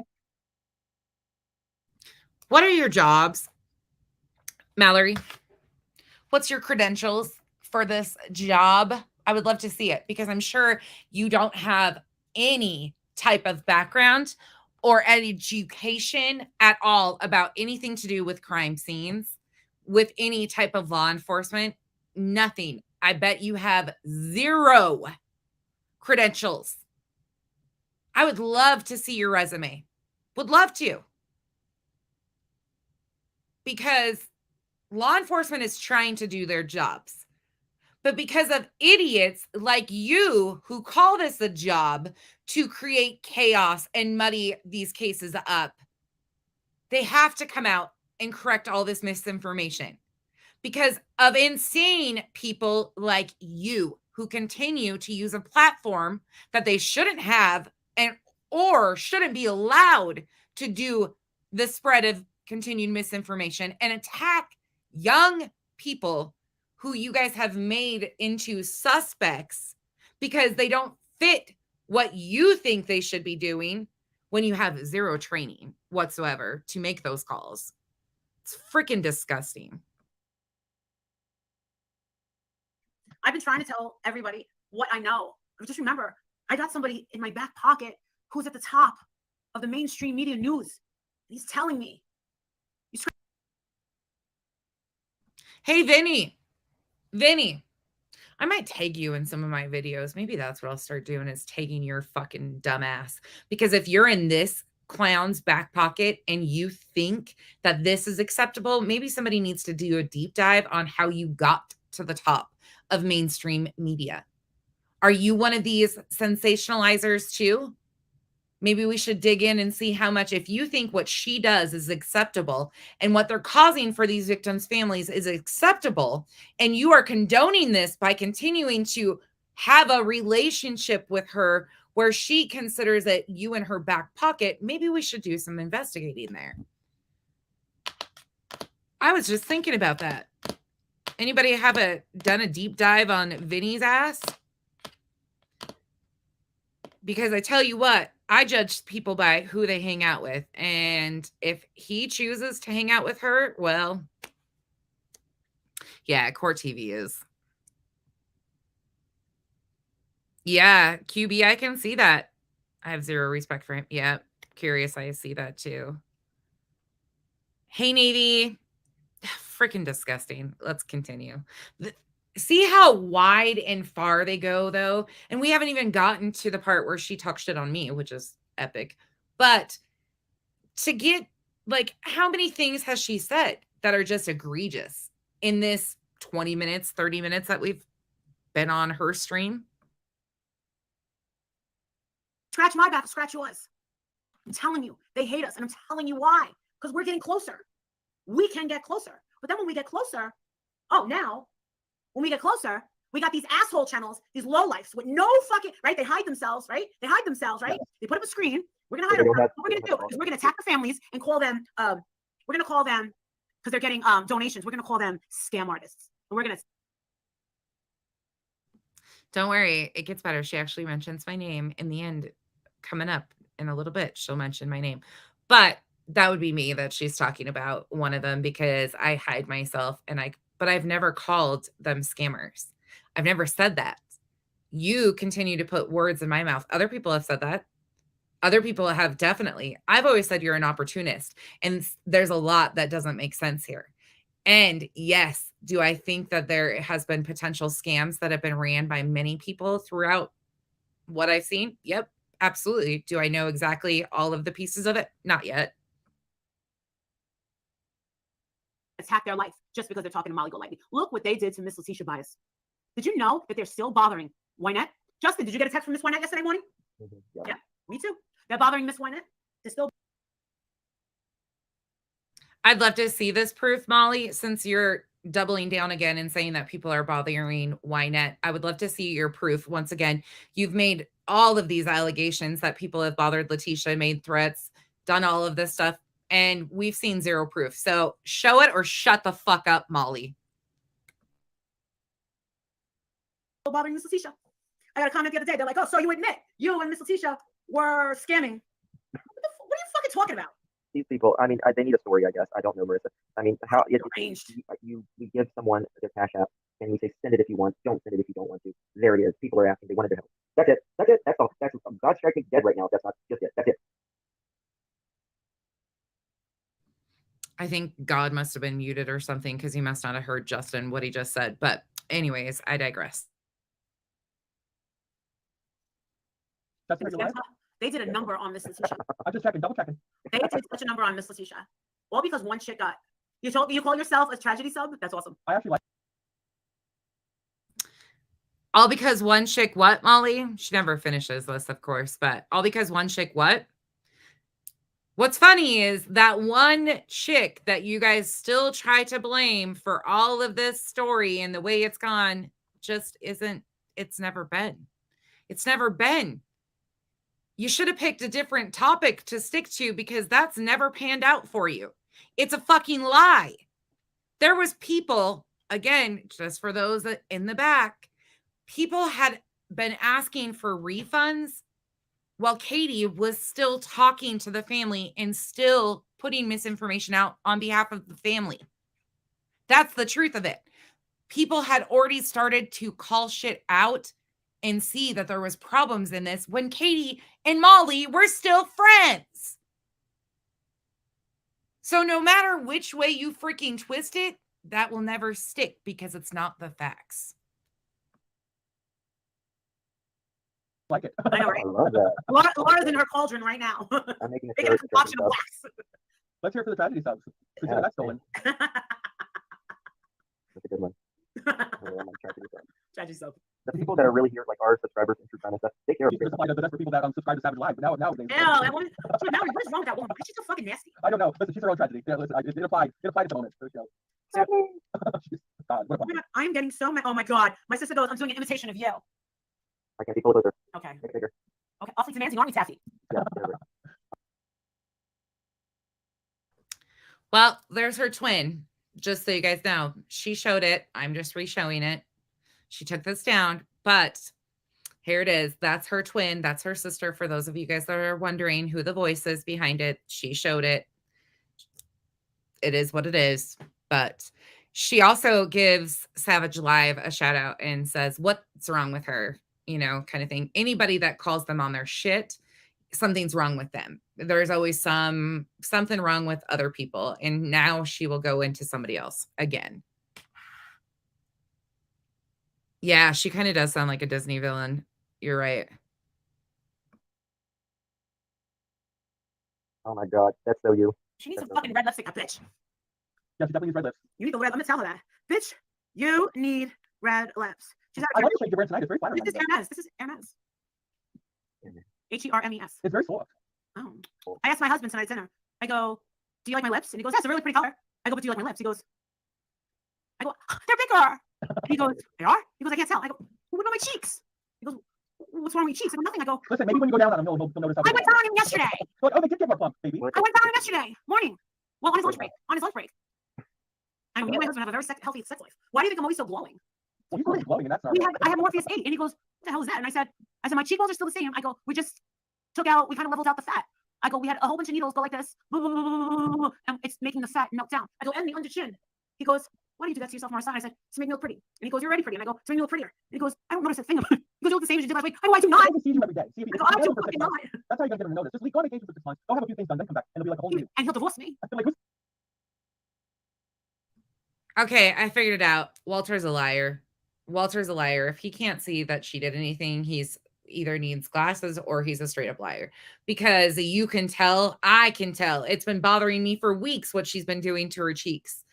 Speaker 2: What are your jobs, Mallory? What's your credentials for this job? I would love to see it because I'm sure you don't have any type of background or education at all about anything to do with crime scenes, with any type of law enforcement, nothing. I bet you have zero credentials. I would love to see your resume. Would love to. Because law enforcement is trying to do their jobs. But because of idiots like you who call this a job to create chaos and muddy these cases up, they have to come out and correct all this misinformation. Because of insane people like you who continue to use a platform that they shouldn't have or shouldn't be allowed to do the spread of continued misinformation and attack young people who you guys have made into suspects because they don't fit what you think they should be doing when you have zero training whatsoever to make those calls. It's freaking disgusting.
Speaker 3: I've been trying to tell everybody what I know. Just remember, I got somebody in my back pocket who's at the top of the mainstream media news. He's telling me.
Speaker 2: Hey, Vinny, I might tag you in some of my videos. Maybe that's what I'll start doing is tagging your fucking dumbass. Because if you're in this clown's back pocket and you think that this is acceptable, maybe somebody needs to do a deep dive on how you got to the top of mainstream media. Are you one of these sensationalizers too? Maybe we should dig in and see how much, if you think what she does is acceptable and what they're causing for these victims' families is acceptable, and you are condoning this by continuing to have a relationship with her where she considers it you in her back pocket, maybe we should do some investigating there. I was just thinking about that. Anybody have done a deep dive on Vinny's ass? Because I tell you what, I judge people by who they hang out with. And if he chooses to hang out with her, well, yeah, Court TV is. Yeah, QB, I can see that. I have zero respect for him. Yeah, curious, I see that too. Hey, Navy. Freaking disgusting. Let's continue. See how wide and far they go, though? And we haven't even gotten to the part where she talks shit on me, which is epic. But to get, like, how many things has she said that are just egregious in this 20 minutes, 30 minutes that we've been on her stream?
Speaker 3: Scratch my back, scratch yours. I'm telling you, they hate us. And I'm telling you why. Because we're getting closer. We can get closer. But then when we get closer, oh, now When we get closer, we got these asshole channels, these lowlifes with no fucking, right? They hide themselves, right? They hide themselves, right? They put up a screen. We're going to hide them. What we're going to do is we're going to attack the families and call them, we're going to call them, because they're getting donations, we're going to call them scam artists. And we're going to.
Speaker 2: Don't worry, it gets better. She actually mentions my name in the end. Coming up in a little bit, she'll mention my name. But that would be me that she's talking about, one of them, because I hide myself but I've never called them scammers. I've never said that. You continue to put words in my mouth. Other people have said that. Other people have definitely. I've always said you're an opportunist. And there's a lot that doesn't make sense here. And yes, do I think that there has been potential scams that have been ran by many people throughout what I've seen? Yep, absolutely. Do I know exactly all of the pieces of it? Not yet.
Speaker 3: Attack their life just because they're talking to Molly Golightly. Look what they did to Miss Letitia Bias. Did you know that they're still bothering Wynette? Justin, did you get a text from Miss Wynette yesterday morning? Yeah, me too. They're bothering Miss Wynette. They're still.
Speaker 2: I'd love to see this proof, Molly, since you're doubling down again and saying that people are bothering Wynette. I would love to see your proof. Once again, you've made all of these allegations that people have bothered Letitia, made threats, done all of this stuff, and we've seen zero proof. So show it or shut the fuck up, Molly.
Speaker 3: Bothering Miss Letitia. I got a comment the other day. They're like, oh, so you admit you and Miss Letitia were scamming. What are you fucking talking about?
Speaker 4: These people, I mean, they need a story, I guess. I don't know, Marissa. I mean, how we give someone their cash app and we say, send it if you want, don't send it if you don't want to. There it is. People are asking, they wanted to help. That's it. That's it. That's all. That's God striking dead right now. That's not just it. That's it.
Speaker 2: I think God must have been muted or something because he must not have heard Justin what he just said. But anyways, I digress.
Speaker 3: They did a number on Miss Letitia.
Speaker 6: I'm just checking, double checking.
Speaker 3: They did such a number on Miss Letitia. All because one chick got. You call yourself a tragedy sub? That's awesome.
Speaker 6: I actually like.
Speaker 2: All because one chick what, Molly? She never finishes this, of course, but all because one chick what? What's funny is that one chick that you guys still try to blame for all of this story and the way it's gone just isn't, it's never been. It's never been. You should have picked a different topic to stick to because that's never panned out for you. It's a fucking lie. There was people, again, just for those that in the back, people had been asking for refunds while Katie was still talking to the family and still putting misinformation out on behalf of the family. That's the truth of it. People had already started to call shit out and see that there was problems in this when Katie and Molly were still friends. So no matter which way you freaking twist it, that will never stick because it's not the facts.
Speaker 6: Like it.
Speaker 3: I know, right?
Speaker 4: I love that.
Speaker 3: Laura's in her cauldron right now.
Speaker 4: I'm making a
Speaker 3: Making a concoction of
Speaker 4: sub.
Speaker 3: wax.
Speaker 6: Let's hear it for the tragedy subs. Consider
Speaker 4: Yeah.
Speaker 6: that stolen.
Speaker 4: That's a good one.
Speaker 3: Tragedy sub.
Speaker 4: The people that are really here, like our subscribers and true friends and stuff, take care of
Speaker 6: Because
Speaker 4: yourself.
Speaker 6: that's for people that subscribe to Savage Live. But nowadays.
Speaker 3: Ew, that woman. Mallory, what is wrong with that woman? She's so fucking nasty.
Speaker 6: I don't know. Listen, she's her own tragedy. Yeah, listen, it applied at the moment for the show. God, what a
Speaker 3: Oh my God, I'm getting so mad. Oh my God. My sister goes, I'm doing an imitation of you.
Speaker 4: I can't be full of those.
Speaker 3: Okay.
Speaker 4: Make it bigger.
Speaker 3: Okay. Awfully demanding, aren't we, Taffy?
Speaker 4: Yeah, whatever.
Speaker 2: Well, there's her twin. Just so you guys know, she showed it. I'm just re-showing it. She took this down, but here it is. That's her twin. That's her sister. For those of you guys that are wondering who the voice is behind it, she showed it. It is what it is. But she also gives Savage Live a shout out and says, what's wrong with her? You know, kind of thing. Anybody that calls them on their shit, something's wrong with them. There's always something wrong with other people. And now she will go into somebody else again. Yeah, she kind of does sound like a Disney villain. You're right.
Speaker 4: Oh my God, that's so you.
Speaker 3: She needs some fucking red lipstick, that bitch.
Speaker 6: Yeah, she definitely needs red lips.
Speaker 3: You need the red. Let me tell her that. Bitch, you need red lips. She's
Speaker 6: I
Speaker 3: not.
Speaker 6: like the shade you're wearing tonight. It's very flattering.
Speaker 3: This is Hermes. This is Hermes. Hermes.
Speaker 6: It's very soft.
Speaker 3: Oh. I asked my husband tonight at dinner. I go, do you like my lips? And he goes, that's a really pretty color. I go, but do you like my lips? He goes, I go, they're bigger. He goes, they are? He goes, I can't tell. I go, what about my cheeks? He goes, what's wrong with your cheeks? I go, nothing. I go,
Speaker 6: Listen, maybe when you go down on him, he'll notice how.
Speaker 3: I went down on him yesterday.
Speaker 6: Like, oh, they did get more plump, baby.
Speaker 3: I went down on him yesterday morning. Well, on his lunch break. On his lunch break. And me and my husband have a very healthy sex life. Why do you think I'm always so glowing?
Speaker 6: Well, he's always glowing, and that's not right.
Speaker 3: I have Morpheus 8. And he goes, what the hell is that? And I said, my cheekbones are still the same. I go, we just took out, we kind of leveled out the fat. I go, we had a whole bunch of needles go like this. And it's making the fat melt down. I go, and the under chin. He goes, why do you do that to yourself, Marissa? I said, to make me look pretty. And he goes, you're already pretty. And I go, to make me look prettier. And he goes, I don't notice a thing about it. He goes, you look the same as you did last week. I go, I do not.
Speaker 6: I see him every day. See if he,
Speaker 3: I go, I do fucking not.
Speaker 6: That's how you gotta get him to notice. Just go on vacation for 6 months. Go have a few things done, then come back, and it'll be like a whole new.
Speaker 3: And he'll divorce me.
Speaker 6: I feel like, who's
Speaker 2: Okay, I figured it out. Walter's a liar. Walter's a liar. If he can't see that she did anything, he's either needs glasses or he's a straight up liar. Because you can tell, I can tell. It's been bothering me for weeks what she's been doing to her cheeks.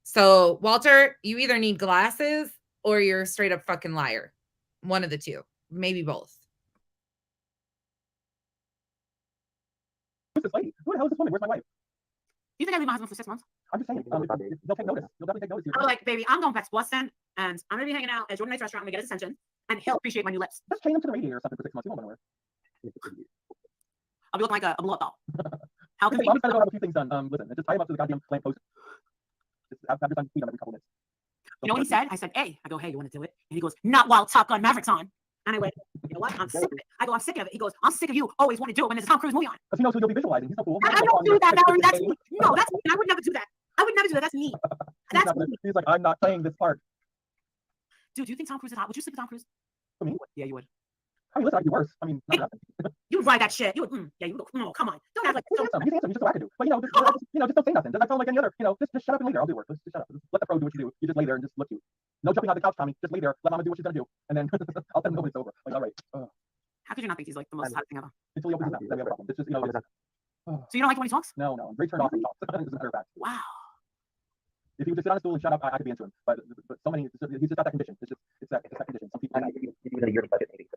Speaker 2: So, Walter, you either need glasses or you're a straight up fucking liar. One of the two. Maybe both.
Speaker 6: this lady? Who the hell is this woman? Where's my wife?
Speaker 3: You think I leave my husband for 6 months?
Speaker 6: I'm just saying, they'll take notice. They'll definitely take notice.
Speaker 3: I'm like, baby, I'm going back to Boston, and I'm gonna be hanging out at Jordan Knight's restaurant. I'm gonna get his attention, and he'll appreciate my new lips.
Speaker 6: Just chain him to the radiator or something for 6 months. You won't go nowhere.
Speaker 3: I'll be looking like a blow up doll. How
Speaker 6: Okay,
Speaker 3: can
Speaker 6: well, I'm just gonna go have a few things done. Listen, just tie him up to the goddamn lamp post. Just have your son feed him every couple minutes.
Speaker 3: You know what he said? I said, hey. I go, hey, you want to do it? And he goes, not while Top Gun Maverick's on. And I went, you know what? I'm sick of it. I go, I'm sick of it. He goes, I'm sick of you always want to do it when there's a Tom Cruise movie on.
Speaker 6: Because he knows who you'll be visualizing. He's so cool.
Speaker 3: I don't do that, Valerie. That's me. No, that's me. I would never do that. I would never do that. That's me. That's me.
Speaker 6: He's like, I'm not playing this part.
Speaker 3: Dude, do you think Tom Cruise is hot? Would you sleep with Tom Cruise?
Speaker 6: For me?
Speaker 3: Yeah, you would.
Speaker 6: I mean, listen, I'd be worse. I mean, not nothing.
Speaker 3: You would ride that shit. You would, yeah, you would go, no, come on. Don't act like,
Speaker 6: He's handsome. He's handsome. He's just so wackadoo. But, just don't say nothing. Just like, like any other, just shut up and lay there. I'll do work. Just shut up. Just let the pro do what you do. You just lay there and just look cute. No jumping on the couch, Tommy. Just lay there. Let mama do what she's going to do. And then I'll let him know when it's over. Like, all right.
Speaker 3: how could you not think he's like the most hot thing ever?
Speaker 6: Until he opens his mouth. Then we have a problem. It's just,
Speaker 3: So you don't like when he talks?
Speaker 6: No. Great turn off when he talks. As a matter of fact.
Speaker 3: Wow.
Speaker 6: If he would just sit on a stool and shut up, I could be into him. But so many, he's just got that condition. It's that condition. Some people. Even a year budget, maybe.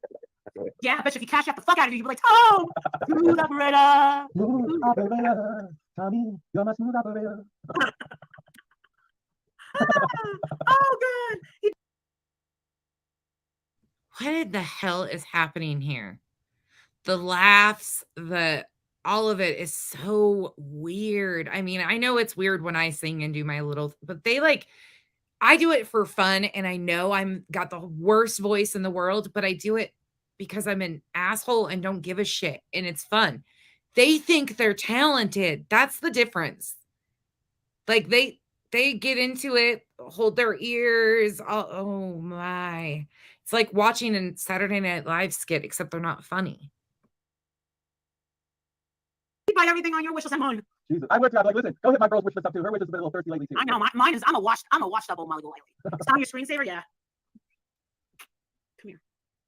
Speaker 3: Yeah, I bet you if you cash out the fuck out of you, you'd be like, oh, smooth operator.
Speaker 6: Smooth operator. Tommy, you're my smooth operator.
Speaker 3: Oh, God.
Speaker 2: What the hell is happening here? The laughs, all of it is so weird. I mean, I know it's weird when I sing and do my little, but I do it for fun. And I know I'm got the worst voice in the world, but I do it because I'm an asshole and don't give a shit. And it's fun. They think they're talented. That's the difference. Like they get into it, hold their ears. Oh my. It's like watching a Saturday Night Live skit, except they're not funny.
Speaker 3: Buy everything on your wish list. I'm on.
Speaker 6: Jesus, I would like, listen, go hit my girl's wish list up too. Her wish has been a little thirsty lately too.
Speaker 3: I know, mine is. I'm a washed up old Molly lately. It's on your screensaver, yeah. Come here,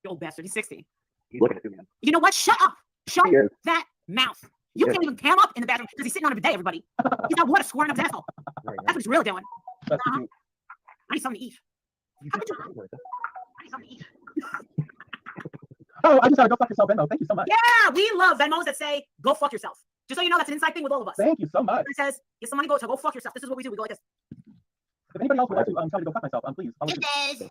Speaker 3: you old bastard. He's 60.
Speaker 4: He's looking at you, man.
Speaker 3: You know what? Shut up. Shut
Speaker 4: He is.
Speaker 3: that mouth. You can't even pam up in the bathroom because he's sitting on a bidet. Everybody, he's got water squirting up his asshole.
Speaker 6: Right,
Speaker 3: That's what he's really doing.
Speaker 6: that's cute.
Speaker 3: I need something to eat. I need something to eat.
Speaker 6: Oh, I just gotta go fuck yourself, Venmo. Thank you so much.
Speaker 3: Yeah, we love Venmos that say "go fuck yourself." Just so you know, that's an inside thing with all of us.
Speaker 6: Thank you so much.
Speaker 3: It says, "Get some money, go fuck yourself." This is what we do. We go like this.
Speaker 6: If anybody else would like to try to go fuck myself, please. I'll listen.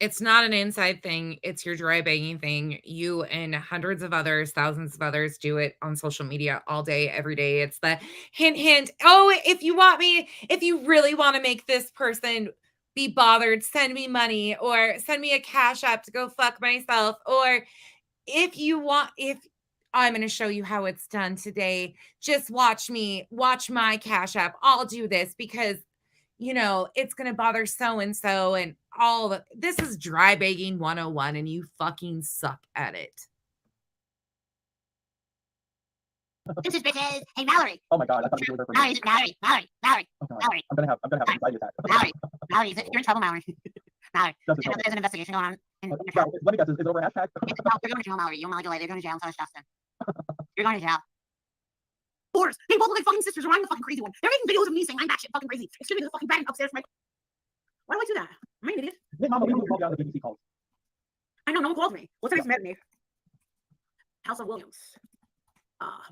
Speaker 2: It's not an inside thing. It's your dry begging thing. You and hundreds of others, thousands of others do it on social media all day, every day. It's the hint, hint. Oh, if you really want to make this person be bothered, send me money or send me a cash app to go fuck myself. Or if I'm going to show you how it's done today, just watch my cash app. I'll do this because it's going to bother so-and-so and all of this is dry begging 101 and you fucking suck at it.
Speaker 3: This is bitches. Hey, Mallory.
Speaker 6: Oh my God, I thought you were there for me.
Speaker 3: Mallory.
Speaker 6: Oh, God.
Speaker 3: Mallory.
Speaker 6: I'm gonna have an anxiety attack.
Speaker 3: Mallory, you're in trouble, Mallory. Mallory,
Speaker 6: Just
Speaker 3: there's an investigation going on.
Speaker 6: Well, let me guess, is it over hashtag?
Speaker 3: You're going to jail, Mallory. You're going to jail. Tell us, Justin. You're going to jail. Boars. They both look like fucking sisters, and I'm the fucking crazy one. They're making videos of me saying I'm batshit fucking crazy. Excuse me, the fucking bang upstairs. Why do I do that? Am I an idiot?
Speaker 6: Yeah, Mama, we will call you on the BBC calls.
Speaker 3: I know, no one calls me. What's her name's met me? House of Williams.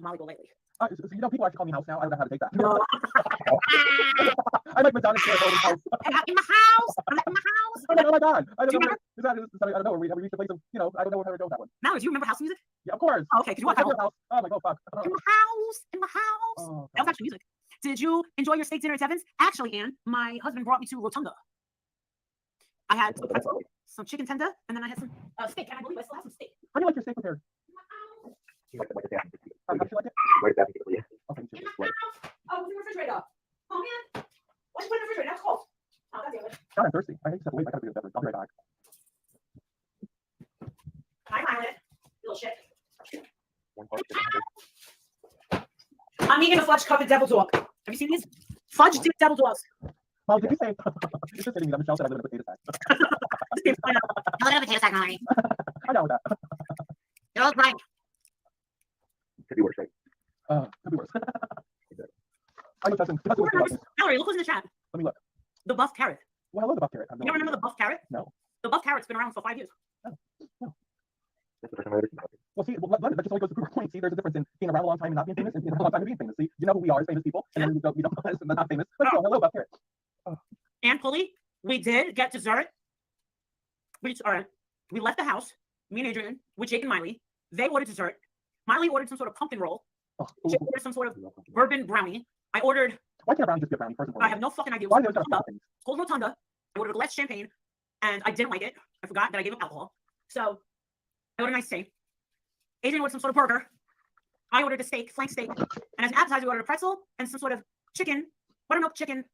Speaker 3: Molly go lately.
Speaker 6: you know, people actually call me house now. I don't know how to take that. I like Madonna's house.
Speaker 3: In my house. I'm in my house.
Speaker 6: I'm like, oh my god. I don't know.
Speaker 3: remember?
Speaker 6: I don't know. We reached a place of, you know, I don't know how to go with that one.
Speaker 3: Mallory, do you remember house music?
Speaker 6: Yeah, of course.
Speaker 3: Oh, okay, because you want
Speaker 6: Like,
Speaker 3: that
Speaker 6: house. Oh, I'm like, oh fuck.
Speaker 3: in my house. In my house.
Speaker 6: Oh,
Speaker 3: That was actually music. Did you enjoy your steak dinner at Evans? Actually, Anne, my husband brought me to Rotunda. I had some pretzel, some chicken tender, and then I had some steak. And I believe I still have some steak.
Speaker 6: how do you like your steak prepared?
Speaker 4: You like the bathroom.
Speaker 6: How do you like it?
Speaker 4: Right bathroom for you.
Speaker 6: Okay,
Speaker 3: In
Speaker 6: sure.
Speaker 3: my house. Oh, it's in the refrigerator. Oh man, why'd you put it in the refrigerator? That's cold. Oh, God damn it.
Speaker 6: God, I'm thirsty. I hate to step away. I gotta be a beverage. I'll be right back.
Speaker 3: Hi, Violet. Little shit.
Speaker 4: One part.
Speaker 3: I'm eating a fudge covered devil dog. Have you seen these? Fudge dipped devil dogs.
Speaker 6: Well, did you say? It's just hitting me that Michelle said I live in a potato sack.
Speaker 3: I live in a potato sack, Mallory.
Speaker 6: I know that.
Speaker 3: You're all right.
Speaker 4: Could be worse, right?
Speaker 6: Could be worse. I look testing.
Speaker 3: Mallory, look who's in the chat.
Speaker 6: Let me look.
Speaker 3: The buff carrot.
Speaker 6: Well, hello, the buff carrot.
Speaker 3: You don't remember the buff carrot?
Speaker 6: No.
Speaker 3: The buff carrot's been around for 5 years.
Speaker 4: That's the first time I've ever seen that.
Speaker 6: Well, see, that just only goes to prove a point. See, there's a difference in being around a long time and not being famous, and being around a long time and being famous. See, you know who we are as famous people, and then we don't and not famous. But still, hello, buff carrot.
Speaker 3: And Pulley, we did get dessert. We left the house, me and Adrian, with Jake and Miley. They ordered dessert. Miley ordered some sort of pumpkin roll.
Speaker 6: Oh,
Speaker 3: Jake ordered some sort of bourbon brownie. I ordered,
Speaker 6: why can't a brownie just be a brownie? First and
Speaker 3: I
Speaker 6: foremost,
Speaker 3: have no fucking idea.
Speaker 6: why
Speaker 3: It's
Speaker 6: do those
Speaker 3: called
Speaker 6: things?
Speaker 3: Rotunda. I ordered a glass of champagne, and I didn't like it. I forgot that I gave him alcohol. So I ordered a nice steak. Adrian ordered some sort of burger. I ordered a steak, flank steak. And as an appetizer, we ordered a pretzel and some sort of chicken, buttermilk chicken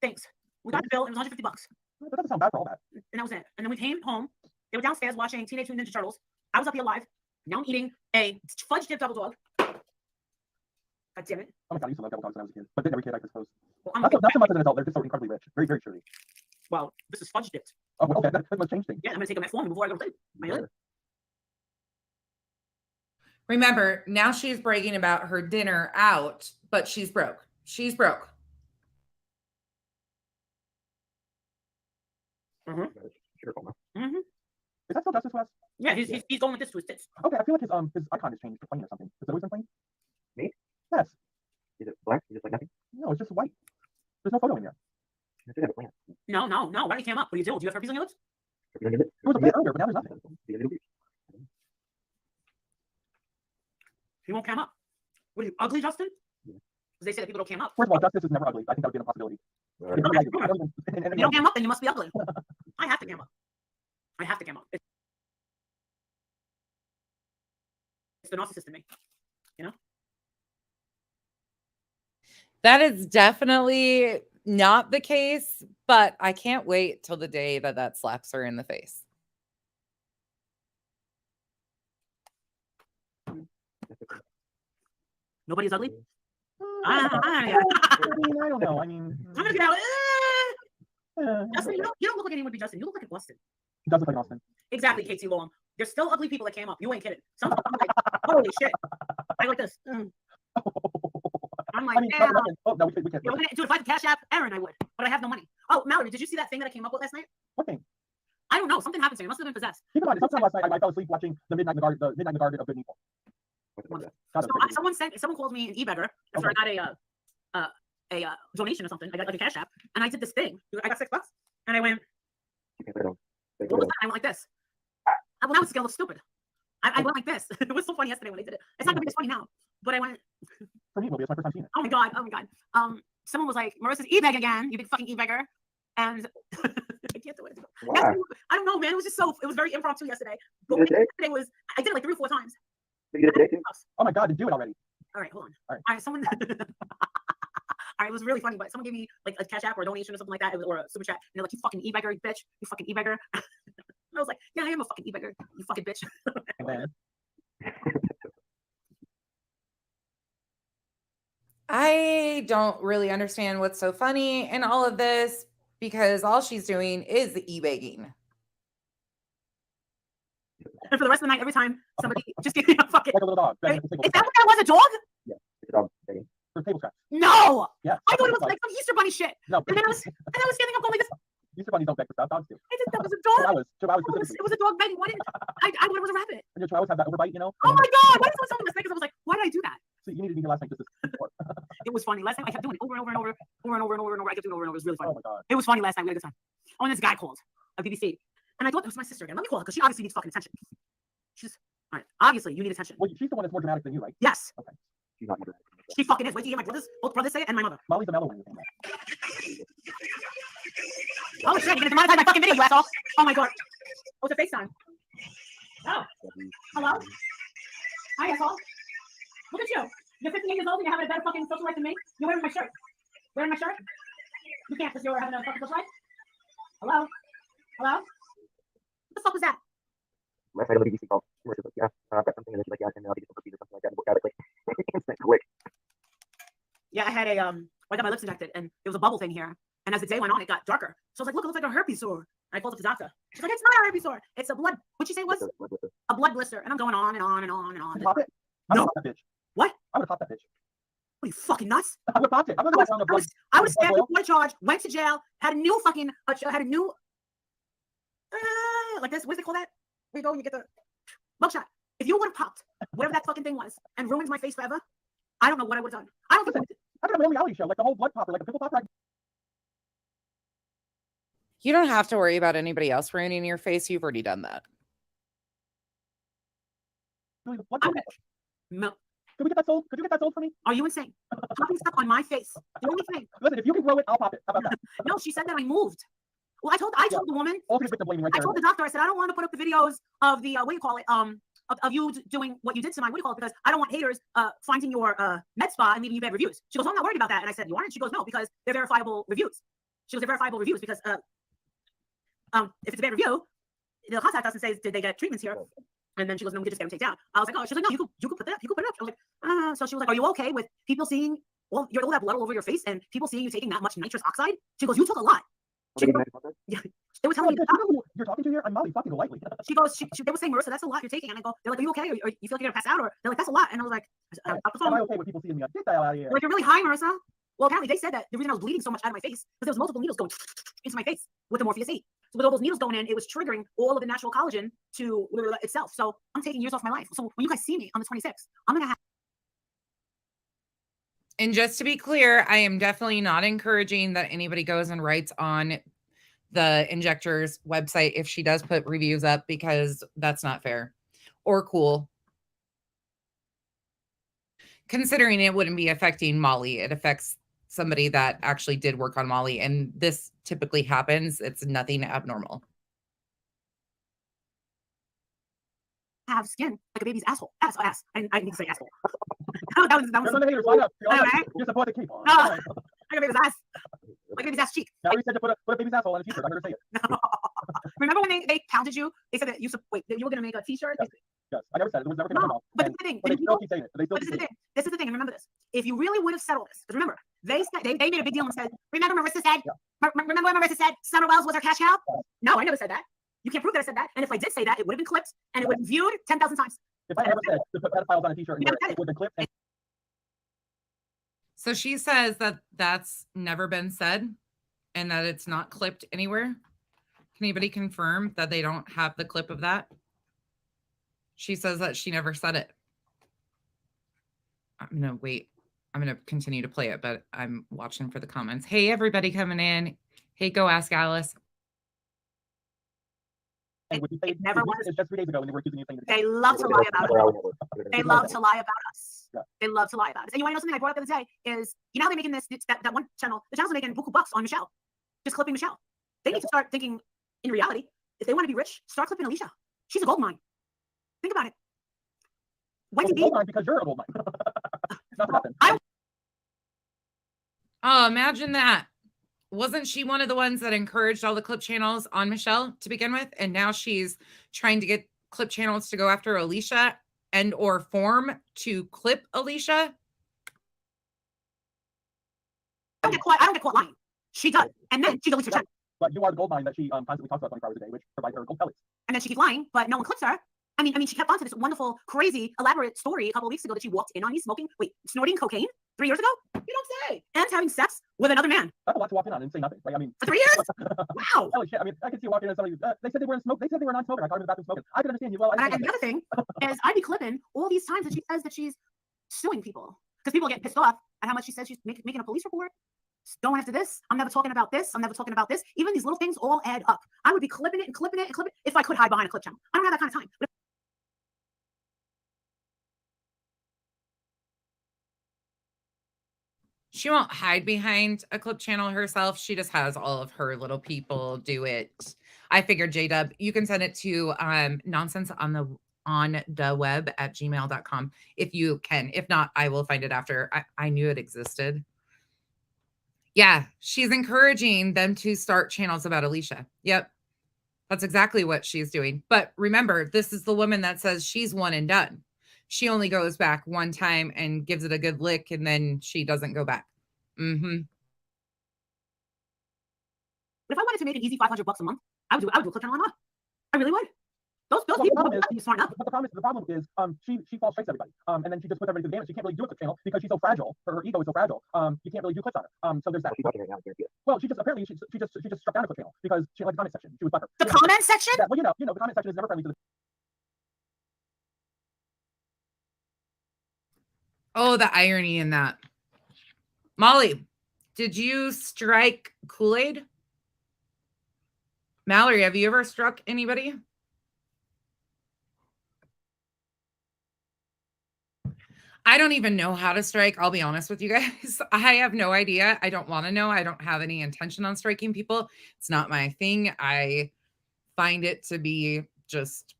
Speaker 3: things. We got the bill, it was $150.
Speaker 6: That doesn't sound bad for all that.
Speaker 3: And that was it. And then we came home. They were downstairs watching Teenage Mutant Ninja Turtles. I was up here live. Now I'm eating a fudge dip double dog. God damn it.
Speaker 6: Oh my god, I used to love double dogs when I was a kid. But then every kid, I suppose.
Speaker 3: Well, I'm
Speaker 6: Not so much as an adult. They're just so incredibly rich. Very, very chewy.
Speaker 3: well, this is fudge dipped.
Speaker 6: Oh, well, okay, that must change things.
Speaker 3: Yeah, I'm gonna take a metformin before I go to sleep. Am I good?
Speaker 2: Remember, now she's bragging about her dinner out, but she's broke. She's broke.
Speaker 4: Sure, Palmer.
Speaker 3: Mm-hmm.
Speaker 6: Is that still Justice West?
Speaker 3: Yeah, he's going with this to his tits.
Speaker 6: Okay, I feel like his icon has changed to plain or something. Has it always been plain?
Speaker 4: Me?
Speaker 6: Yes.
Speaker 4: Is it black? Is it like nothing?
Speaker 6: No, it's just white. There's no photo in there.
Speaker 4: I should have a plan.
Speaker 3: No. Why did it came up? What do you do? Do you have herpes on your lips?
Speaker 4: If you don't get it,
Speaker 6: There was a bit earlier, but now there's nothing.
Speaker 4: be a little bit.
Speaker 3: He won't come up. What are you, ugly, Justin?
Speaker 4: Yeah.
Speaker 3: Because they say that people don't cam up.
Speaker 6: First of all, Justice is never ugly. I think that would be an impossibility.
Speaker 4: Alright.
Speaker 3: If you don't cam up, then you must be ugly. I have to cam up. I have to cam up. It's the narcissist in me.
Speaker 2: That is definitely not the case, but I can't wait till the day that slaps her in the face.
Speaker 3: Nobody's ugly.
Speaker 6: I don't know. I mean,
Speaker 3: I'm gonna get out. Justin, you don't look like anyone would be Justin. You look like a Boston.
Speaker 6: he does look like Austin.
Speaker 3: Exactly, Casey Long. There's still ugly people that came up. You ain't kidding. Some I'm like, holy shit. I like this. I'm like,
Speaker 6: I mean,
Speaker 3: damn.
Speaker 6: oh no, we can't.
Speaker 3: Yeah, dude, if I had Cash App Aaron, I would. But I have no money. Oh, Mallory, did you see that thing that I came up with last night?
Speaker 6: What thing?
Speaker 3: I don't know. Something happened to me. I must have been possessed.
Speaker 6: Keep in mind, sometime last night I fell asleep watching the Midnight in the Garden of Good and Evil.
Speaker 4: What's it like that?
Speaker 6: God,
Speaker 3: Someone called me an e-beggar after I got a donation or something. I got like a Cash App, and I did this thing. I got $6, and I went,
Speaker 4: You can't put it on. Take it
Speaker 3: what was
Speaker 4: on.
Speaker 3: that? I went like this. When I was scared, I looked stupid. I went like this. It was so funny yesterday when I did it. It's not gonna be as funny now, but I went,
Speaker 6: for me, it's my first time seeing it.
Speaker 3: oh my god. Someone was like, Marissa's e-bag again, you big fucking e-beggar, and I can't do it.
Speaker 4: Why?
Speaker 3: I don't know, man. It was very impromptu yesterday. But
Speaker 4: You did it
Speaker 3: yesterday I did it like 3 or 4 times.
Speaker 4: Did you get it today, too?
Speaker 6: Oh my God, then do it already.
Speaker 3: All right, hold on.
Speaker 6: All right.
Speaker 3: All right, someone. All right, it was really funny, but someone gave me like a Cash App or a donation or something like that, or a super chat. And they're like, "You fucking e-beggar, you bitch! You fucking e-beggar!" And I was like, "Yeah, I am a fucking e-beggar, you fucking bitch."
Speaker 6: And then
Speaker 2: I don't really understand what's so funny in all of this because all she's doing is e-begging.
Speaker 3: And for the rest of the night, every time somebody just gave me a fucking.
Speaker 6: like a little dog.
Speaker 3: Is that what that was? A dog?
Speaker 4: It's a dog begging.
Speaker 6: For table scraps.
Speaker 3: No!
Speaker 6: Yeah.
Speaker 3: I thought it was like some Easter bunny shit.
Speaker 6: No.
Speaker 3: And then I was standing up going like this.
Speaker 6: Easter bunnies don't beg for stuff. Dogs do.
Speaker 3: I just that was a dog.
Speaker 6: Chihuahuas
Speaker 3: Oh,
Speaker 6: specifically.
Speaker 3: it was a dog begging. Why didn't I thought it was a rabbit.
Speaker 6: And your chihuahuas have that overbite, you know?
Speaker 3: Oh my god! Why did someone tell me this? Because I was like, why did I do that?
Speaker 6: So You needed to be here last night.
Speaker 3: It was funny. Last night I kept doing it over and over and over, over and over and over and over. I kept doing it over and over. It was really funny.
Speaker 6: Oh my god.
Speaker 3: It was funny last night. We had a good time. Oh, and this guy called a BBC, and I thought it was my sister again. Let me call her because she obviously needs fucking attention. She's all right. Obviously, you need attention.
Speaker 6: Well, she's the one that's more dramatic than you, right?
Speaker 3: Yes.
Speaker 6: Okay.
Speaker 4: She's not your
Speaker 3: She fucking is. Wait till you hear my brothers, both brothers say it, and my mother.
Speaker 6: Molly's the mellow one.
Speaker 3: Oh shit! You're gonna demonetize my fucking video, you asshole! Oh my god. Oh, it's a FaceTime. Oh. Hello. Hi, asshole. Look at you. You're 58 years old and you're having a better fucking social life than me. You're wearing my shirt. Wearing my shirt? You can't because you're having a fucking social life. Hello. Hello. What the fuck was that?
Speaker 4: last night on the BBC call. Where she's like, yeah, I've got something, and then she's like, yeah, and I'll give you some procedure or something like that. And look at it like instant click.
Speaker 3: Yeah, I had a I got my lips injected and it was a bubble thing here. And as the day went on, it got darker. So I was like, look, it looks like a herpes sore. And I called up the doctor. She's like, it's not a herpes sore. It's a blood. What'd she say it was? A blood blister. And I'm going on and on and on and on.
Speaker 6: Pop it? I
Speaker 3: No.
Speaker 6: would pop that bitch.
Speaker 3: What?
Speaker 6: I would pop that bitch.
Speaker 3: What are you fucking nuts?
Speaker 6: I would pop it. I'm gonna go down the blood.
Speaker 3: I was stabbed with a charge, went to jail, had a new fucking, had a new, like this. What do they call that? Where you go, you get the mugshot. If you would have popped whatever that fucking thing was and ruined my face forever, I don't know what I would have done. I don't think.
Speaker 6: I got my own reality show, like the whole blood popper, like a pimple popper.
Speaker 2: You don't have to worry about anybody else ruining your face. You've already done that.
Speaker 6: Really, the blood
Speaker 3: I'm
Speaker 6: popper.
Speaker 3: no.
Speaker 6: Could we get that sold? Could you get that sold for me?
Speaker 3: Are you insane? Popping stuff on my face. The only thing.
Speaker 6: Listen, if you can grow it, I'll pop it. How about that?
Speaker 3: No, she said that I moved. Well, I told the woman.
Speaker 6: Ultimate victim blaming right
Speaker 3: I
Speaker 6: there.
Speaker 3: told the doctor. I said I don't want to put up the videos of the what do you call it? Of you doing what you did to my what do you call it? Because I don't want haters finding your med spa and leaving you bad reviews. She goes, oh, I'm not worried about that. And I said, you aren't? She goes, no, because they're verifiable reviews. She goes, they're verifiable reviews because if it's a bad review, they'll contact us and say, did they get treatments here? And then she goes, no, we could just get them taken down. I was like, oh, she's like, no, you could put that, you could put it up. I was like, so she was like, are you okay with people seeing all that blood all over your face and people seeing you taking that much nitrous oxide? She goes, you took a lot. She goes, yeah, they were telling me.
Speaker 6: You know who you're talking to here? I'm Molly fucking lightly.
Speaker 3: She goes, they were saying, Marissa, that's a lot you're taking. And I go, they're like, are you okay? Or you feel like you're gonna pass out? Or they're like, that's a lot. And I was like,
Speaker 6: Am I okay with people seeing me? Get that out of here.
Speaker 3: they're like, you're really high, Marissa. Well, apparently they said that the reason I was bleeding so much out of my face was there was multiple needles going into my face with the Morpheus 8. So with all those needles going in, it was triggering all of the natural collagen to itself. So I'm taking years off my life. So when you guys see me on the 26th, I'm gonna have.
Speaker 2: And just to be clear, I am definitely not encouraging that anybody goes and writes on the injector's website if she does put reviews up, because that's not fair or cool. Considering it wouldn't be affecting Molly, it affects somebody that actually did work on Molly, and this typically happens. It's nothing abnormal.
Speaker 3: Have skin like a baby's asshole. Ass. I need to say asshole. that was
Speaker 6: You're the haters, line up.
Speaker 3: Okay.
Speaker 6: You're support the keep on.
Speaker 3: No. Like a baby's ass. Like a baby's ass cheek.
Speaker 6: Now we said to put a baby's asshole on a t-shirt. I'm going to say it.
Speaker 3: No. Remember when they counted you? They said that you were gonna make a t-shirt.
Speaker 6: Yes, I never said it. It was never going to come
Speaker 3: No,
Speaker 6: out.
Speaker 3: but this is the thing.
Speaker 6: But they still keep saying it. They still
Speaker 3: But
Speaker 6: keep
Speaker 3: this is the
Speaker 6: saying it.
Speaker 3: thing. This is the thing. And remember this. If you really would have said all this, because remember, they made a big deal and said, remember Marissa said, remember when Marissa said Summer Wells was her cash cow? No, I never said that. You can't prove that I said that. And if I did say that, it would have been clipped and it would have been viewed 10,000 times.
Speaker 6: If I ever said to put pedophiles on a t-shirt and wear it would have been clipped.
Speaker 2: So she says that that's never been said and that it's not clipped anywhere. Can anybody confirm that they don't have the clip of that? She says that she never said it. I'm going to wait. I'm going to continue to play it, but I'm watching for the comments. Hey, everybody coming in. Hey, go ask Alice.
Speaker 3: It never was.
Speaker 6: It's just 3 days ago when they were accusing you of saying
Speaker 3: They love to lie about us. They love to lie about us.
Speaker 6: Yeah.
Speaker 3: They love to lie about us. And you want to know something I brought up the other day is, you know how they're making that one channel, the channels are making buku bucks on Michelle. Just clipping Michelle. They need to start thinking, in reality, if they want to be rich, start clipping Alicia. She's a gold mine. Think about it. Wendy B.
Speaker 6: Because you're a gold mine. Nothing happened.
Speaker 2: Oh, imagine that. Wasn't she one of the ones that encouraged all the clip channels on Michelle to begin with? And now she's trying to get clip channels to go after Alicia and or form to clip Alicia.
Speaker 3: I don't get caught lying. She does. And then she deletes her channel.
Speaker 6: But you are the gold mine that she constantly talks about 24 hours a day, which provides her gold pellets.
Speaker 3: And then she keeps lying, but no one clips her. I mean, she kept on to this wonderful, crazy, elaborate story a couple of weeks ago that she walked in on me snorting cocaine 3 years ago? You don't say. And having sex with another man.
Speaker 6: That's a lot to walk in on and say nothing. Right? I mean,
Speaker 3: for 3 years? Wow.
Speaker 6: Holy shit. I mean, I can see you walking in somebody. They said they were in smoke. They said they were non-smoker. I caught them in the bathroom smoking. I can understand you. Well,
Speaker 3: and the other thing is, I'd be clipping all these times that she says that she's suing people because people are getting pissed off at how much she says she's making a police report. Going after this. I'm never talking about this. I'm never talking about this. Even these little things all add up. I would be clipping it and clipping it and clipping it if I could hide behind a clip channel. I don't have that kind of time. But
Speaker 2: she won't hide behind a clip channel herself. She just has all of her little people do it. I figured, J-Dub, you can send it to nonsense on the web at gmail.com if you can. If not, I will find it after. I knew it existed. Yeah, she's encouraging them to start channels about Alicia. Yep, that's exactly what she's doing. But remember, this is the woman that says she's one and done. She only goes back one time and gives it a good lick, and then she doesn't go back. Mm-hmm.
Speaker 3: if I wanted to make an easy $500 a month, I would do a clip channel on that. I really would. Those
Speaker 6: Well,
Speaker 3: people
Speaker 6: the
Speaker 3: are smart enough.
Speaker 6: But the problem is she falls straight to everybody. And then she just puts everybody to the damage. She can't really do a clip channel because she's so fragile. Her ego is so fragile. You can't really do clips on her. So there's that.
Speaker 4: She's watching right now. I guarantee it.
Speaker 6: Well, she just apparently she just struck down a clip channel because she didn't like the comment section. She was butthurt.
Speaker 3: The comment section?
Speaker 6: Yeah, well, you know, the comment section is never friendly to the.
Speaker 2: Oh, the irony in that. Molly, did you strike Kool-Aid? Mallory, have you ever struck anybody? I don't even know how to strike. I'll be honest with you guys. I have no idea. I don't want to know. I don't have any intention on striking people. It's not my thing. I find it to be just,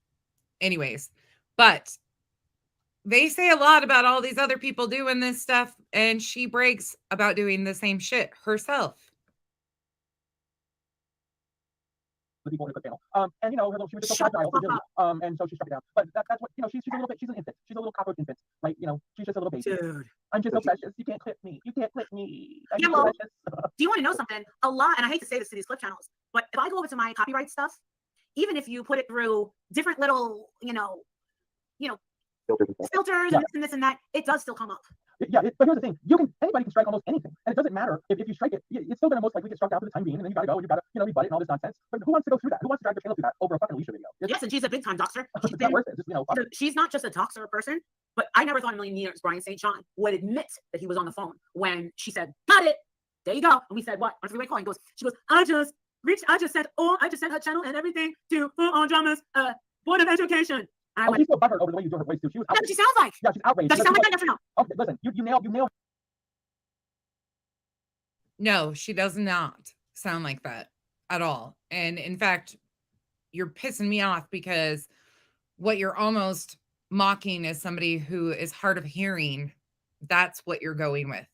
Speaker 2: anyways. But they say a lot about all these other people doing this stuff, and she brags about doing the same shit herself.
Speaker 6: The people in the clip channel. And you know, she was just so fragile, and so she struck it down. But that's what, you know, she's a little bit, she's an infant. She's a little cockroach infant, right? You know, she's just a little baby.
Speaker 3: Dude.
Speaker 6: I'm just so precious. You can't clip me. You can't clip me. I'm
Speaker 3: Yeah,
Speaker 6: so
Speaker 3: well,
Speaker 6: precious.
Speaker 3: do you want to know something? A lot, and I hate to say this to these clip channels, but if I go over to my copyright stuff, even if you put it through different little, filters and this and this and that, it does still come up.
Speaker 6: Yeah, but here's the thing: anybody can strike almost anything, and it doesn't matter if you strike it. It's still going to most likely get struck down for the time being, and then you got to go and you got to rebut it and all this nonsense. But who wants to go through that? Who wants to drag their channel through that over a fucking Alicia video?
Speaker 3: Yes, and she's a big time doxer.
Speaker 6: It's not worth it. Just,
Speaker 3: She's not just a doxer person, but I never thought in a million years Brian St. John would admit that he was on the phone when she said, "Got it, there you go." And we said, "What?" On a three-way call. And she goes, I just sent her channel and everything to Full On Drama's Board of Education." And I went,
Speaker 6: she's still butthurt over the way you do her voice too. She was
Speaker 3: that's what she sounds like.
Speaker 6: Yeah, she's outraged.
Speaker 3: Does she sound like that? Yes or no?
Speaker 6: Okay, listen, you nailed.
Speaker 2: No, she does not sound like that at all. And in fact, you're pissing me off because what you're almost mocking is somebody who is hard of hearing. That's what you're going with.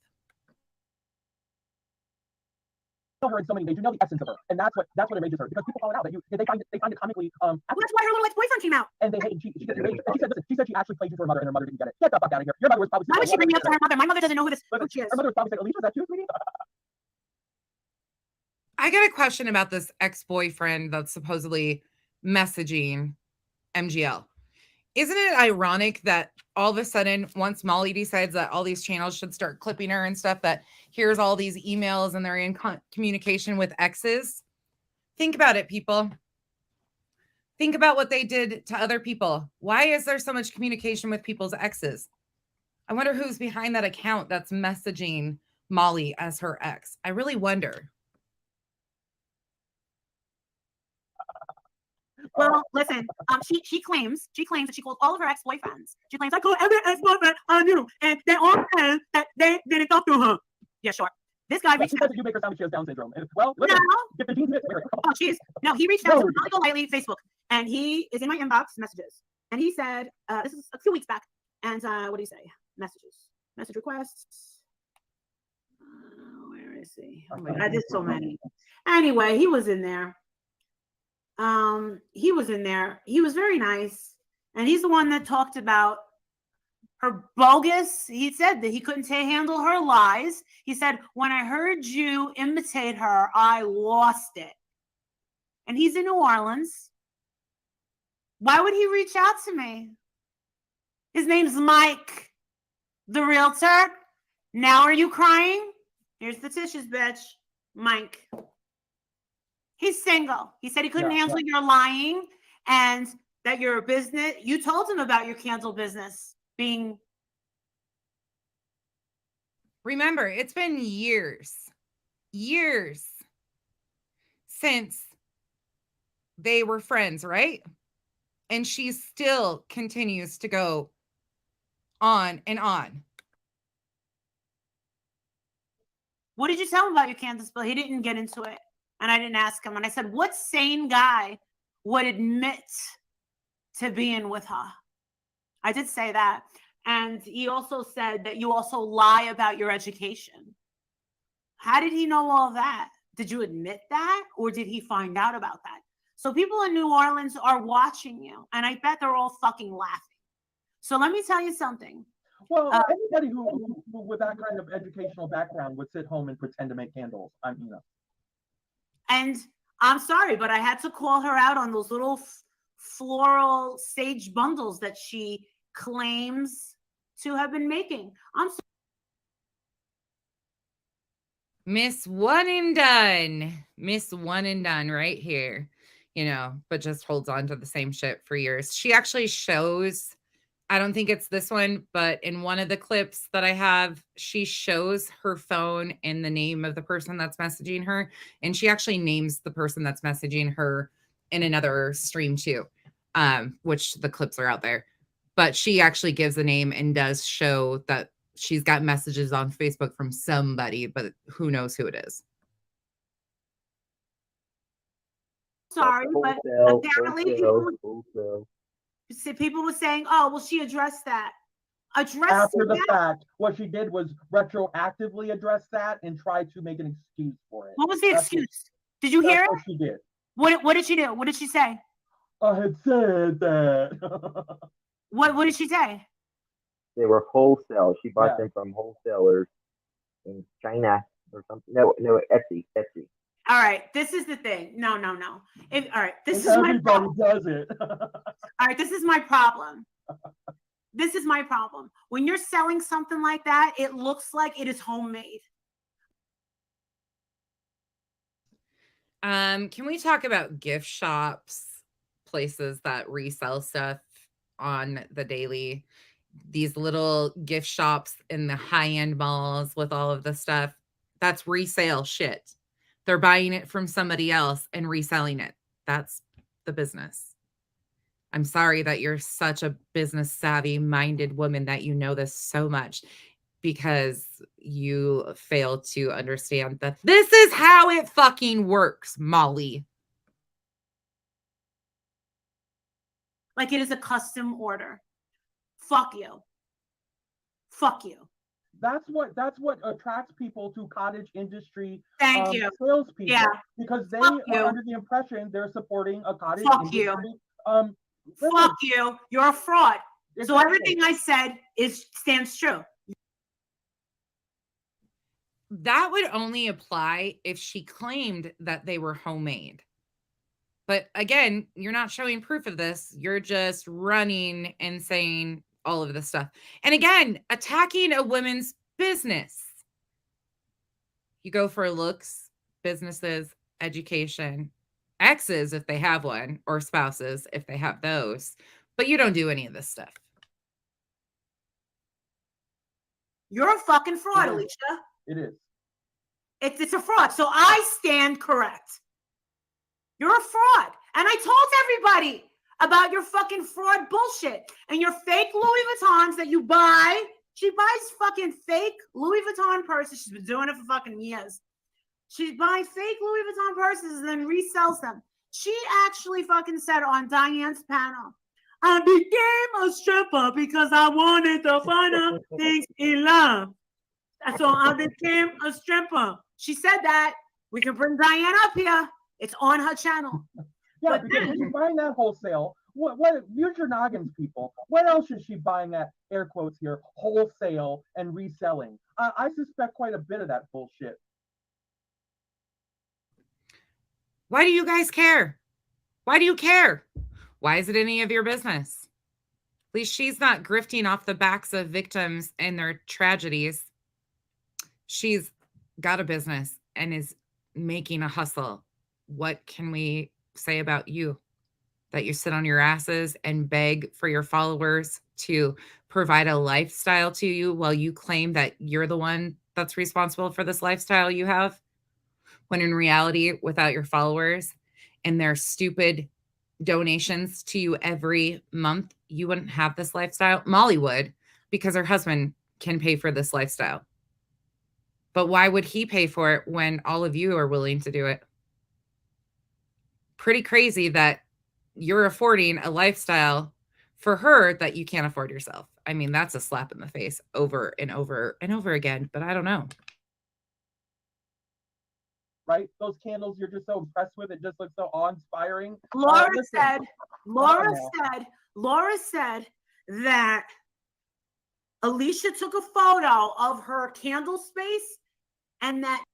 Speaker 6: Know her in so many ways. You know the essence of her, and that's what enrages her because people call it out that they find it comically.
Speaker 3: Well, that's why her little ex-boyfriend came out.
Speaker 6: And they hate. And she gets enraged. And she said she actually played to her mother, and her mother didn't get it. Get the fuck out of here. Your mother was probably.
Speaker 3: Why would she bring me up to her mother? My mother doesn't know who she is.
Speaker 6: Her mother was probably saying, "Alicia, is that you, sweetie?"
Speaker 2: I got a question about this ex-boyfriend that's supposedly messaging MGL. Isn't it ironic that all of a sudden, once Molly decides that all these channels should start clipping her and stuff, that here's all these emails and they're in communication with exes? Think about it, people. Think about what they did to other people. Why is there so much communication with people's exes? I wonder who's behind that account that's messaging Molly as her ex. I really wonder.
Speaker 3: Well, listen, she claims that she called all of her ex-boyfriends. She claims, I called every ex-boyfriend I knew, and they all said that they didn't talk to her. Yeah, sure. This guy reached out.
Speaker 6: You make her sound like she has Down syndrome. And well,
Speaker 3: No.
Speaker 6: Get the genes in.
Speaker 3: Oh, jeez. No, he reached out to Molly Golightly Facebook, and he is in my inbox messages. And he said, this is a few weeks back, and what do you say? Message requests. Where is he? Oh my God, I did so many. Anyway, he was in there. He was very nice, and he's the one that talked about her bogus. He said that he couldn't handle her lies. He said, when I heard you imitate her, I lost it. And he's in New Orleans. Why would he reach out to me? His name's Mike, the realtor. Now are you crying? Here's the tissues, bitch. Mike. He's single. He said he couldn't handle your lying and that your business, you told him about your candle business being
Speaker 2: Remember, it's been years since they were friends, right? And she still continues to go on and on.
Speaker 3: What did you tell him about your Kansas bill? He didn't get into it. And I didn't ask him. And I said, what sane guy would admit to being with her? I did say that. And he also said that you also lie about your education. How did he know all of that? Did you admit that? Or did he find out about that? So people in New Orleans are watching you. And I bet they're all fucking laughing. So let me tell you something.
Speaker 6: Well, anybody who with that kind of educational background would sit home and pretend to make candles.
Speaker 3: And I'm sorry, but I had to call her out on those little floral sage bundles that she claims to have been making. I'm sorry.
Speaker 2: Miss One and Done. Miss One and Done right here, but just holds on to the same shit for years. She actually shows, I don't think it's this one, but in one of the clips that I have, she shows her phone and the name of the person that's messaging her. And she actually names the person that's messaging her in another stream too, which the clips are out there. But she actually gives the name and does show that she's got messages on Facebook from somebody, but who knows who it is.
Speaker 3: Sorry, but apparently people were saying, oh, well, she addressed that.
Speaker 6: After the fact, what she did was retroactively address that and try to make an excuse for it.
Speaker 3: What was the excuse? Did you hear it?
Speaker 6: What she did.
Speaker 3: What did she do? What did she say?
Speaker 6: I had said that.
Speaker 3: What did she say?
Speaker 4: They were wholesale. She bought them from wholesalers in China or something. No, Etsy.
Speaker 3: All right, this is the thing. No. All right, this is
Speaker 6: my
Speaker 3: problem.
Speaker 6: Does it.
Speaker 3: All right, this is my problem. This is my problem. When you're selling something like that, it looks like it is homemade.
Speaker 2: Can we talk about gift shops, places that resell stuff on the daily? These little gift shops in the high-end malls with all of the stuff, that's resale shit. They're buying it from somebody else and reselling it. That's the business. I'm sorry that you're such a business savvy minded woman that you know this so much, because you fail to understand that this is how it fucking works, Molly.
Speaker 3: Like it is a custom order. Fuck you. Fuck you.
Speaker 6: That's what attracts people to cottage industry.
Speaker 3: Thank you.
Speaker 6: Salespeople.
Speaker 3: Yeah.
Speaker 6: Because they are under the impression they're supporting a cottage industry.
Speaker 3: You. Fuck you. You're a fraud. Exactly. So everything I said stands true.
Speaker 2: That would only apply if she claimed that they were homemade. But again, you're not showing proof of this. You're just running and saying all of this stuff. And again, attacking a woman's business. You go for looks, businesses, education, exes if they have one, or spouses if they have those. But you don't do any of this stuff.
Speaker 3: You're a fucking fraud, Alicia.
Speaker 6: It is.
Speaker 3: It's a fraud. So I stand correct. You're a fraud. And I told everybody about your fucking fraud bullshit and your fake Louis Vuittons that you buy. She buys fucking fake Louis Vuitton purses. She's been doing it for fucking years. She buys fake Louis Vuitton purses and then resells them. She actually fucking said on Diane's panel, I became a stripper because I wanted to find out things in love. So I became a stripper. She said that. We can bring Diane up here. It's on her channel.
Speaker 6: Yeah, but because she's buying that wholesale. What use your noggins, people. What else is she buying at, air quotes here, wholesale and reselling? I suspect quite a bit of that bullshit.
Speaker 2: Why do you guys care? Why do you care? Why is it any of your business? At least she's not grifting off the backs of victims and their tragedies. She's got a business and is making a hustle. What can we say about you? That you sit on your asses and beg for your followers to provide a lifestyle to you while you claim that you're the one that's responsible for this lifestyle you have, when in reality, without your followers and their stupid donations to you every month, you wouldn't have this lifestyle. Molly would, because her husband can pay for this lifestyle. But why would he pay for it when all of you are willing to do it? Pretty crazy that you're affording a lifestyle for her that you can't afford yourself. I mean, that's a slap in the face over and over and over again, but I don't know.
Speaker 6: Right? Those candles you're just so impressed with, it just looks so awe-inspiring.
Speaker 3: Laura
Speaker 6: Listen,
Speaker 3: said that Alicia took a photo of her candle space and that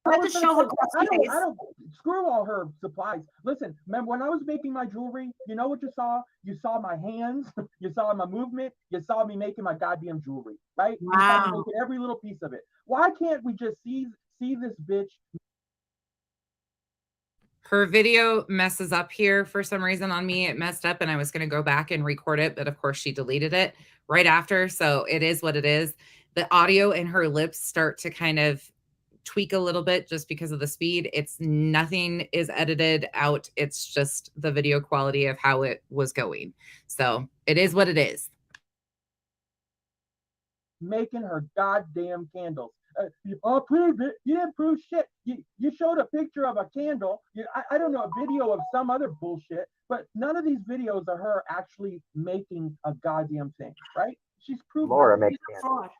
Speaker 6: I don't screw all her supplies. Listen, remember when I was making my jewelry, you know what you saw? You saw my hands, you saw my movement, you saw me making my goddamn jewelry, right?
Speaker 3: Wow.
Speaker 6: You saw me making every little piece of it. Why can't we just see this bitch?
Speaker 2: Her video messes up here for some reason on me. It messed up and I was going to go back and record it, but of course she deleted it right after. So it is what it is. The audio and her lips start to kind of tweak a little bit just because of the speed. It's nothing is edited out. It's just the video quality of how it was going. So it is what it is.
Speaker 6: Making her goddamn candles. I'll prove it. You didn't prove shit. You showed a picture of a candle. I don't know, a video of some other bullshit, but none of these videos are her actually making a goddamn thing, right? She's proved
Speaker 4: Laura makes candles.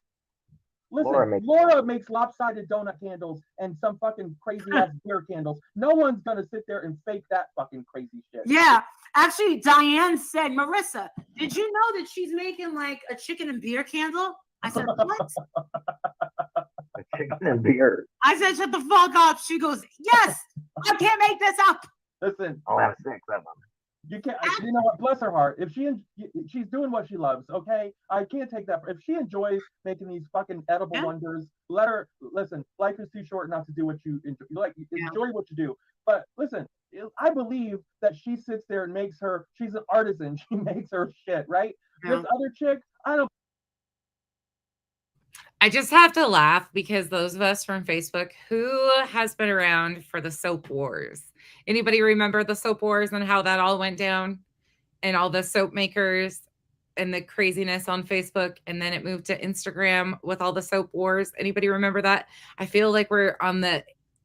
Speaker 6: Listen, Laura makes lopsided donut candles and some fucking crazy ass beer candles. No one's gonna sit there and fake that fucking crazy shit.
Speaker 3: Yeah, actually, Diane said, Marissa, did you know that she's making like a chicken and beer candle? I said, what?
Speaker 4: Chicken and beer.
Speaker 3: I said, shut the fuck up. She goes, yes, I can't make this up.
Speaker 6: Listen,
Speaker 4: I'll have 6 of them.
Speaker 6: you can't. You know what? Bless her heart. If she's doing what she loves, okay. I can't take that. If she enjoys making these fucking edible wonders, let her. Listen, life is too short not to do what you enjoy. Enjoy what you do. But listen, I believe that she sits there and makes her. She's an artisan. She makes her shit, right? This other chick,
Speaker 2: I just have to laugh because those of us from Facebook, who has been around for the soap wars? Anybody remember the soap wars and how that all went down? And all the soap makers and the craziness on Facebook, and then it moved to Instagram with all the soap wars. Anybody remember that? I feel like we're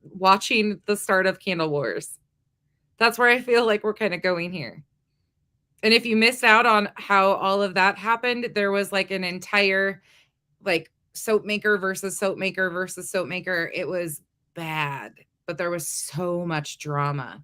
Speaker 2: watching the start of Candle Wars. That's where I feel like we're kind of going here. And if you missed out on how all of that happened, there was like an entire soap maker versus soap maker versus soap maker. It was bad, but there was so much drama.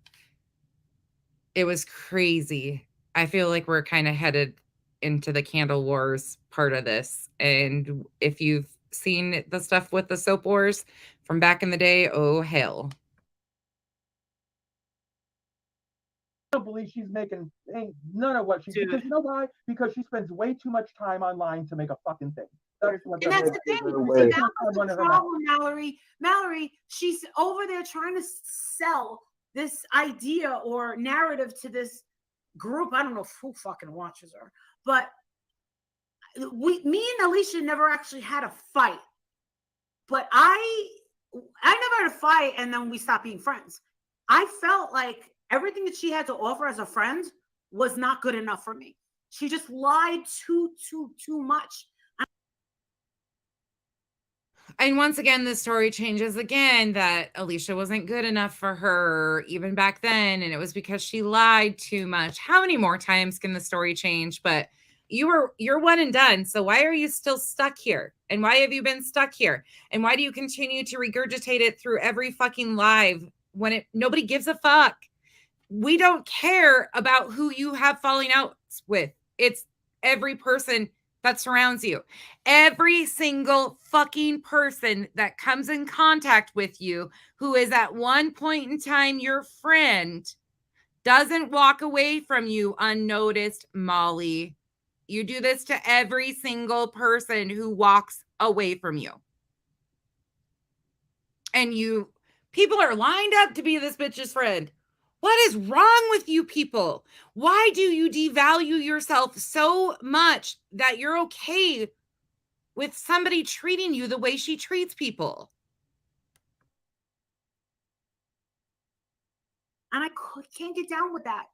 Speaker 2: It was crazy. I feel like we're kind of headed into the Candle Wars part of this. And if you've seen the stuff with the soap wars from back in the day, oh hell.
Speaker 6: I don't believe she's making none of what she's doing. Because you know why? Because she spends way too much time online to make a fucking thing.
Speaker 3: And that's the thing. That's the problem, Mallory. Mallory, she's over there trying to sell this idea or narrative to this group. I don't know who fucking watches her, but me and Alicia never actually had a fight. But I never had a fight, and then we stopped being friends. I felt like everything that she had to offer as a friend was not good enough for me. She just lied too much.
Speaker 2: And once again, the story changes again that Alicia wasn't good enough for her even back then. And it was because she lied too much. How many more times can the story change? But you're one and done. So why are you still stuck here? And why have you been stuck here? And why do you continue to regurgitate it through every fucking live when nobody gives a fuck? We don't care about who you have falling out with. It's every person that surrounds you. Every single fucking person that comes in contact with you who is at one point in time your friend doesn't walk away from you unnoticed, Molly. You do this to every single person who walks away from you. And people are lined up to be this bitch's friend. What is wrong with you people? Why do you devalue yourself so much that you're okay with somebody treating you the way she treats people?
Speaker 3: And I can't get down with that.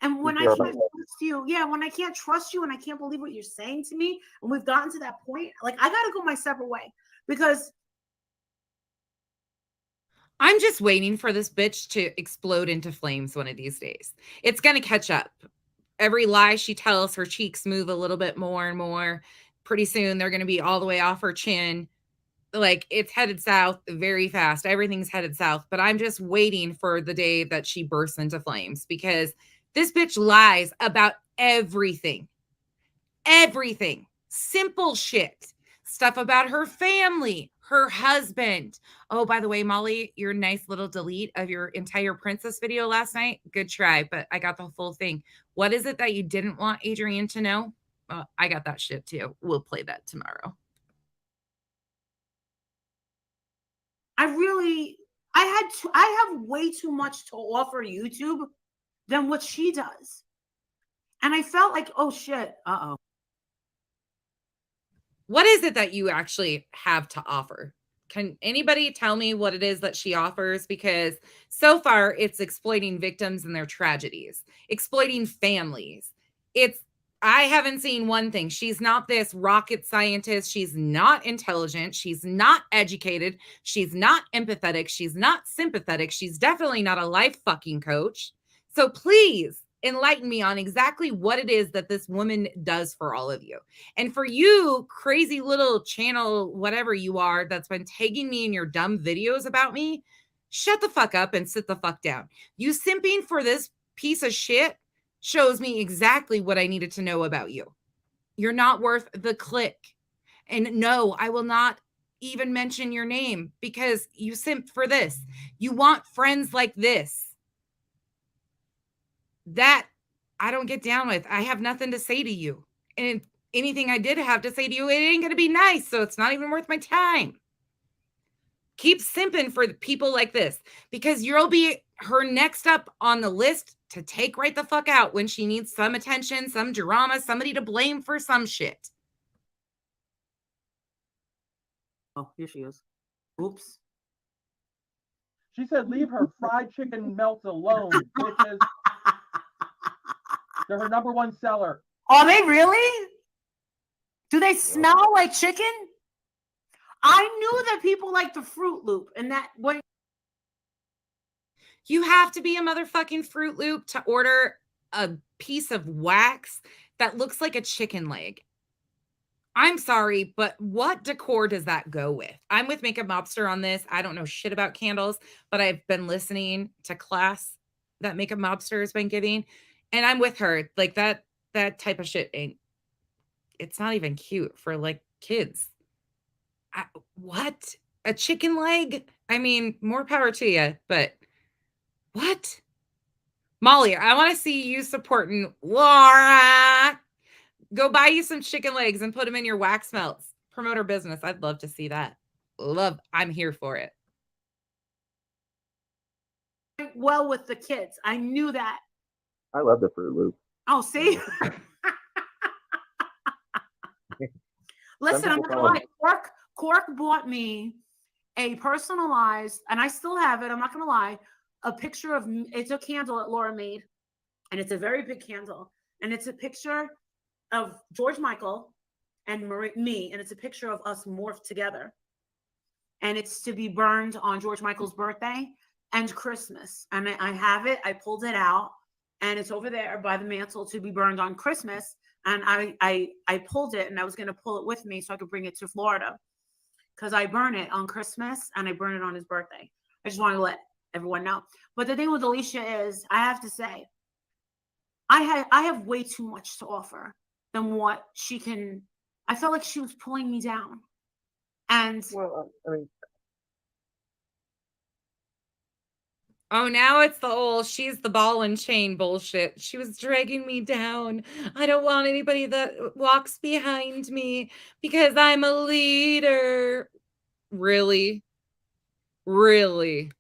Speaker 3: And when I
Speaker 4: Sure,
Speaker 3: can't trust you, when I can't trust you and I can't believe what you're saying to me, and we've gotten to that point, like I gotta go my separate way because
Speaker 2: I'm just waiting for this bitch to explode into flames one of these days. It's gonna catch up. Every lie she tells, her cheeks move a little bit more and more. Pretty soon they're gonna be all the way off her chin. Like, it's headed south very fast. Everything's headed south, but I'm just waiting for the day that she bursts into flames because this bitch lies about everything. Everything. Simple shit. Stuff about her family, her husband. Oh, by the way, Molly, your nice little delete of your entire princess video last night. Good try, but I got the full thing. What is it that you didn't want Adrienne to know? I got that shit too. We'll play that tomorrow.
Speaker 3: I have way too much to offer YouTube than what she does. And I felt like, oh shit, uh-oh.
Speaker 2: What is it that you actually have to offer? Can anybody tell me what it is that she offers? Because so far it's exploiting victims and their tragedies, exploiting families. I haven't seen one thing. She's not this rocket scientist. She's not intelligent. She's not educated. She's not empathetic. She's not sympathetic. She's definitely not a life fucking coach. So please enlighten me on exactly what it is that this woman does for all of you. And for you, crazy little channel, whatever you are, that's been tagging me in your dumb videos about me, shut the fuck up and sit the fuck down. You simping for this piece of shit shows me exactly what I needed to know about you. You're not worth the click. And no, I will not even mention your name because you simped for this. You want friends like this. That I don't get down with. I have nothing to say to you. And anything I did have to say to you, it ain't going to be nice. So it's not even worth my time. Keep simping for people like this because you'll be her next up on the list to take right the fuck out when she needs some attention, some drama, somebody to blame for some shit.
Speaker 3: Oh, here she is. Oops.
Speaker 6: She said, leave her fried chicken melts alone, bitches. They're her #1 seller.
Speaker 3: Are they really? Do they smell like chicken? I knew that people like the Fruit Loop and that when
Speaker 2: you have to be a motherfucking Fruit Loop to order a piece of wax that looks like a chicken leg. I'm sorry, but what decor does that go with? I'm with Makeup Mobster on this. I don't know shit about candles, but I've been listening to class that Makeup Mobster has been giving, and I'm with her. Like that type of shit ain't. It's not even cute for like kids. What? A chicken leg? I mean, more power to you, but what? Molly, I want to see you supporting Laura. Go buy you some chicken legs and put them in your wax melts. Promote her business. I'd love to see that. I'm here for it.
Speaker 3: Well, with the kids, I knew that.
Speaker 4: I love the Fruit Loop.
Speaker 3: Oh, see? Listen, I'm not gonna lie. Cork bought me a personalized, and I still have it. I'm not gonna lie. A picture of it's a candle that Laura made, and it's a very big candle, and it's a picture of George Michael and me, and it's a picture of us morphed together, and it's to be burned on George Michael's birthday and Christmas. And I have it. I pulled it out, and it's over there by the mantle to be burned on Christmas. And I pulled it, and I was going to pull it with me so I could bring it to Florida because I burn it on Christmas and I burn it on his birthday. I just want to let everyone know. But the thing with Alicia is, I have to say, I have way too much to offer than what she can. I felt like she was pulling me down. And
Speaker 4: well, I mean,
Speaker 2: oh, now it's the old she's the ball and chain bullshit. She was dragging me down. I don't want anybody that walks behind me because I'm a leader. Really? Really?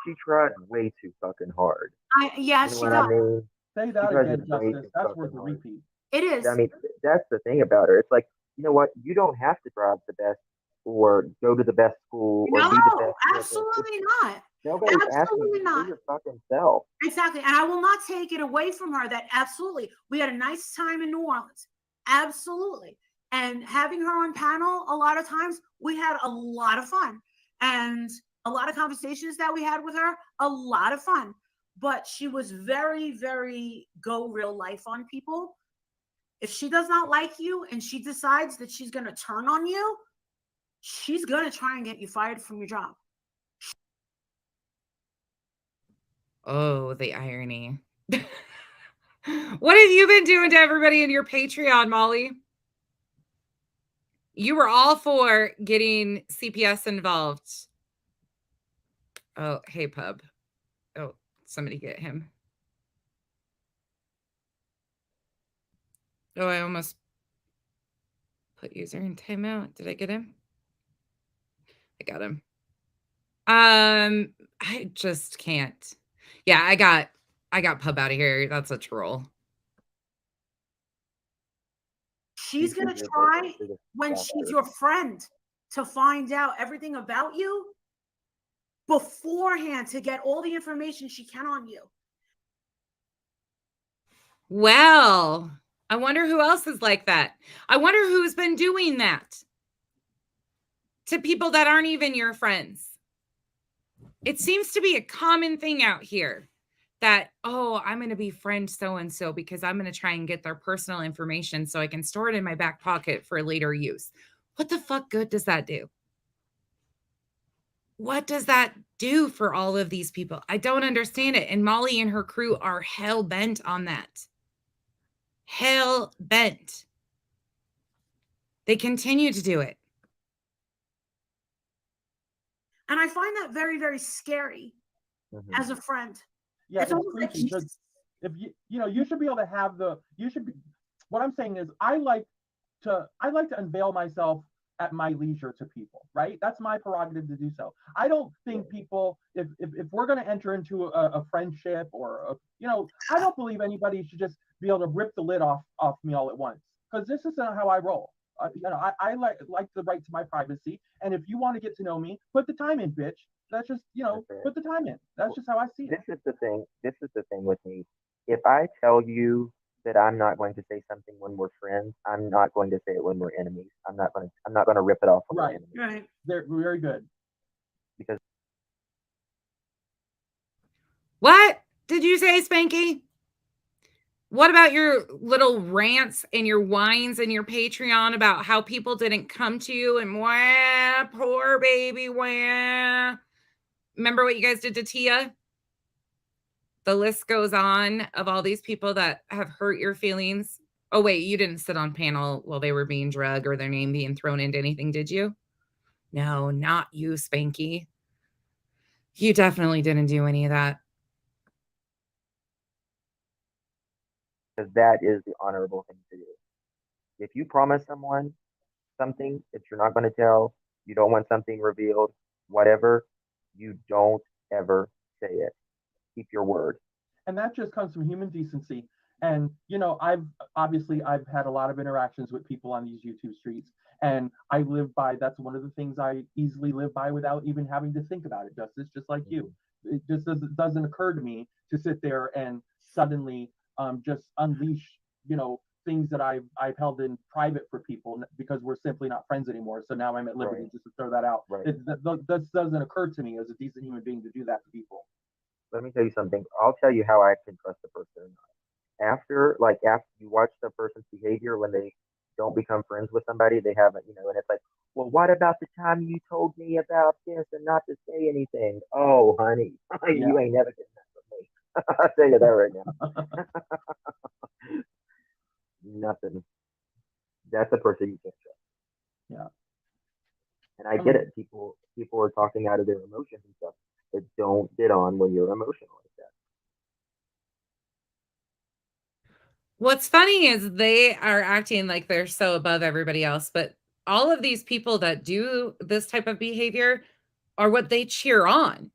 Speaker 4: She tried way too fucking hard.
Speaker 3: Yeah,
Speaker 4: You know
Speaker 3: she
Speaker 4: what
Speaker 3: does.
Speaker 4: I mean?
Speaker 6: Say
Speaker 4: She
Speaker 6: that
Speaker 4: tries
Speaker 6: again,
Speaker 4: it way
Speaker 6: Justice.
Speaker 4: too
Speaker 6: That's
Speaker 4: fucking
Speaker 6: worth a
Speaker 4: hard.
Speaker 6: repeat.
Speaker 3: It is.
Speaker 4: I mean, that's the thing about her. It's like, you know what? You don't have to drive the best or go to the best school or
Speaker 3: No,
Speaker 4: be the best.
Speaker 3: absolutely not.
Speaker 4: Nobody's asking you
Speaker 3: Absolutely
Speaker 4: to
Speaker 3: not.
Speaker 4: be your fucking self.
Speaker 3: Exactly. And I will not take it away from her that absolutely we had a nice time in New Orleans. Absolutely. And having her on panel, a lot of times we had a lot of fun. And a lot of conversations that we had with her, a lot of fun. But she was very, very go real life on people. If she does not like you and she decides that she's going to turn on you, she's going to try and get you fired from your job.
Speaker 2: Oh, the irony. What have you been doing to everybody in your Patreon, Molly? You were all for getting CPS involved. Oh, hey, pub. Oh, somebody get him. Oh, I almost put user in timeout. Did I get him? I got him. I just can't. Yeah, I got pub out of here. That's a troll.
Speaker 3: She's going to try when she's your friend to find out everything about you beforehand to get all the information she can on you.
Speaker 2: Well, I wonder who else is like that. I wonder who's been doing that to people that aren't even your friends. It seems to be a common thing out here that, oh, I'm going to befriend so-and-so because I'm going to try and get their personal information so I can store it in my back pocket for later use. What the fuck good does that do? What does that do for all of these people? I don't understand it. And Molly and her crew are hell bent on that. Hell bent. They continue to do it.
Speaker 3: And I find that very, very scary as a friend.
Speaker 6: Yeah,
Speaker 3: It's
Speaker 6: it's
Speaker 3: almost like
Speaker 6: creepy because if you should be able to have what I'm saying is I like to unveil myself at my leisure to people, right? That's my prerogative to do so. I don't think people, if we're going to enter into a friendship or I don't believe anybody should just be able to rip the lid off me all at once, because this isn't how I roll. I like the right to my privacy, and if you want to get to know me, put the time in, bitch. That's just put the time in. That's just how I see it.
Speaker 4: This is the thing with me. If I tell you that I'm not going to say something when we're friends, I'm not going to say it when we're enemies. I'm not going to rip it off when we're enemies.
Speaker 3: Right.
Speaker 6: They're very good.
Speaker 4: Because
Speaker 2: What did you say, Spanky? What about your little rants and your whines and your Patreon about how people didn't come to you and wah, poor baby, wah. Remember what you guys did to Tia? The list goes on of all these people that have hurt your feelings. Oh, wait, you didn't sit on panel while they were being drugged or their name being thrown into anything, did you? No, not you, Spanky. You definitely didn't do any of that.
Speaker 4: because that is the honorable thing to do. If you promise someone something that you're not going to tell, you don't want something revealed, whatever, you don't ever say it. Keep your word.
Speaker 6: And that just comes from human decency. And I've had a lot of interactions with people on these YouTube streets, and I live by, that's one of the things I easily live by without even having to think about it, Justice, just like you. It just doesn't occur to me to sit there and suddenly just unleash things that I've held in private for people because we're simply not friends anymore. So now I'm at liberty just to throw that out.
Speaker 4: Right.
Speaker 6: That doesn't occur to me as a decent human being to do that to people.
Speaker 4: Let me tell you something. I'll tell you how I can trust a person or not. After you watch the person's behavior when they don't become friends with somebody, they haven't, and it's like, well, what about the time you told me about this and not to say anything? Oh, honey, you ain't never getting that from me. I'll tell you that right now. Nothing. That's a person you can't trust.
Speaker 6: Yeah.
Speaker 4: And I get it. People are talking out of their emotions and stuff. But don't get on when you're emotional like that.
Speaker 2: What's funny is they are acting like they're so above everybody else, but all of these people that do this type of behavior are what they cheer on.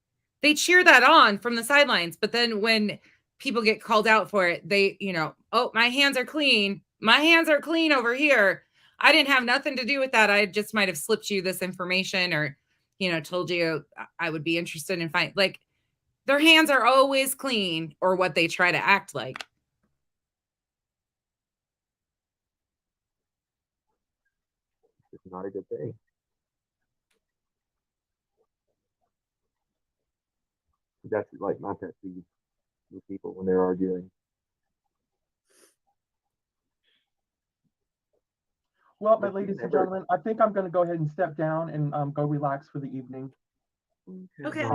Speaker 2: they cheer that on from the sidelines. But then when people get called out for it, they, oh, my hands are clean. My hands are clean over here. I didn't have nothing to do with that. I just might have slipped you this information or, told you I would be interested in finding, like, their hands are always clean, or what they try to act like.
Speaker 4: It's not a good thing. That's like my pet peeve with people when they're arguing.
Speaker 6: Well, my ladies and gentlemen, I think I'm going to go ahead and step down and go relax for the evening.
Speaker 3: Okay.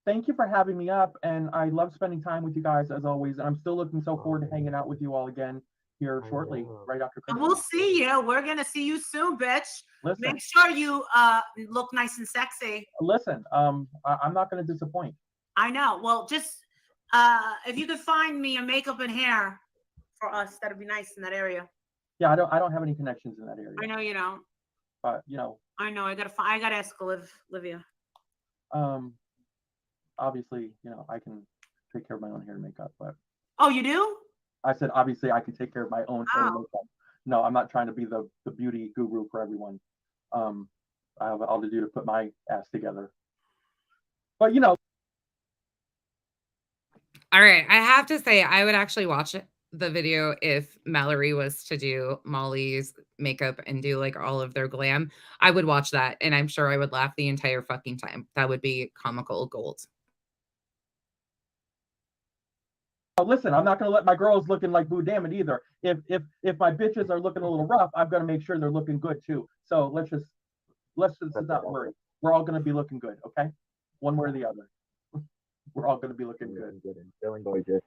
Speaker 6: Thank you for having me up, and I love spending time with you guys as always. And I'm still looking so forward to hanging out with you all again here shortly, right after Christmas.
Speaker 3: We'll see you. We're gonna see you soon, bitch.
Speaker 6: Listen,
Speaker 3: make sure you look nice and sexy.
Speaker 6: Listen, I'm not going to disappoint.
Speaker 3: I know. Well, just if you could find me a makeup and hair for us, that'd be nice in that area.
Speaker 6: Yeah, I don't have any connections in that area.
Speaker 3: I know you don't.
Speaker 6: But
Speaker 3: I know. I gotta ask Olivia.
Speaker 6: Obviously, I can take care of my own hair and makeup, but.
Speaker 3: Oh, you do?
Speaker 6: I said, obviously, I can take care of my own hair and makeup. No, I'm not trying to be the beauty guru for everyone. I have all to do to put my ass together. But,
Speaker 2: All right. I have to say, I would actually watch the video if Mallory was to do Molly's makeup and do like all of their glam. I would watch that, and I'm sure I would laugh the entire fucking time. That would be comical gold.
Speaker 6: Listen, I'm not going to let my girls looking like Boo Dammit either. If my bitches are looking a little rough, I've got to make sure they're looking good too. So let's just not worry. We're all going to be looking good, okay? One way or the other. We're all going to be looking good.
Speaker 4: Feeling gorgeous.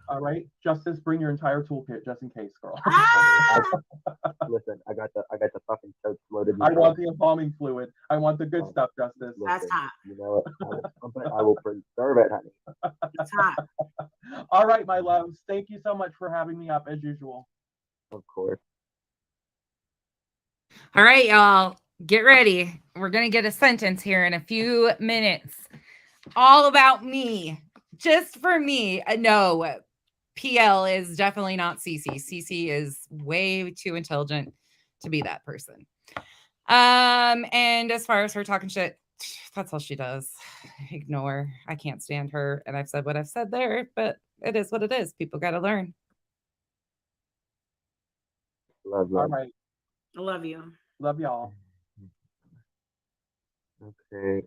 Speaker 6: All right, Justice, bring your entire toolkit just in case, girl.
Speaker 4: Listen, I got the fucking soap loaded.
Speaker 6: I want the embalming fluid. I want the good stuff, Justice.
Speaker 4: Listen,
Speaker 3: that's hot.
Speaker 4: You know what? I will preserve it, honey.
Speaker 3: That's hot.
Speaker 6: All right, my loves. Thank you so much for having me up as usual.
Speaker 4: Of course.
Speaker 2: All right, y'all. Get ready. We're going to get a sentence here in a few minutes. All about me. Just for me. No. PL is definitely not Cece. Cece is way too intelligent to be that person. And as far as her talking shit, that's all she does. Ignore. I can't stand her. And I've said what I've said there, but it is what it is. People got to learn.
Speaker 4: Love.
Speaker 6: All right.
Speaker 3: I love you.
Speaker 6: Love y'all.
Speaker 4: Okay.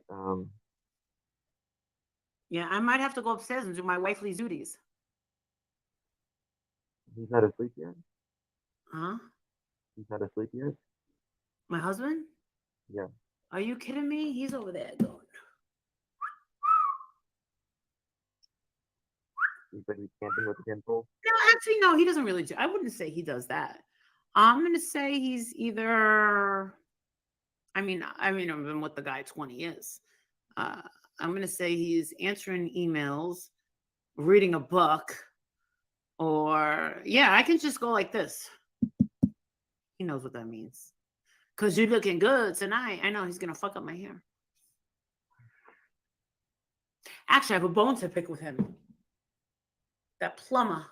Speaker 3: Yeah, I might have to go upstairs and do my wifely duties.
Speaker 4: He's not asleep yet?
Speaker 3: Huh?
Speaker 4: He's not asleep yet?
Speaker 3: My husband?
Speaker 4: Yeah.
Speaker 3: Are you kidding me? He's over there going.
Speaker 4: He's like he's camping with the pinpool?
Speaker 3: No, actually, no, he doesn't really do. I wouldn't say he does that. I'm gonna say he's either. I mean, I've been with the guy 20 years. I'm gonna say he's answering emails, reading a book, or yeah, I can just go like this. He knows what that means. Cause you're looking good tonight. I know he's gonna fuck up my hair. Actually, I have a bone to pick with him. That plumber.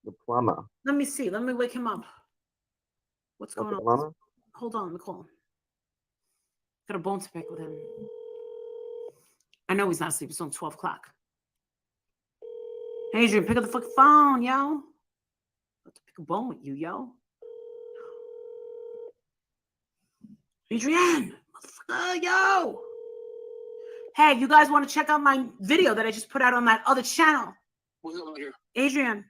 Speaker 4: The plumber.
Speaker 3: Let me see. Let me wake him up. What's going on?
Speaker 4: Plumber?
Speaker 3: Hold on, Nicole. Got a bone to pick with him. I know he's not asleep. It's on 12 o'clock. Adrian, pick up the fucking phone, yo. I'm about to pick a bone with you, yo. Adrian, motherfucker, yo. Hey, you guys want to check out my video that I just put out on that other channel?
Speaker 7: What's going on here?
Speaker 3: Adrian.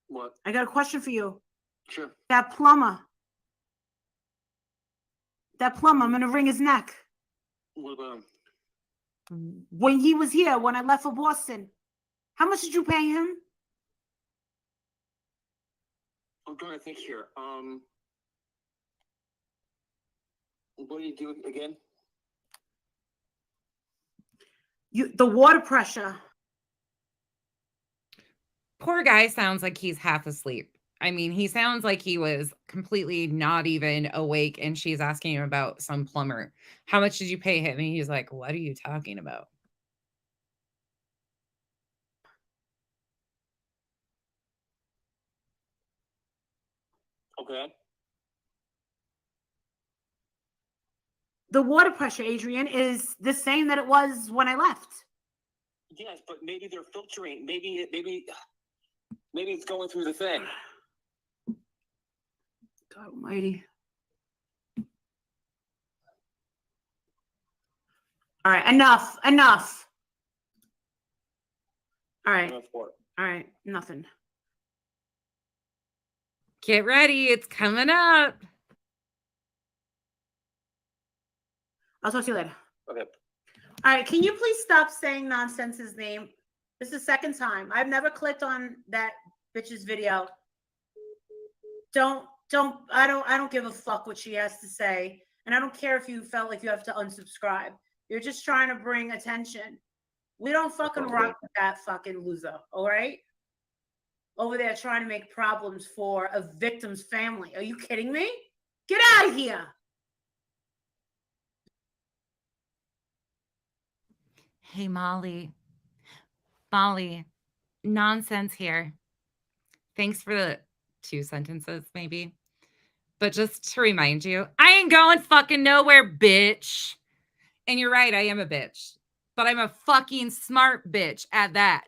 Speaker 7: What?
Speaker 3: I got a question for you.
Speaker 7: Sure.
Speaker 3: That plumber, I'm gonna wring his neck.
Speaker 7: What about him?
Speaker 3: When he was here, when I left for Boston, how much did you pay him?
Speaker 7: I'm trying to think here. What do you do again?
Speaker 3: The water pressure.
Speaker 2: Poor guy sounds like he's half asleep. I mean, he sounds like he was completely not even awake, and she's asking him about some plumber. How much did you pay him? And he's like, what are you talking about?
Speaker 7: Okay.
Speaker 3: The water pressure, Adrian, is the same that it was when I left.
Speaker 7: Yes, but maybe they're filtering. Maybe it's going through the thing.
Speaker 3: God almighty. All right, enough. All right, nothing.
Speaker 2: Get ready. It's coming up.
Speaker 3: I'll talk to you later.
Speaker 7: Okay.
Speaker 3: All right, can you please stop saying Nonsense's name? This is the second time. I've never clicked on that bitch's video. I don't give a fuck what she has to say. And I don't care if you felt like you have to unsubscribe. You're just trying to bring attention. We don't fucking rock with that fucking loser, all right? Over there trying to make problems for a victim's family. Are you kidding me? Get out of here.
Speaker 2: Hey, Molly. Molly, Nonsense here. Thanks for the 2 sentences, maybe. But just to remind you, I ain't going fucking nowhere, bitch. And you're right, I am a bitch. But I'm a fucking smart bitch at that.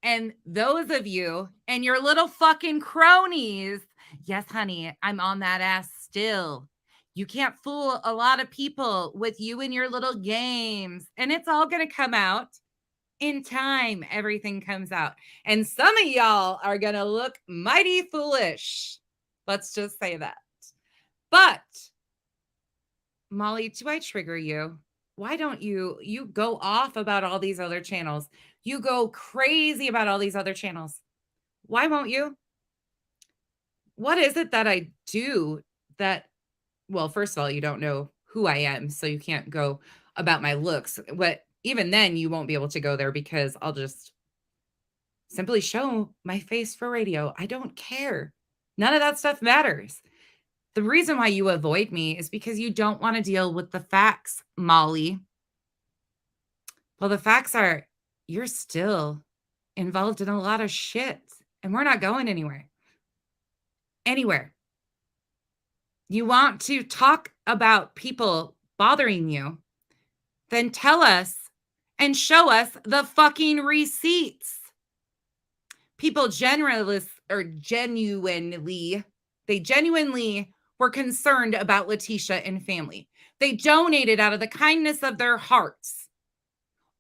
Speaker 2: And those of you and your little fucking cronies, yes, honey, I'm on that ass still. You can't fool a lot of people with you and your little games. And it's all going to come out. In time, everything comes out. And some of y'all are going to look mighty foolish. Let's just say that. But, Molly, do I trigger you? Why don't you go off about all these other channels? You go crazy about all these other channels. Why won't you? What is it that I do that, well, first of all, you don't know who I am, so you can't go about my looks. But even then, you won't be able to go there because I'll just simply show my face for radio. I don't care. None of that stuff matters. The reason why you avoid me is because you don't want to deal with the facts, Molly. Well, the facts are you're still involved in a lot of shit, and we're not going anywhere. Anywhere. You want to talk about people bothering you, then tell us and show us the fucking receipts. People genuinely were concerned about Letitia and family. They donated out of the kindness of their hearts,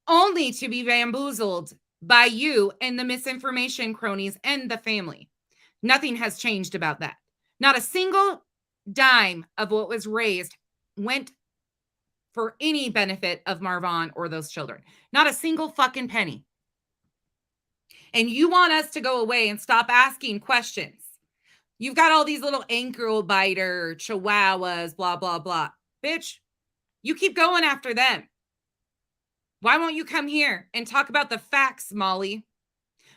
Speaker 2: only to be bamboozled by you and the misinformation cronies and the family. Nothing has changed about that. Not a single dime of what was raised went for any benefit of Marvon or those children. Not a single fucking penny. And you want us to go away and stop asking questions. You've got all these little ankle biter chihuahuas, blah, blah, blah. Bitch, you keep going after them. Why won't you come here and talk about the facts, Molly?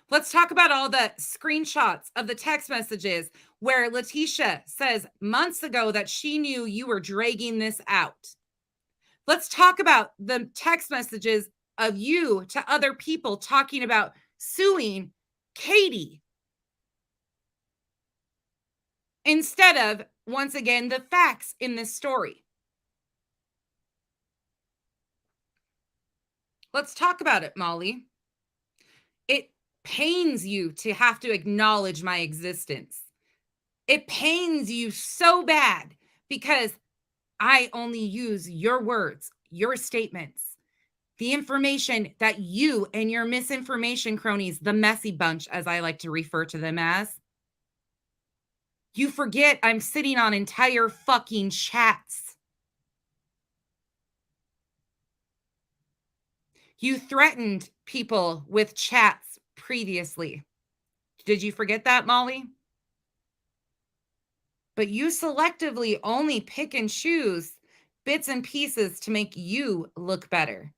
Speaker 2: Let's talk about all the screenshots of the text messages where Letitia says months ago that she knew you were dragging this out. Let's talk about the text messages of you to other people talking about suing Katie. Instead of, once again, the facts in this story. Let's talk about it, Molly. It pains you to have to acknowledge my existence. It pains you so bad because I only use your words, your statements, the information that you and your misinformation cronies, the messy bunch, as I like to refer to them as, you forget I'm sitting on entire fucking chats. You threatened people with chats previously. Did you forget that, Molly? But you selectively only pick and choose bits and pieces to make you look better.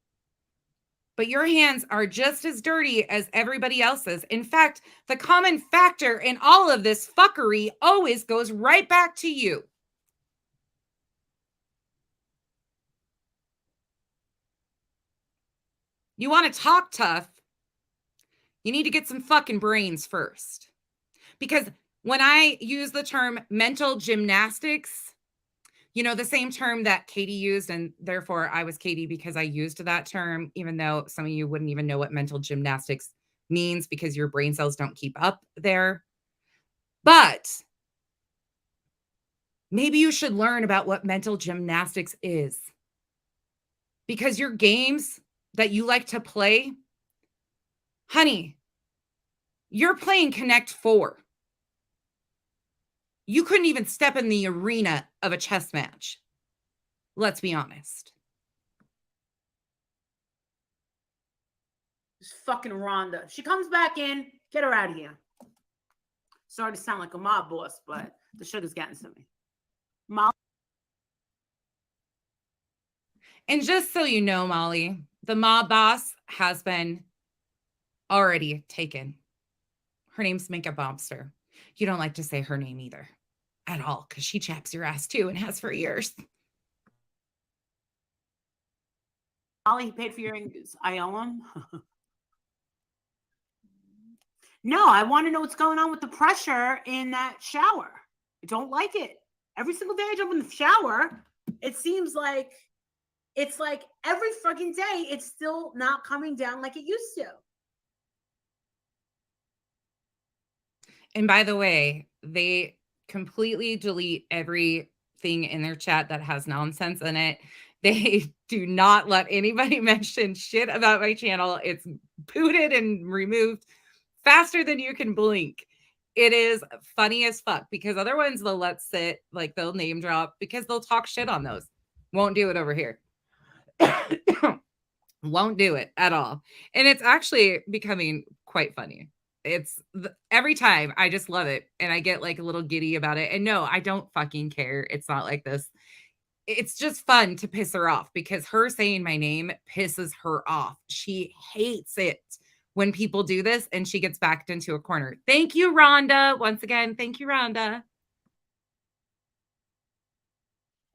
Speaker 2: but your hands are just as dirty as everybody else's. In fact, the common factor in all of this fuckery always goes right back to you. You want to talk tough, you need to get some fucking brains first. Because when I use the term mental gymnastics, you know, the same term that Katie used, and therefore I was Katie because I used that term, even though some of you wouldn't even know what mental gymnastics means because your brain cells don't keep up there. But maybe you should learn about what mental gymnastics is. Because your games that you like to play, honey, you're playing Connect 4. You couldn't even step in the arena of a chess match. Let's be honest.
Speaker 3: This fucking Rhonda. She comes back in. Get her out of here. Sorry to sound like a mob boss, but the sugar's getting to me. Molly.
Speaker 2: And just so you know, Molly, the mob boss has been already taken. Her name's Makeup Mobster. You don't like to say her name either at all because she chaps your ass too and has for years.
Speaker 3: Molly, he paid for your earrings. I owe him. No, I want to know what's going on with the pressure in that shower. I don't like it. Every single day I jump in the shower, it seems like it's like every fucking day it's still not coming down like it used to.
Speaker 2: And by the way, they completely delete everything in their chat that has nonsense in it. They do not let anybody mention shit about my channel. It's booted and removed faster than you can blink. It is funny as fuck because other ones they'll let sit, like they'll name drop because they'll talk shit on those. Won't do it over here. Won't do it at all. And it's actually becoming quite funny. It's every time I just love it. And I get like a little giddy about it. And no, I don't fucking care. It's not like this. It's just fun to piss her off because her saying my name pisses her off. She hates it when people do this and she gets backed into a corner. Thank you, Rhonda. Once again, thank you, Rhonda.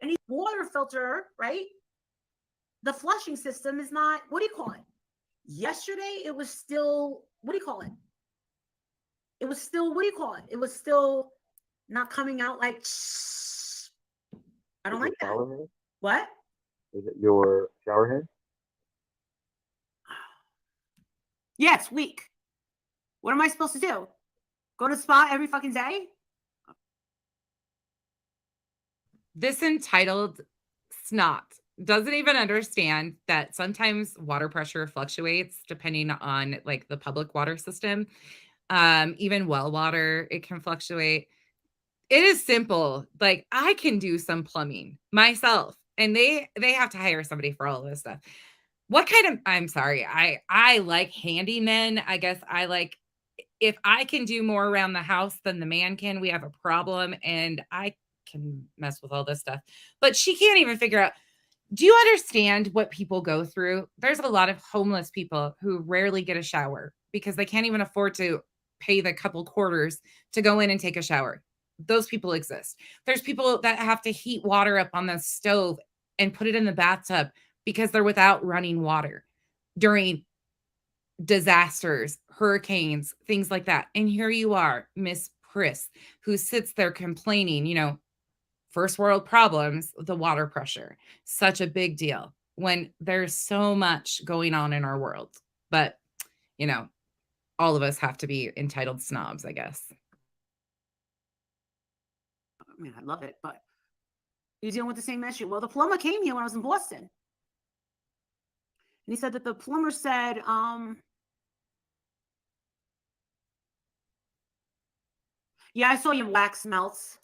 Speaker 3: Any water filter, right? The flushing system is not, what do you call it? Yesterday, it was still, what do you call it? It was still, what do you call it? It was still not coming out like, I don't like that.
Speaker 4: Head?
Speaker 3: What?
Speaker 4: Is it your shower head?
Speaker 3: Yeah, it's weak. What am I supposed to do? Go to the spa every fucking day?
Speaker 2: This entitled snot doesn't even understand that sometimes water pressure fluctuates depending on like the public water system. Even well water, it can fluctuate. It is simple. Like I can do some plumbing myself and they have to hire somebody for all of this stuff. What kind of, I'm sorry. I like handymen. I guess I like, if I can do more around the house than the man can, we have a problem and I can mess with all this stuff, but she can't even figure out. Do you understand what people go through? There's a lot of homeless people who rarely get a shower because they can't even afford to pay the couple quarters to go in and take a shower. Those people exist. There's people that have to heat water up on the stove and put it in the bathtub because they're without running water during disasters, hurricanes, things like that. And here you are, Miss Priss, who sits there complaining, you know, first world problems, the water pressure, such a big deal when there's so much going on in our world. But, you know, all of us have to be entitled snobs, I guess.
Speaker 3: I mean, I love it, but you're dealing with the same issue. Well, the plumber came here when I was in Boston. And he said that the plumber said, yeah, I saw your wax melts.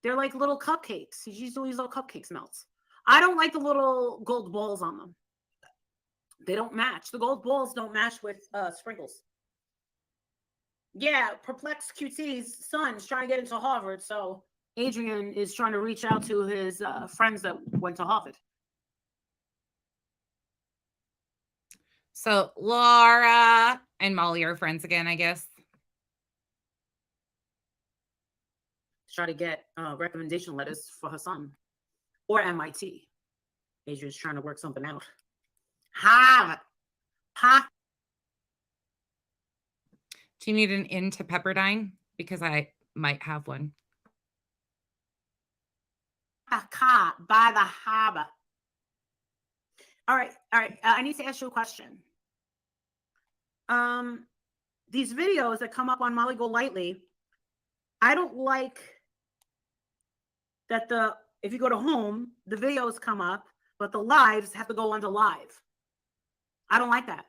Speaker 3: They're like little cupcakes. He's used to these little cupcakes melts. I don't like the little gold balls on them. They don't match. The gold balls don't match with sprinkles. Yeah, perplexed QT's son is trying to get into Harvard, so Adrian is trying to reach out to his friends that went to Harvard.
Speaker 2: So Laura and Molly are friends again, I guess.
Speaker 3: Try to get recommendation letters for her son or MIT. Adrian's trying to work something out. Ha!
Speaker 2: Do you need an in to Pepperdine? Because I might have one.
Speaker 3: By the harbor. All right. I need to ask you a question. These videos that come up on Molly Golightly, I don't like that if you go to home, the videos come up, but the lives have to go under live. I don't like that.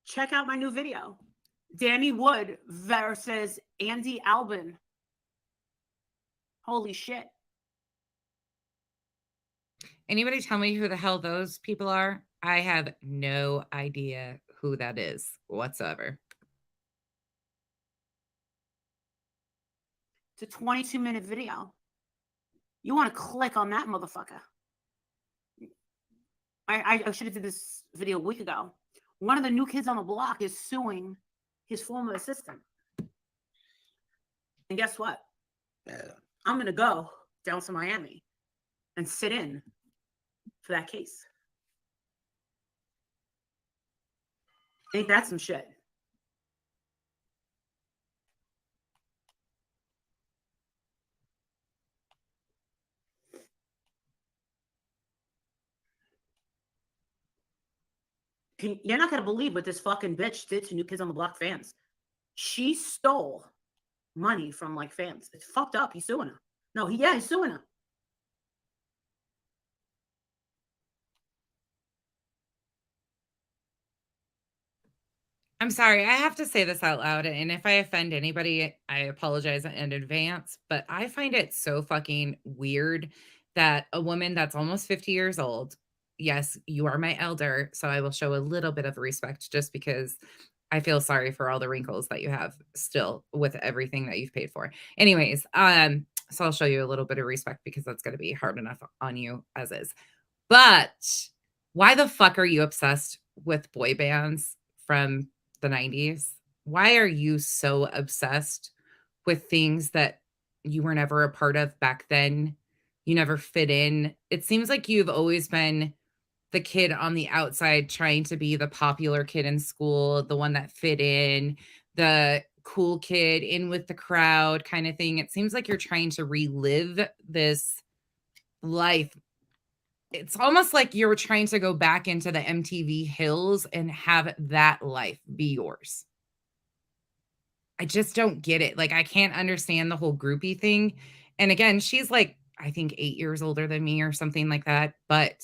Speaker 3: Check out my new video. Danny Wood versus Andy Albin. Holy shit.
Speaker 2: Anybody tell me who the hell those people are? I have no idea who that is whatsoever.
Speaker 3: It's a 22-minute video. You want to click on that motherfucker. I should have did this video a week ago. One of the new kids on the block is suing his former assistant. And guess what? I'm going to go down to Miami and sit in for that case. Ain't that some shit? You're not going to believe what this fucking bitch did to New Kids on the Block fans. She stole money from like fans. It's fucked up. He's suing her. No, he's suing her.
Speaker 2: I'm sorry, I have to say this out loud, and if I offend anybody, I apologize in advance, but I find it so fucking weird that a woman that's almost 50 years old, yes, you are my elder, so I will show a little bit of respect just because I feel sorry for all the wrinkles that you have still with everything that you've paid for. Anyways, so I'll show you a little bit of respect because that's going to be hard enough on you as is. But why the fuck are you obsessed with boy bands from the 90s? Why are you so obsessed with things that you were never a part of back then? You never fit in. It seems like you've always been the kid on the outside trying to be the popular kid in school, the one that fit in, the cool kid in with the crowd kind of thing. It seems like you're trying to relive this life. It's almost like you're trying to go back into the MTV hills and have that life be yours. I just don't get it. Like, I can't understand the whole groupie thing. And again, she's like, I think 8 years older than me or something like that. But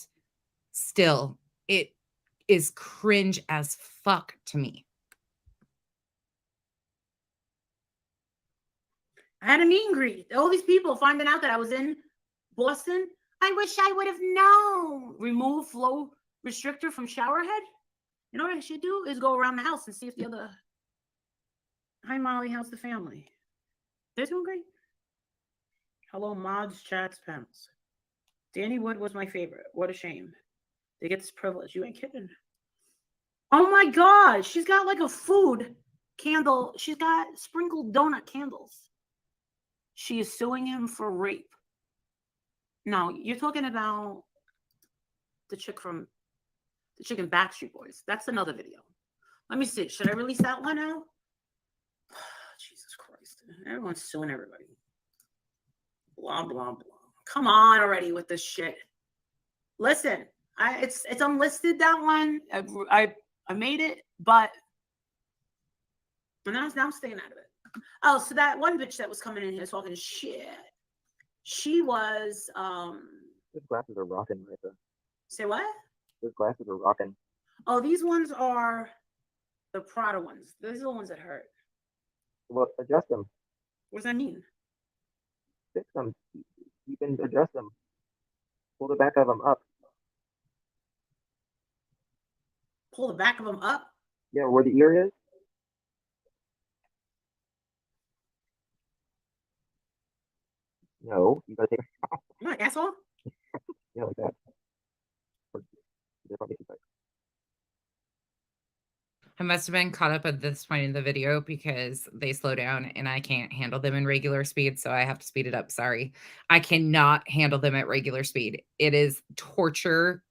Speaker 2: still, it is cringe as fuck to me.
Speaker 3: I had a meet and greet. All these people finding out that I was in Boston. I wish I would have known. Remove flow restrictor from shower head. You know what I should do is go around the house and see if the other. Hi, Molly. How's the family? They're doing great. Hello, mods, chats, panels. Danny Wood was my favorite. What a shame. They get this privilege. You ain't kidding. Oh my God. She's got like a food candle. She's got sprinkled donut candles. She is suing him for rape. No, you're talking about the chick in Backstreet Boys. That's another video. Let me see. Should I release that one now? Jesus Christ. Everyone's suing everybody. Blah, blah, blah. Come on already with this shit. Listen, it's unlisted, that one. I made it, but now I'm staying out of it. Oh, so that one bitch that was coming in here talking shit. She was
Speaker 4: Those glasses are rocking, Martha.
Speaker 3: Say what?
Speaker 4: Those glasses are rocking.
Speaker 3: Oh, these ones are the Prada ones. These are the ones that hurt.
Speaker 4: Well, adjust them.
Speaker 3: What does that mean?
Speaker 4: Fix them. You can adjust them. Pull the back of them up.
Speaker 3: Pull the back of them up?
Speaker 4: Yeah, where the ear is. No, you gotta take her.
Speaker 3: I'm not an asshole.
Speaker 4: Yeah, like that. Or, they're probably too tight.
Speaker 2: I must have been caught up at this point in the video because they slow down and I can't handle them in regular speed, so I have to speed it up. Sorry. I cannot handle them at regular speed. It is torture,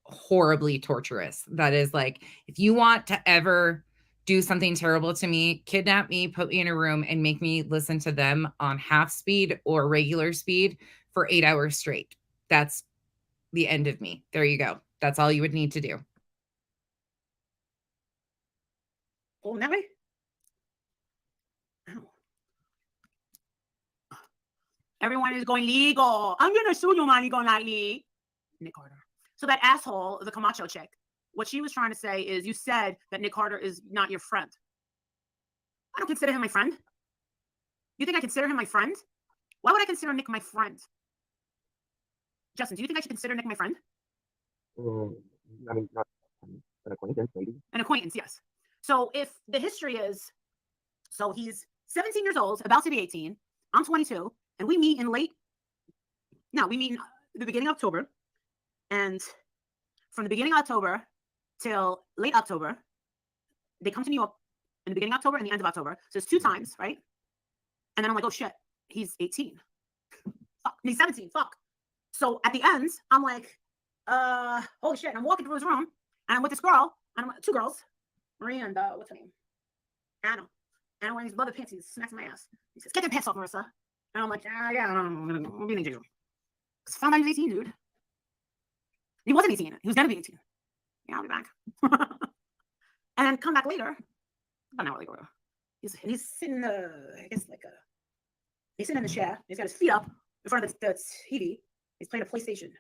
Speaker 2: horribly torturous. That is like, if you want to ever do something terrible to me, kidnap me, put me in a room, and make me listen to them on half speed or regular speed for 8 hours straight. That's the end of me. There you go. That's all you would need to do.
Speaker 3: Going that way? Ow. Everyone is going legal. I'm gonna sue you, man. You go nightly. Nick Carter. So that asshole, the Camacho chick, what she was trying to say is, you said that Nick Carter is not your friend. I don't consider him my friend. You think I consider him my friend? Why would I consider Nick my friend? Justin, do you think I should consider Nick my friend?
Speaker 4: I mean, not an acquaintance, maybe.
Speaker 3: An acquaintance, yes. So if the history is, so he's 17 years old, about to be 18. I'm 22, and we meet in the beginning of October. And from the beginning of October till late October, they come to New York in the beginning of October and the end of October. So it's 2 times, right? And then I'm like, oh shit, he's 18. Fuck, he's 17, fuck. So at the end, I'm like, holy shit. And I'm walking through his room, and I'm with this girl, and I'm 2 girls, Maria and what's her name? Anna. And I'm wearing these leather pants. He smacks my ass. He says, get your pants off, Marissa. And I'm like, yeah, I'm gonna be an 18. Because I found out he was 18, dude. He wasn't 18. He was gonna be 18. Yeah, I'll be back. And then come back later. I don't know where they go. He's sitting, I guess he's sitting in the chair. He's got his feet up in front of the TV. He's playing a PlayStation.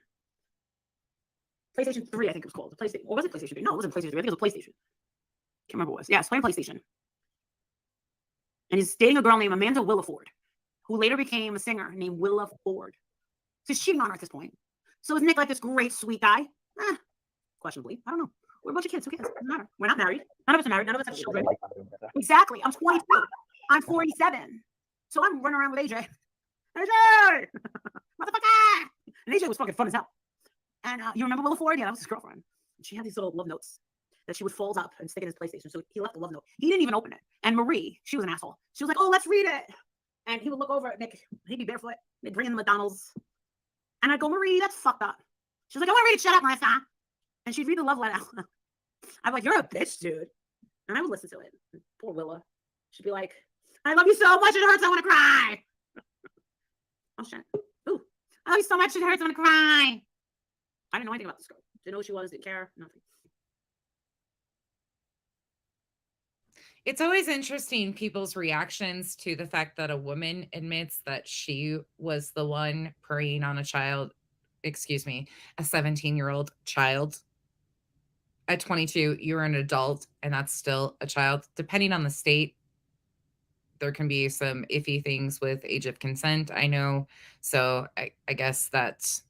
Speaker 3: PlayStation 3, I think it was called. The PlayStation. Or was it PlayStation 3? No, it wasn't PlayStation 3. I think it was a PlayStation. Can't remember what it was. Yeah, he's playing PlayStation. And he's dating a girl named Amanda Williford, who later became a singer named Willa Ford. So he's cheating on her at this point. So is Nick like this great, sweet guy? Questionably. I don't know. We're a bunch of kids. Who cares? Doesn't matter. We're not married. None of us are married. None of us have children. Exactly. I'm 22. I'm 47. So I'm running around with AJ. AJ! Motherfucker! And AJ was fucking fun as hell. And you remember Willa Ford? Yeah, that was his girlfriend. And she had these little love notes that she would fold up and stick in his PlayStation. So he left the love note. He didn't even open it. And Marie, she was an asshole. She was like, oh, let's read it. And he would look over at Nick. He'd be barefoot. They'd bring in the McDonald's. And I'd go, Marie, that's fucked up. She was like, I want to read it. Shut up, Marissa. And she'd read the love letter. I'm like, you're a bitch, dude. And I would listen to it. Poor Willa. She'd be like, I love you so much. It hurts. I want to cry. Oh, shit. Ooh. I love you so much. It hurts. I want to cry. I didn't know anything about this girl. Didn't know who she was. Didn't care. Nothing.
Speaker 2: It's always interesting people's reactions to the fact that a woman admits that she was the one preying on a 17-year-old child. At 22, you're an adult, and that's still a child. Depending on the state, there can be some iffy things with age of consent, I know. So I guess that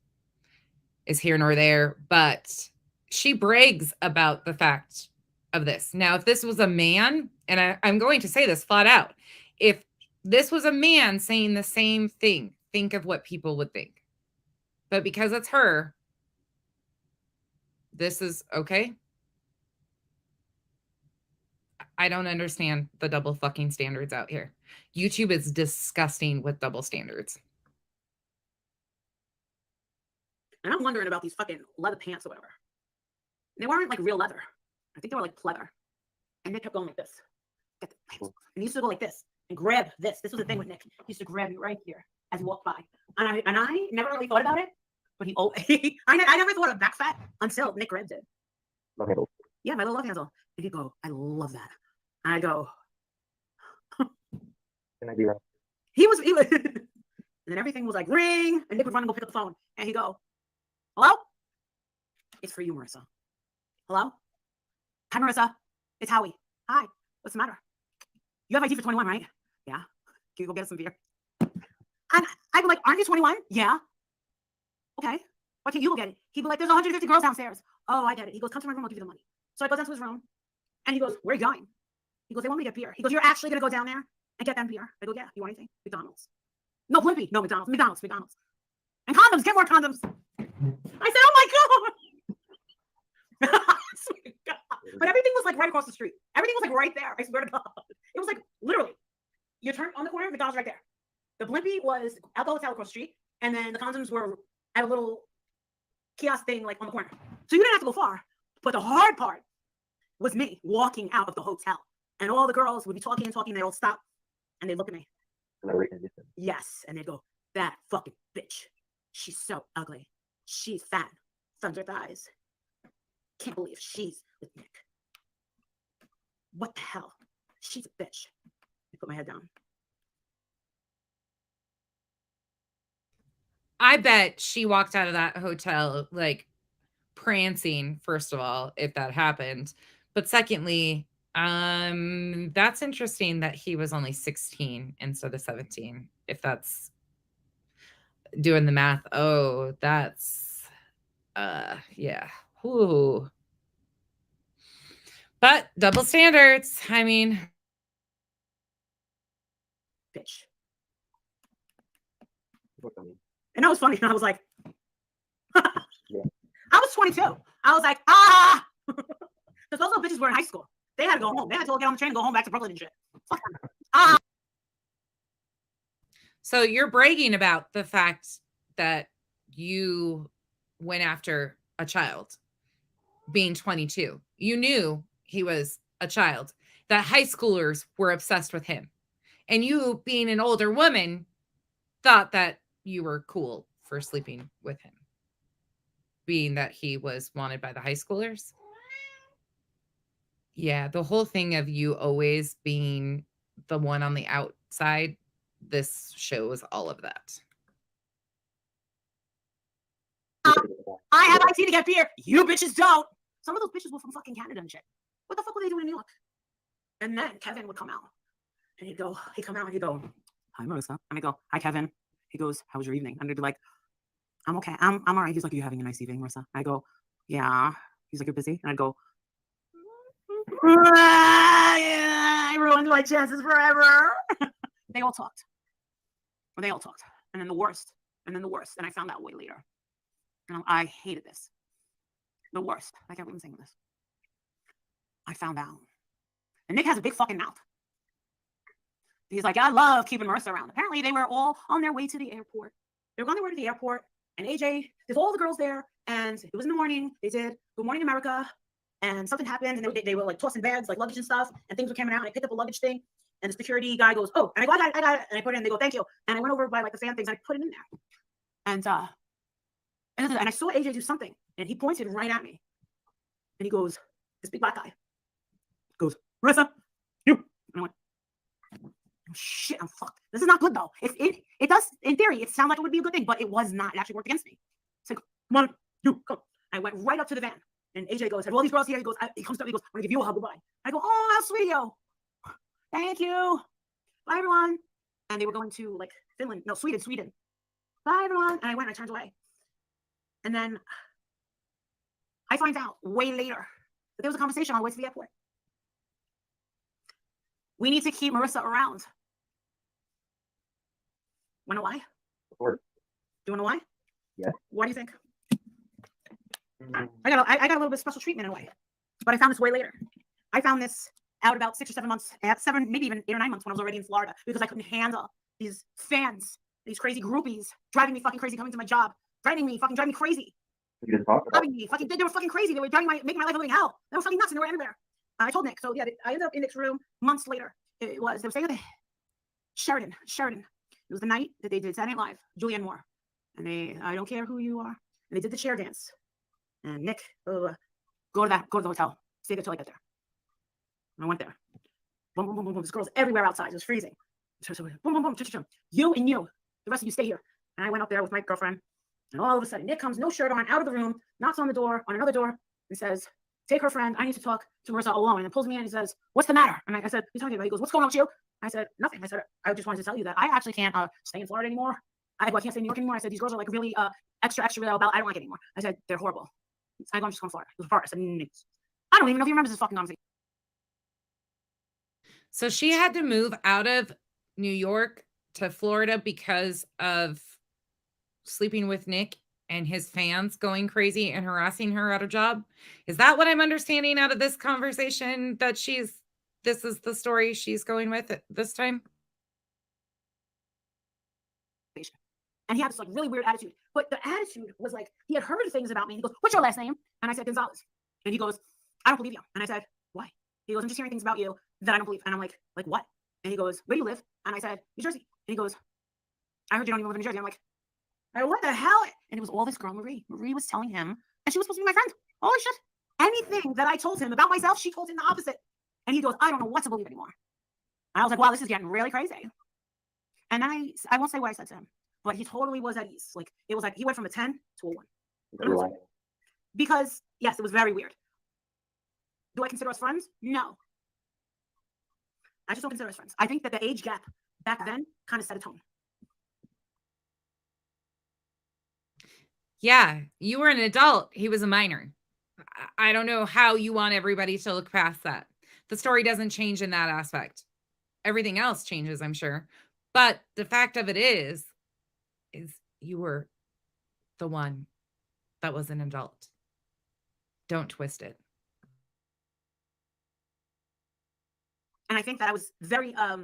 Speaker 2: is here nor there. But she brags about the fact of this. Now, if this was a man, and I'm going to say this flat out, if this was a man saying the same thing, think of what people would think. But because it's her, this is okay. I don't understand the double fucking standards out here. YouTube is disgusting with double standards.
Speaker 3: And I'm wondering about these fucking leather pants or whatever. They weren't like real leather. I think they were like pleather. And Nick kept going like this. And he used to go like this and grab this. This was the thing with Nick. He used to grab me right here as he walked by. And I never really thought about it. But I never thought of back fat until Nick grabbed it.
Speaker 4: Love handle.
Speaker 3: Yeah, my little love handle. And he'd go, I love that. And I go,
Speaker 4: Can I be wrong?
Speaker 3: he was and then everything was like ring, and Nick would run and go pick up the phone, and he'd go, hello? It's for you, Marissa. Hello? Hi, Marissa. It's Howie. Hi. What's the matter? You have ID for 21, right? Yeah. Can you go get us some beer? And I'd be like, aren't you 21? Yeah. Okay. Why can't you go get it? He'd be like, there's 150 girls downstairs. Oh, I get it. He goes, come to my room, I'll give you the money. So I go down to his room, and he goes, where are you going? He goes, they want me to get beer. He goes, you're actually going to go down there and get them beer? I go, yeah. You want anything? McDonald's. No, Blimpie. No, McDonald's. And condoms. Get more condoms. I said, oh my God. I swear to God. But everything was like right across the street. Everything was like right there. I swear to God. It was like literally, you turn on the corner, McDonald's right there. The Blimpie was at the hotel across the street, and then the condoms were at a little kiosk thing like on the corner. So you didn't have to go far. But the hard part was me walking out of the hotel, and all the girls would be talking and talking. They'd all stop, and they'd look at me. Yes, and they'd go, "That fucking bitch. She's so ugly. She's fat. Thunder thighs. Can't believe she's with Nick. What the hell? She's a bitch." I put my head down.
Speaker 2: I bet she walked out of that hotel like prancing, first of all, if that happened. But secondly, that's interesting that he was only 16 instead of 17. If that's doing the math. Oh, that's yeah. Ooh. But double standards. I mean,
Speaker 3: Bitch. And that was funny. I was like,
Speaker 4: Yeah.
Speaker 3: I was 22. I was like, ah, because those little bitches were in high school. They had to go home. They had to get on the train and go home back to Brooklyn and shit. Fuck them. Ah.
Speaker 2: so you're bragging about the fact that you went after a child being 22. You knew he was a child, that high schoolers were obsessed with him. And you, being an older woman, thought that you were cool for sleeping with him, being that he was wanted by the high schoolers. Yeah, the whole thing of you always being the one on the outside, this shows all of that.
Speaker 3: I have IT to get beer. You bitches don't. Some of those bitches were from fucking Canada and shit. What the fuck were they doing in New York? And then Kevin would come out. And he'd come out and he'd go, "Hi, Marissa." And I go, "Hi, Kevin." He goes, "How was your evening?" And I'd be like, "I'm okay. I'm all right." He's like, "Are you having a nice evening, Marissa?" I go, "Yeah." He's like, "You're busy?" And I'd go, "I ruined my chances forever." They all talked. And then the worst. And I found out way later. And I hated this. The worst. I can't believe I'm saying this. I found out. And Nick has a big fucking mouth. He's like, "I love keeping Marissa around." Apparently, they were all on their way to the airport. They were on their way to the airport, and AJ, there's all the girls there, and it was in the morning. They did Good Morning America, and something happened, and they were like tossing bags, like luggage and stuff, and things were coming out, and I picked up a luggage thing, and the security guy goes, "Oh," and I go, I got it, and I put it in, they go, "Thank you," and I went over by like the fan things, and I put it in there, and I saw AJ do something, and he pointed right at me, and he goes, this big black guy goes, "Marissa, you," and I went, "Oh, shit, I'm fucked. This is not good though." It does, in theory, it sounded like it would be a good thing, but it was not. It actually worked against me. It's like, "Come on, you, come." I went right up to the van, and AJ goes, "Have all these girls here?" He goes, he comes up, he goes, "I'm gonna give you a hug, goodbye." I go, "Oh, how sweet of you. Thank you. Bye, everyone." And they were going to like Sweden. "Bye, everyone." And I went, and I turned away. And then I find out way later that there was a conversation on the way to the airport. We need to keep Marissa around. Wanna know why?
Speaker 4: Of course.
Speaker 3: Do you wanna know why?
Speaker 4: Yeah.
Speaker 3: Why do you think? I got a little bit of special treatment in a way, but I found this way later. I found this out about 6 or 7 months, maybe even 8 or 9 months when I was already in Florida, because I couldn't handle these fans, these crazy groupies driving me fucking crazy, coming to my job, driving me crazy.
Speaker 4: You didn't talk about
Speaker 3: Robbing me, they were fucking crazy. They were making my life a living hell. They were fucking nuts, and they were everywhere. I told Nick, so yeah, I ended up in Nick's room months later. They were staying at the Sheridan. It was the night that they did Saturday Night Live, Julianne Moore, and I don't care who you are, and they did the chair dance. And Nick, go to the hotel, stay there till I get there. And I went there. Boom, boom, boom, boom, boom. There's girls everywhere outside. It was freezing. So boom, boom, boom, you and you, the rest of you stay here. And I went up there with my girlfriend, and all of a sudden, Nick comes, no shirt on, out of the room, knocks on another door, and says, "Take her friend. I need to talk to Marissa alone." And then pulls me in and says, "What's the matter?" And I said, "What are you talking about?" He goes, "What's going on with you?" I said, "Nothing." I said, "I just wanted to tell you that I actually can't stay in Florida anymore. I can't stay in New York anymore." I said, "These girls are like really extra about. I don't like it anymore." I said, "They're horrible." I go, "I'm just going to Florida." It was Florida. I said, I don't even know if he remembers this fucking conversation.
Speaker 2: So she had to move out of New York to Florida because of sleeping with Nick and his fans going crazy and harassing her at a job? Is that what I'm understanding out of this conversation, that this is the story she's going with this time?
Speaker 3: And he had this like really weird attitude. But the attitude was like, he had heard things about me. He goes, "What's your last name?" And I said, "Gonzalez." And he goes, "I don't believe you." And I said, "Why?" He goes, "I'm just hearing things about you that I don't believe." And I'm like what? And he goes, "Where do you live?" And I said, "New Jersey." And he goes, "I heard you don't even live in New Jersey." I'm like, what the hell? And it was all this girl, Marie. Marie was telling him, and she was supposed to be my friend. Holy shit. Anything that I told him about myself, she told him the opposite. And he goes, "I don't know what to believe anymore." And I was like, wow, this is getting really crazy. And then I won't say what I said to him, but he totally was at ease. Like, it was like he went from a 10 to a 1. Because, yes, it was very weird. Do I consider us friends? No. I just don't consider us friends. I think that the age gap back then kind of set a tone.
Speaker 2: Yeah, you were an adult. He was a minor. I don't know how you want everybody to look past that. The story doesn't change in that aspect. Everything else changes, I'm sure. But the fact of it is you were the one that was an adult. Don't twist it.
Speaker 3: And I think that I was very, I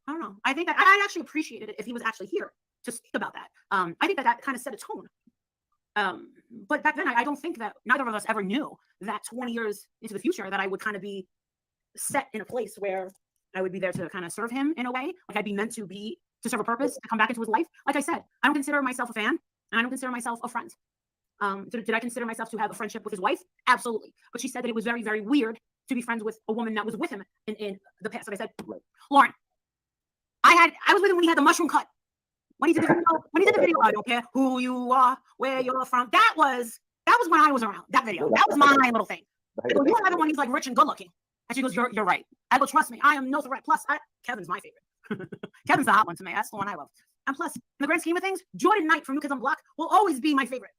Speaker 3: don't know. I think that I actually appreciated it if he was actually here to speak about that. I think that kind of set a tone. But back then, I don't think that neither of us ever knew that 20 years into the future that I would kind of be set in a place where I would be there to kind of serve him in a way. Like, I'd be meant to be to serve a purpose, to come back into his life. Like I said, I don't consider myself a fan, and I don't consider myself a friend. Did I consider myself to have a friendship with his wife? Absolutely. But she said that it was very, very weird to be friends with a woman that was with him in the past. And I said, Lauren, I was with him when he had the mushroom cut. When he did the video, I don't care who you are, where you're from. That was when I was around. That video. That was my little thing. I go, you have one, he's like rich and good looking. And she goes, you're right. I go, trust me, I am no threat. Plus, Kevin's my favorite. Kevin's the hot one to me. That's the one I love. And plus, in the grand scheme of things, Jordan Knight from New Kids on the Block will always be my favorite.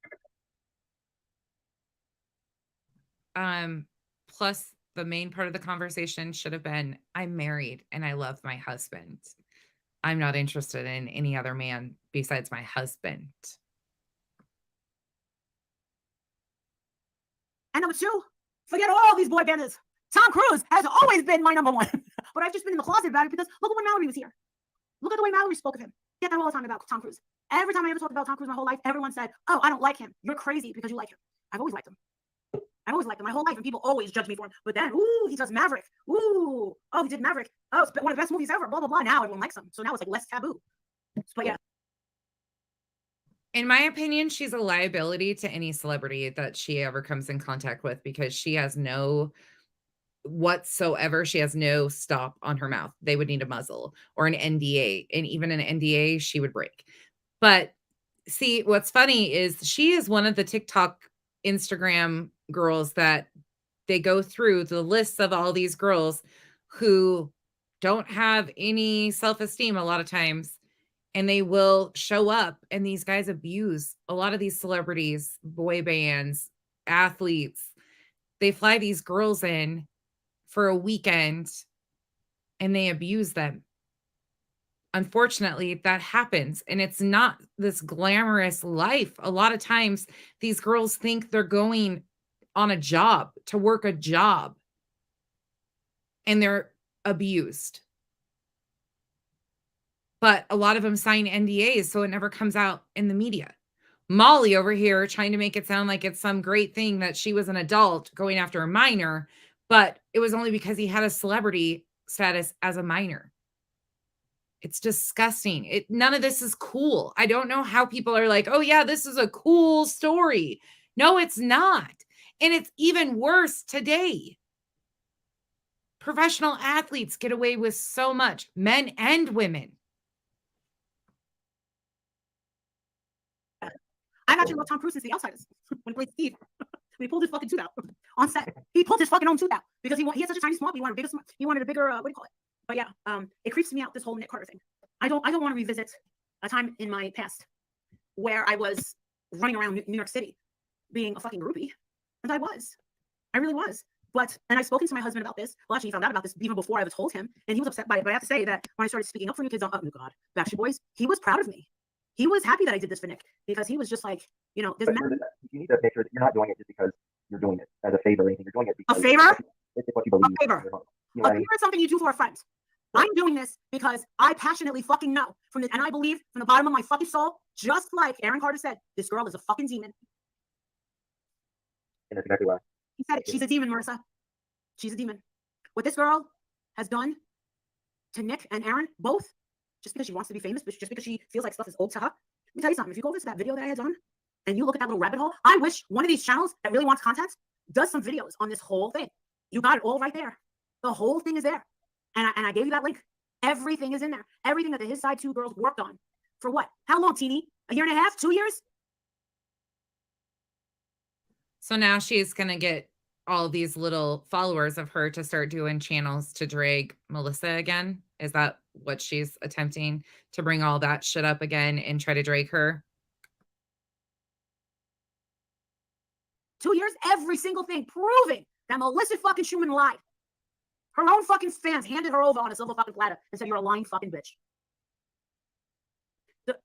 Speaker 2: Plus, the main part of the conversation should have been, I'm married and I love my husband. I'm not interested in any other man besides my husband.
Speaker 3: And number 2, forget all these boy bands. Tom Cruise has always been my number 1. But I've just been in the closet about it because look at when Mallory was here. Look at the way Mallory spoke of him. Get that all the time about Tom Cruise. Every time I ever talked about Tom Cruise my whole life, everyone said, "Oh, I don't like him. You're crazy because you like him." I've always liked him. I've always liked him my whole life, and people always judge me for him. But then, ooh, he does Maverick. Ooh, oh, he did Maverick. Oh, it's one of the best movies ever. Blah blah blah. Now everyone likes him, so now it's like less taboo. But yeah.
Speaker 2: In my opinion, she's a liability to any celebrity that she ever comes in contact with because she has no whatsoever. She has no stop on her mouth. They would need a muzzle or an NDA, and even an NDA she would break. But see, what's funny is she is one of the TikTok, Instagram girls that they go through the lists of all these girls who don't have any self-esteem a lot of times, and they will show up, and these guys abuse a lot of these celebrities, boy bands, athletes. They fly these girls in for a weekend and they abuse them. Unfortunately, that happens, and it's not this glamorous life. A lot of times these girls think they're going on a job to work a job, and they're abused. But a lot of them sign NDAs, so it never comes out in the media. Molly over here trying to make it sound like it's some great thing that she was an adult going after a minor, but it was only because he had a celebrity status as a minor. It's disgusting. None of this is cool. I don't know how people are like, oh yeah, this is a cool story. No, it's not. And it's even worse today. Professional athletes get away with so much, men and women.
Speaker 3: I've actually loved Tom Cruise since The Outsiders when he played Steve. When he pulled his fucking tooth out on set. He pulled his fucking own tooth out because he had such a tiny swamp. He wanted a bigger, what do you call it? But yeah, it creeps me out, this whole Nick Carter thing. I don't want to revisit a time in my past where I was running around New York City being a fucking groupie. And I really was. But, and I've spoken to my husband about this. Well, actually, he found out about this even before I ever told him. And he was upset by it. But I have to say that when I started speaking up for new kids on, oh God, Backstreet Boys, he was proud of me. He was happy that I did this for Nick because he was just like, you know, there's
Speaker 4: But you need to make sure that you're not doing it just because you're doing it as a favor or anything. You're doing it because
Speaker 3: a favor.
Speaker 4: it's what you believe.
Speaker 3: A favor.
Speaker 4: You know
Speaker 3: A favor is something you do for a friend. I'm doing this because I passionately fucking know and I believe from the bottom of my fucking soul, just like Aaron Carter said, this girl is a fucking demon.
Speaker 4: And that's exactly why.
Speaker 3: He said it. She's a demon, Marissa. She's a demon. What this girl has done to Nick and Aaron, both, just because she wants to be famous, but just because she feels like stuff is old to her. Let me tell you something. If you go over to that video that I had done and you look at that little rabbit hole, I wish one of these channels that really wants content does some videos on this whole thing. You got it all right there. The whole thing is there. And I gave you that link. Everything is in there. Everything that the His Side 2 girls worked on. For what? How long, Teeny? A year and a half? 2 years?
Speaker 2: So now she's going to get all these little followers of her to start doing channels to drag Melissa again. Is that what she's attempting, to bring all that shit up again and try to drag her?
Speaker 3: 2 years? Every single thing proving that Melissa fucking Schumann lied. Her own fucking fans handed her over on a silver fucking platter and said, you're a lying fucking bitch.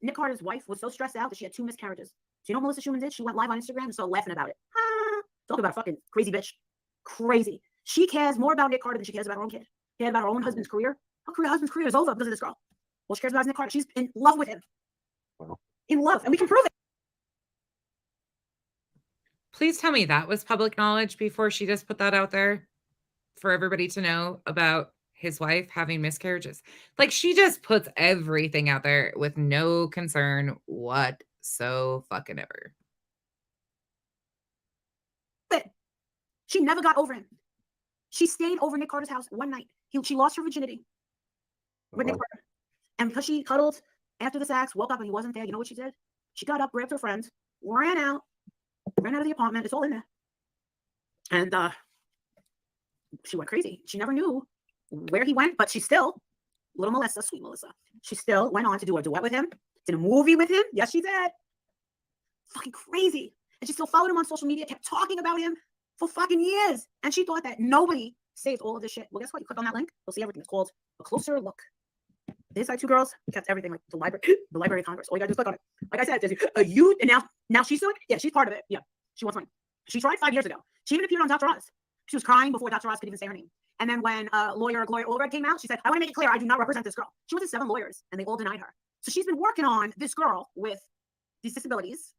Speaker 3: Nick Carter's wife was so stressed out that she had 2 miscarriages. So you know what Melissa Schumann did? She went live on Instagram and started laughing about it. Talk about a fucking crazy bitch. Crazy. She cares more about Nick Carter than she cares about her own kid. She cares about her own husband's career. Her husband's career is over because of this girl. What she cares about is Nick Carter. She's in love with him. In love. And we can prove it.
Speaker 2: Please tell me that was public knowledge before she just put that out there for everybody to know about his wife having miscarriages. Like, she just puts everything out there with no concern whatsoever.
Speaker 3: She never got over him. She stayed over Nick Carter's house one night. She lost her virginity with Nick Carter. And because she cuddled after the sex, woke up and he wasn't there, you know what she did? She got up, grabbed her friend, ran out of the apartment. It's all in there. And she went crazy. She never knew where he went, but she still, little Melissa, sweet Melissa, she still went on to do a duet with him, did a movie with him. Yes, she did. Fucking crazy. And she still followed him on social media, kept talking about him for fucking years. And she thought that nobody saved all of this shit. Well, guess what? You click on that link, you'll see everything. It's called A Closer Look. His Side 2 girls kept everything, like the Library of Congress. All you gotta do is click on it. Like I said, there's and now she's doing it. Yeah, she's part of it. Yeah, she wants money. She tried 5 years ago. She even appeared on Dr. Oz. She was crying before Dr. Oz could even say her name. And then when lawyer Gloria Allred came out, she said, I want to make it clear, I do not represent this girl. She went to 7 lawyers and they all denied her. So she's been working on this girl with these disabilities.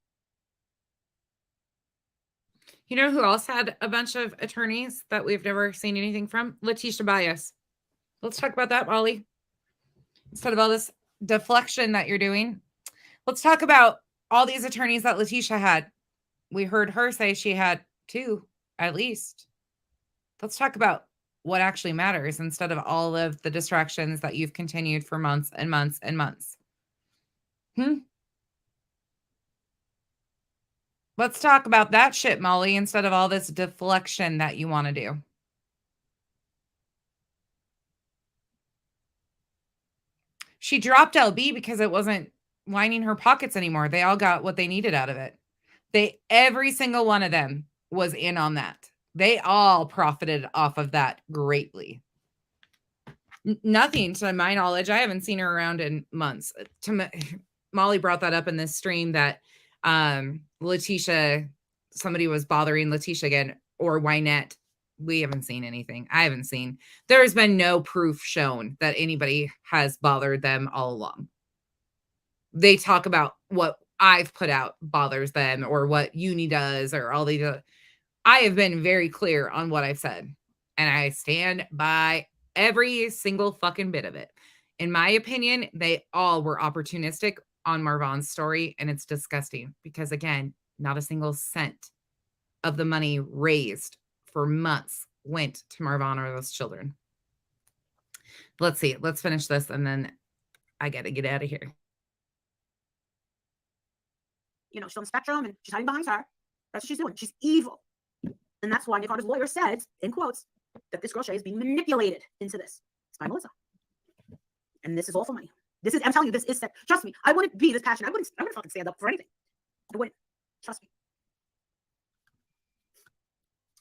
Speaker 2: You know who else had a bunch of attorneys that we've never seen anything from? Letitia Bias. Let's talk about that, Molly. Instead of all this deflection that you're doing, let's talk about all these attorneys that Letitia had. We heard her say she had 2, at least. Let's talk about what actually matters instead of all of the distractions that you've continued for months and months and months. Let's talk about that shit, Molly, instead of all this deflection that you want to do. She dropped LB because it wasn't lining her pockets anymore. They all got what they needed out of it. Every single one of them was in on that. They all profited off of that greatly. Nothing to my knowledge. I haven't seen her around in months. Molly brought that up in this stream that Letitia, somebody was bothering Letitia again, or Wynette. We haven't seen anything. I haven't seen. There's been no proof shown that anybody has bothered them all along. They talk about what I've put out bothers them or what Uni does or all they do. I have been very clear on what I've said, and I stand by every single fucking bit of it. In my opinion, they all were opportunistic on Marvan's story, and it's disgusting because, again, not a single cent of the money raised for months went to Marvan or those children. Let's see. Let's finish this, and then I got to get out of here.
Speaker 3: You know, she's on the spectrum, and she's hiding behind her. That's what she's doing. She's evil. And that's why Nick Carter's lawyer said, in quotes, that this girl Shay is being manipulated into this. It's by Melissa. And this is all for money. This is, I'm telling you, this is, trust me, I wouldn't be this passionate. I wouldn't fucking stand up for anything. I wouldn't. Trust me.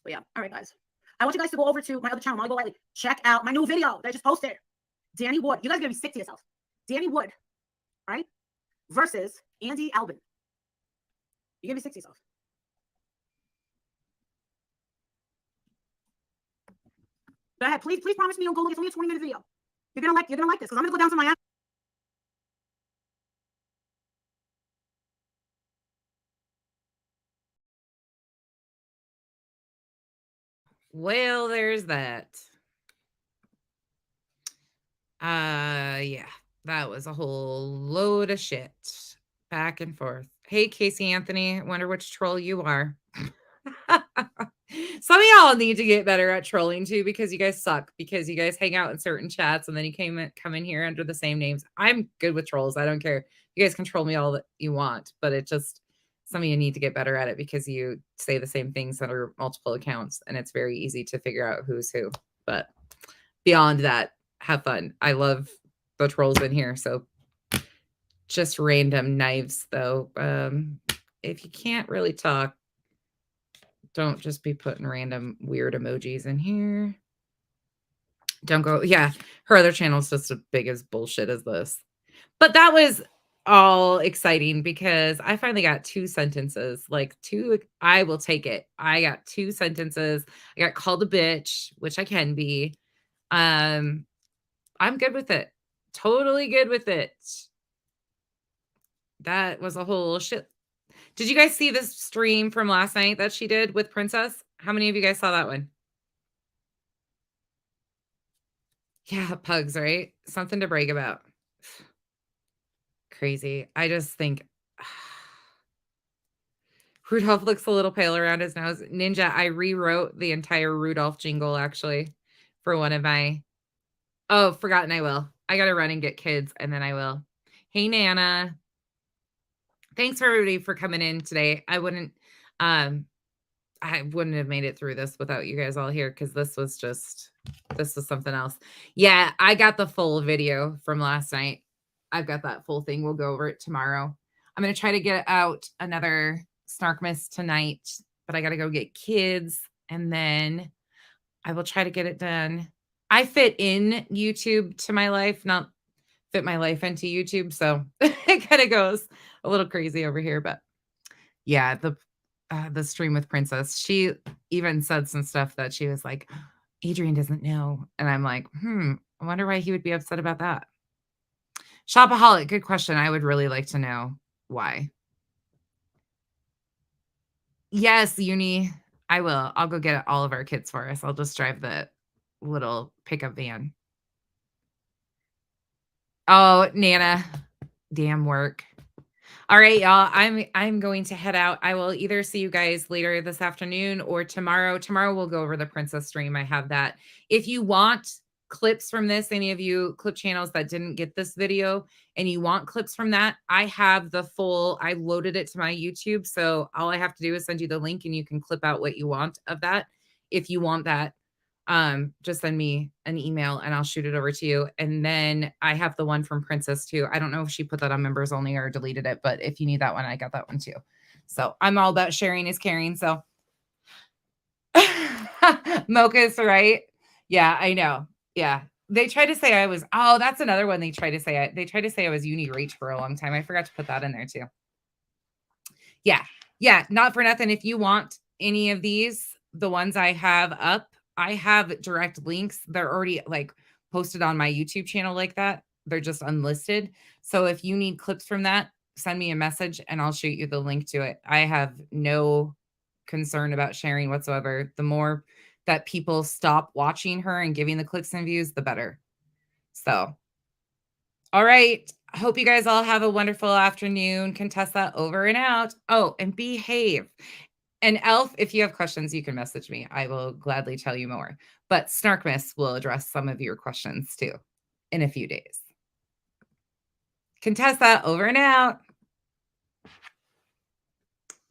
Speaker 3: But yeah, all right, guys. I want you guys to go over to my other channel, Magoo Lightly. Check out my new video that I just posted. Danny Wood. You guys are gonna be sick to yourself. Danny Wood, right? Versus Andy Albin. You're gonna be sick to yourself. Go ahead, please promise me don't go look. It's only a 20-minute video. You're gonna like this because I'm gonna go down to my.
Speaker 2: Well, there's that. Yeah, that was a whole load of shit back and forth. Hey, Casey Anthony, wonder which troll you are. Some of y'all need to get better at trolling too, because you guys suck, because you guys hang out in certain chats and then you come in here under the same names. I'm good with trolls. I don't care. You guys can troll me all that you want, but it just, some of you need to get better at it because you say the same things that are multiple accounts and it's very easy to figure out who's who. But beyond that, have fun. I love the trolls in here. So just random knives though. If you can't really talk, don't just be putting random weird emojis in here. Don't go. Yeah, her other channel is just as big as bullshit as this. But that was all exciting because I finally got 2 sentences. Like 2, I will take it. I got 2 sentences. I got called a bitch, which I can be. I'm good with it. Totally good with it. That was a whole shit. Did you guys see this stream from last night that she did with Princess? How many of you guys saw that one? Yeah, pugs, right? Something to brag about. Crazy. I just think Rudolph looks a little pale around his nose. Ninja, I rewrote the entire Rudolph jingle actually for one of my... Oh, forgotten I will. I got to run and get kids and then I will. Hey, Nana. Thanks for everybody for coming in today. I wouldn't have made it through this without you guys all here because this was something else. Yeah, I got the full video from last night. I've got that full thing. We'll go over it tomorrow. I'm going to try to get out another Snarkmas tonight, but I got to go get kids and then I will try to get it done. I fit in YouTube to my life, not fit my life into YouTube. So it kind of goes a little crazy over here, but yeah, the stream with Princess, she even said some stuff that she was like, Adrian doesn't know. And I'm like, I wonder why he would be upset about that. Shopaholic, good question. I would really like to know why. Yes, Uni, I will. I'll go get all of our kids for us. I'll just drive the little pickup van. Oh, Nana, damn work. All right, y'all. I'm going to head out. I will either see you guys later this afternoon or tomorrow. Tomorrow we'll go over the Princess stream. I have that. If you want clips from this, any of you clip channels that didn't get this video and you want clips from that, I have the full, I loaded it to my YouTube. So all I have to do is send you the link and you can clip out what you want of that. If you want that, just send me an email and I'll shoot it over to you. And then I have the one from Princess too. I don't know if she put that on members only or deleted it, but if you need that one, I got that one too. So I'm all about sharing is caring. So Mocha's right. Yeah, I know. Yeah. They tried to say I was, oh, that's another one they tried to say. They tried to say I was Uni Rach for a long time. I forgot to put that in there too. Yeah. Yeah. Not for nothing. If you want any of these, the ones I have up, I have direct links. They're already like posted on my YouTube channel like that. They're just unlisted. So if you need clips from that, send me a message and I'll shoot you the link to it. I have no concern about sharing whatsoever. The more that people stop watching her and giving the clicks and views, the better. So, all right. I hope you guys all have a wonderful afternoon. Contessa over and out. Oh, and behave. And Elf, if you have questions, you can message me. I will gladly tell you more. But Snarkmas will address some of your questions too in a few days. Contessa, over and out.